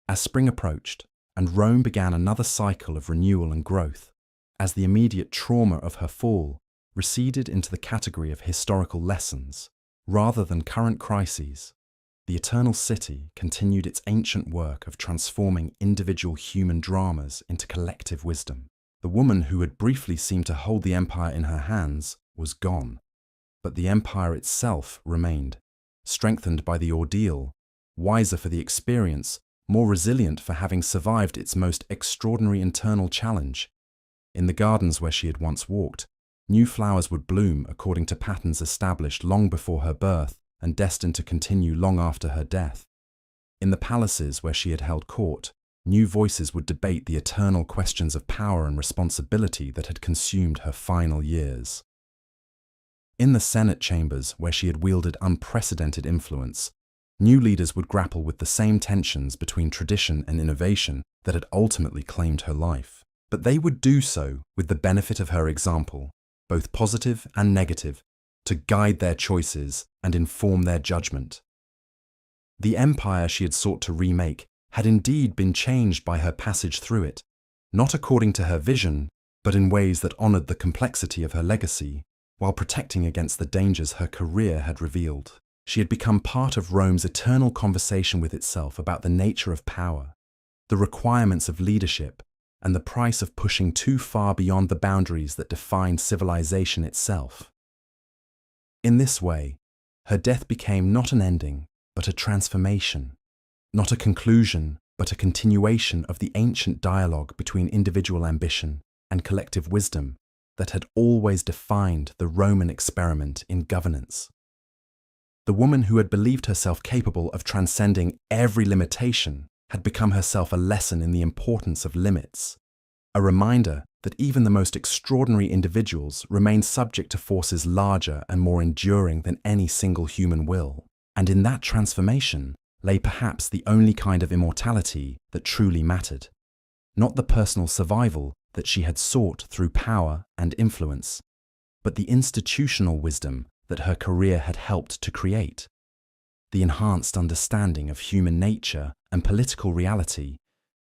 As spring approached, and Rome began another cycle of renewal and growth, as the immediate trauma of her fall receded into the category of historical lessons, rather than current crises, the Eternal City continued its ancient work of transforming individual human dramas into collective wisdom. The woman who had briefly seemed to hold the empire in her hands was gone, but the empire itself remained, strengthened by the ordeal, wiser for the experience, more resilient for having survived its most extraordinary internal challenge. In the gardens where she had once walked, new flowers would bloom according to patterns established long before her birth and destined to continue long after her death. In the palaces where she had held court, new voices would debate the eternal questions of power and responsibility that had consumed her final years. In the Senate chambers where she had wielded unprecedented influence, new leaders would grapple with the same tensions between tradition and innovation that had ultimately claimed her life. But they would do so with the benefit of her example, both positive and negative, to guide their choices and inform their judgment. The empire she had sought to remake had indeed been changed by her passage through it, not according to her vision, but in ways that honored the complexity of her legacy, while protecting against the dangers her career had revealed. She had become part of Rome's eternal conversation with itself about the nature of power, the requirements of leadership, and the price of pushing too far beyond the boundaries that defined civilization itself. In this way, her death became not an ending, but a transformation, not a conclusion, but a continuation of the ancient dialogue between individual ambition and collective wisdom that had always defined the Roman experiment in governance. The woman who had believed herself capable of transcending every limitation had become herself a lesson in the importance of limits, a reminder that even the most extraordinary individuals remain subject to forces larger and more enduring than any single human will. And in that transformation lay perhaps the only kind of immortality that truly mattered, not the personal survival that she had sought through power and influence, but the institutional wisdom that her career had helped to create, the enhanced understanding of human nature and political reality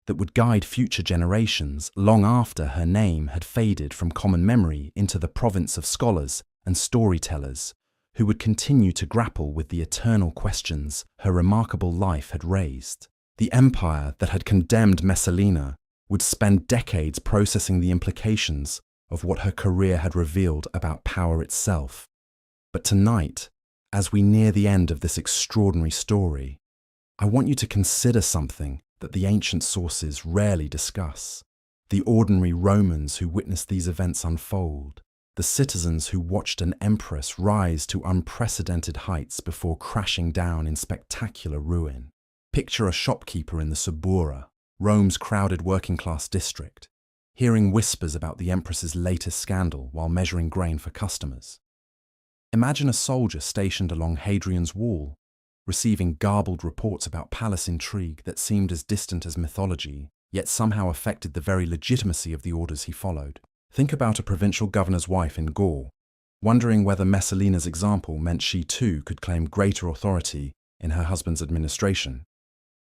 that would guide future generations long after her name had faded from common memory into the province of scholars and storytellers who would continue to grapple with the eternal questions her remarkable life had raised. The empire that had condemned Messalina would spend decades processing the implications of what her career had revealed about power itself. But tonight, as we near the end of this extraordinary story, I want you to consider something that the ancient sources rarely discuss. The ordinary Romans who witnessed these events unfold, the citizens who watched an empress rise to unprecedented heights before crashing down in spectacular ruin. Picture a shopkeeper in the Suburra, Rome's crowded working-class district, hearing whispers about the empress's latest scandal while measuring grain for customers. Imagine a soldier stationed along Hadrian's Wall, receiving garbled reports about palace intrigue that seemed as distant as mythology, yet somehow affected the very legitimacy of the orders he followed. Think about a provincial governor's wife in Gaul, wondering whether Messalina's example meant she too could claim greater authority in her husband's administration,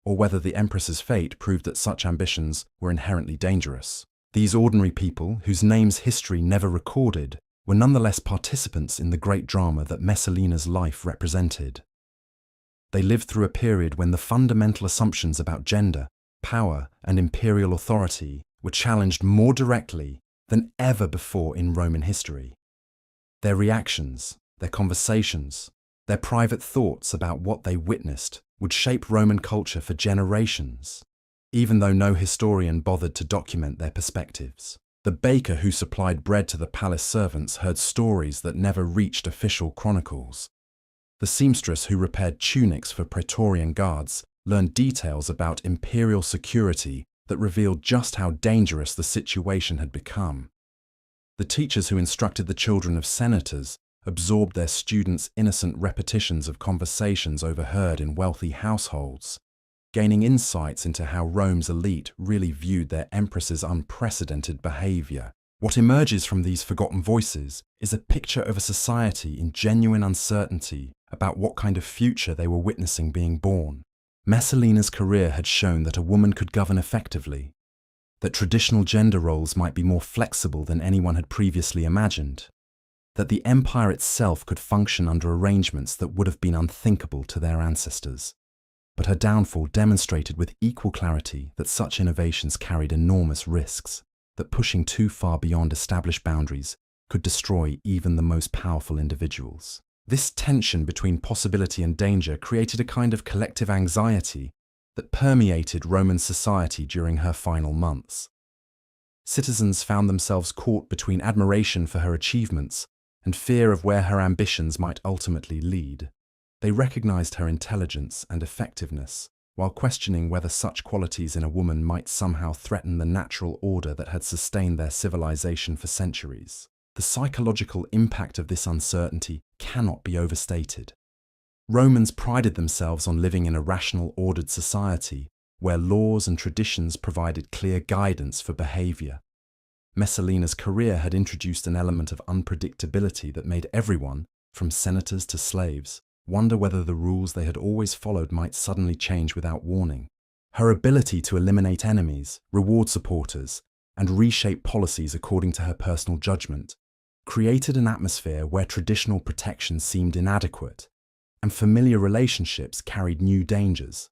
or whether the empress's fate proved that such ambitions were inherently dangerous. These ordinary people, whose names history never recorded, were nonetheless participants in the great drama that Messalina's life represented. They lived through a period when the fundamental assumptions about gender, power, and imperial authority were challenged more directly than ever before in Roman history. Their reactions, their conversations, their private thoughts about what they witnessed would shape Roman culture for generations, even though no historian bothered to document their perspectives. The baker who supplied bread to the palace servants heard stories that never reached official chronicles. The seamstress who repaired tunics for Praetorian guards learned details about imperial security that revealed just how dangerous the situation had become. The teachers who instructed the children of senators absorbed their students' innocent repetitions of conversations overheard in wealthy households, gaining insights into how Rome's elite really viewed their empress's unprecedented behavior. What emerges from these forgotten voices is a picture of a society in genuine uncertainty about what kind of future they were witnessing being born. Messalina's career had shown that a woman could govern effectively, that traditional gender roles might be more flexible than anyone had previously imagined, that the empire itself could function under arrangements that would have been unthinkable to their ancestors. But her downfall demonstrated with equal clarity that such innovations carried enormous risks, that pushing too far beyond established boundaries could destroy even the most powerful individuals. This tension between possibility and danger created a kind of collective anxiety that permeated Roman society during her final months. Citizens found themselves caught between admiration for her achievements and fear of where her ambitions might ultimately lead. They recognized her intelligence and effectiveness, while questioning whether such qualities in a woman might somehow threaten the natural order that had sustained their civilization for centuries. The psychological impact of this uncertainty cannot be overstated. Romans prided themselves on living in a rational, ordered society where laws and traditions provided clear guidance for behavior. Messalina's career had introduced an element of unpredictability that made everyone, from senators to slaves, wonder whether the rules they had always followed might suddenly change without warning. Her ability to eliminate enemies, reward supporters, and reshape policies according to her personal judgment created an atmosphere where traditional protection seemed inadequate, and familiar relationships carried new dangers.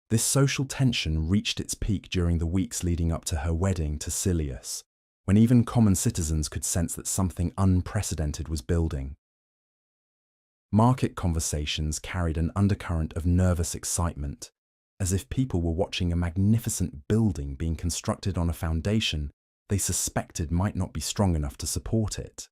This social tension reached its peak during the weeks leading up to her wedding to Silius, when even common citizens could sense that something unprecedented was building. Market conversations carried an undercurrent of nervous excitement, as if people were watching a magnificent building being constructed on a foundation they suspected might not be strong enough to support it.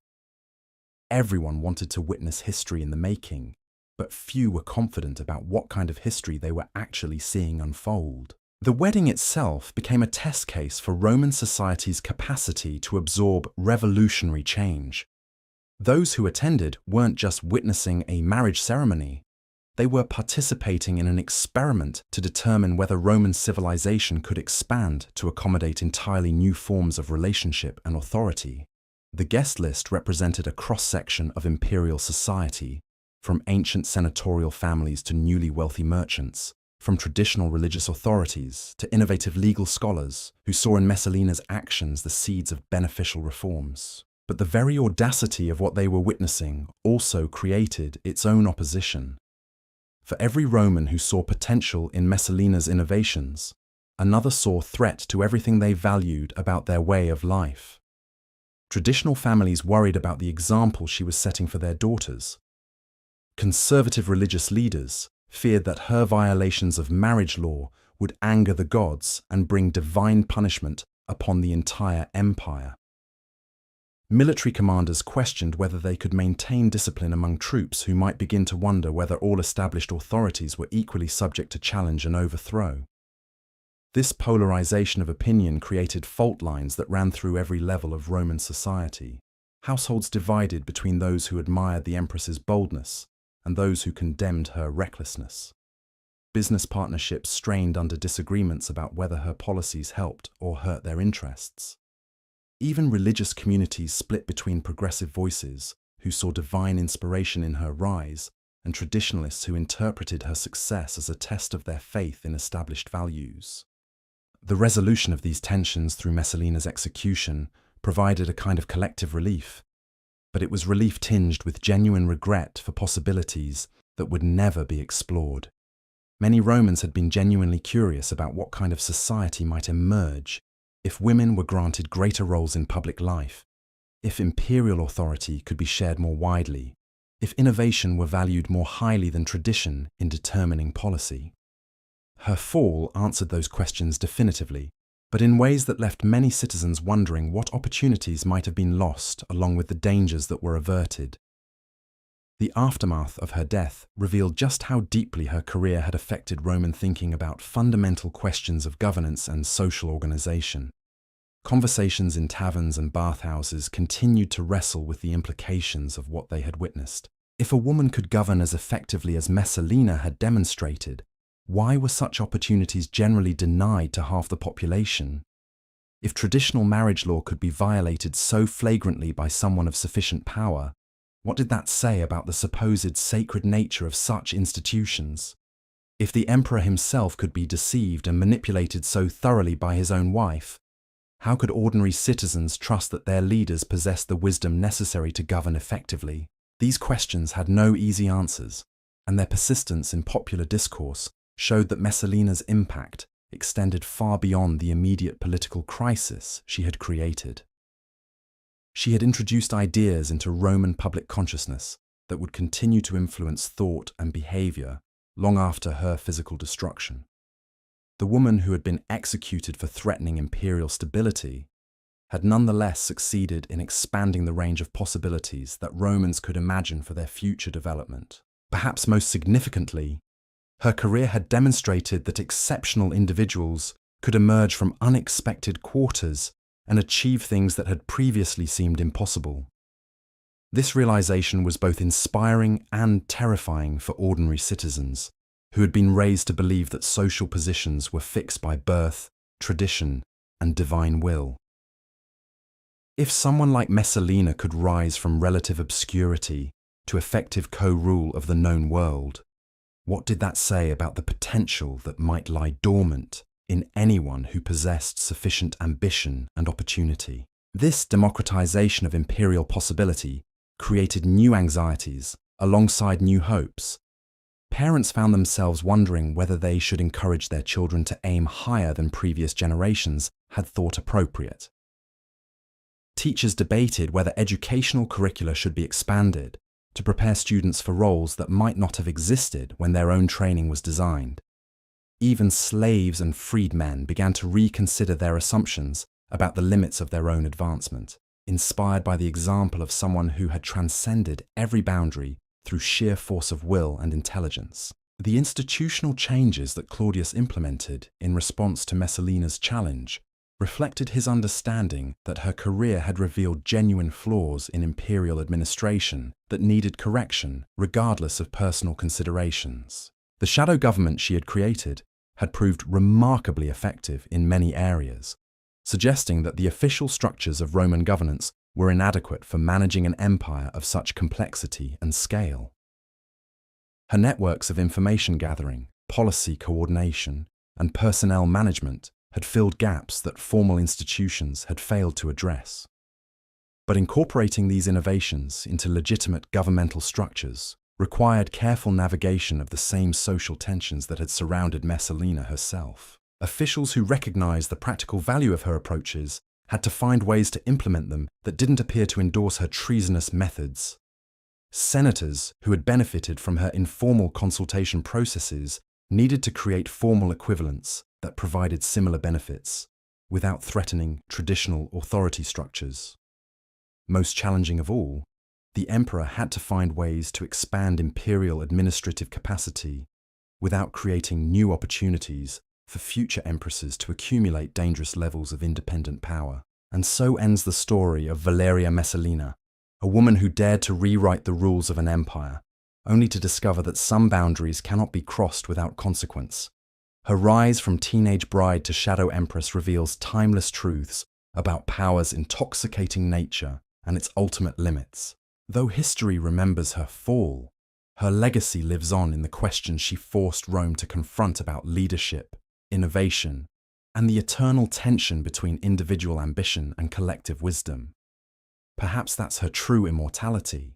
Everyone wanted to witness history in the making, but few were confident about what kind of history they were actually seeing unfold. The wedding itself became a test case for Roman society's capacity to absorb revolutionary change. Those who attended weren't just witnessing a marriage ceremony, they were participating in an experiment to determine whether Roman civilization could expand to accommodate entirely new forms of relationship and authority. The guest list represented a cross-section of imperial society, from ancient senatorial families to newly wealthy merchants, from traditional religious authorities to innovative legal scholars who saw in Messalina's actions the seeds of beneficial reforms. But the very audacity of what they were witnessing also created its own opposition. For every Roman who saw potential in Messalina's innovations, another saw threat to everything they valued about their way of life. Traditional families worried about the example she was setting for their daughters. Conservative religious leaders feared that her violations of marriage law would anger the gods and bring divine punishment upon the entire empire. Military commanders questioned whether they could maintain discipline among troops who might begin to wonder whether all established authorities were equally subject to challenge and overthrow. This polarization of opinion created fault lines that ran through every level of Roman society. Households divided between those who admired the empress's boldness and those who condemned her recklessness. Business partnerships strained under disagreements about whether her policies helped or hurt their interests. Even religious communities split between progressive voices who saw divine inspiration in her rise and traditionalists who interpreted her success as a test of their faith in established values. The resolution of these tensions through Messalina's execution provided a kind of collective relief, but it was relief tinged with genuine regret for possibilities that would never be explored. Many Romans had been genuinely curious about what kind of society might emerge if women were granted greater roles in public life, if imperial authority could be shared more widely, if innovation were valued more highly than tradition in determining policy. Her fall answered those questions definitively, but in ways that left many citizens wondering what opportunities might have been lost along with the dangers that were averted. The aftermath of her death revealed just how deeply her career had affected Roman thinking about fundamental questions of governance and social organization. Conversations in taverns and bathhouses continued to wrestle with the implications of what they had witnessed. If a woman could govern as effectively as Messalina had demonstrated, why were such opportunities generally denied to half the population? If traditional marriage law could be violated so flagrantly by someone of sufficient power, what did that say about the supposed sacred nature of such institutions? If the emperor himself could be deceived and manipulated so thoroughly by his own wife, how could ordinary citizens trust that their leaders possessed the wisdom necessary to govern effectively? These questions had no easy answers, and their persistence in popular discourse showed that Messalina's impact extended far beyond the immediate political crisis she had created. She had introduced ideas into Roman public consciousness that would continue to influence thought and behavior long after her physical destruction. The woman who had been executed for threatening imperial stability had nonetheless succeeded in expanding the range of possibilities that Romans could imagine for their future development. Perhaps most significantly, her career had demonstrated that exceptional individuals could emerge from unexpected quarters and achieve things that had previously seemed impossible. This realization was both inspiring and terrifying for ordinary citizens, who had been raised to believe that social positions were fixed by birth, tradition, and divine will. If someone like Messalina could rise from relative obscurity to effective co-rule of the known world, what did that say about the potential that might lie dormant in anyone who possessed sufficient ambition and opportunity? This democratization of imperial possibility created new anxieties alongside new hopes. Parents found themselves wondering whether they should encourage their children to aim higher than previous generations had thought appropriate. Teachers debated whether educational curricula should be expanded to prepare students for roles that might not have existed when their own training was designed. Even slaves and freedmen began to reconsider their assumptions about the limits of their own advancement, inspired by the example of someone who had transcended every boundary through sheer force of will and intelligence. The institutional changes that Claudius implemented in response to Messalina's challenge reflected his understanding that her career had revealed genuine flaws in imperial administration that needed correction regardless of personal considerations. The shadow government she had created had proved remarkably effective in many areas, suggesting that the official structures of Roman governance were inadequate for managing an empire of such complexity and scale. Her networks of information gathering, policy coordination, and personnel management had filled gaps that formal institutions had failed to address. But incorporating these innovations into legitimate governmental structures required careful navigation of the same social tensions that had surrounded Messalina herself. Officials who recognized the practical value of her approaches had to find ways to implement them that didn't appear to endorse her treasonous methods. Senators who had benefited from her informal consultation processes needed to create formal equivalents that provided similar benefits, without threatening traditional authority structures. Most challenging of all, the emperor had to find ways to expand imperial administrative capacity without creating new opportunities for future empresses to accumulate dangerous levels of independent power. And so ends the story of Valeria Messalina, a woman who dared to rewrite the rules of an empire, only to discover that some boundaries cannot be crossed without consequence. Her rise from teenage bride to shadow empress reveals timeless truths about power's intoxicating nature and its ultimate limits. Though history remembers her fall, her legacy lives on in the questions she forced Rome to confront about leadership, innovation, and the eternal tension between individual ambition and collective wisdom. Perhaps that's her true immortality,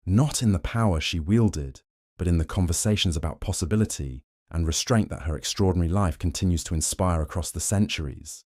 not in the power she wielded, but in the conversations about possibility and restraint that her extraordinary life continues to inspire across the centuries.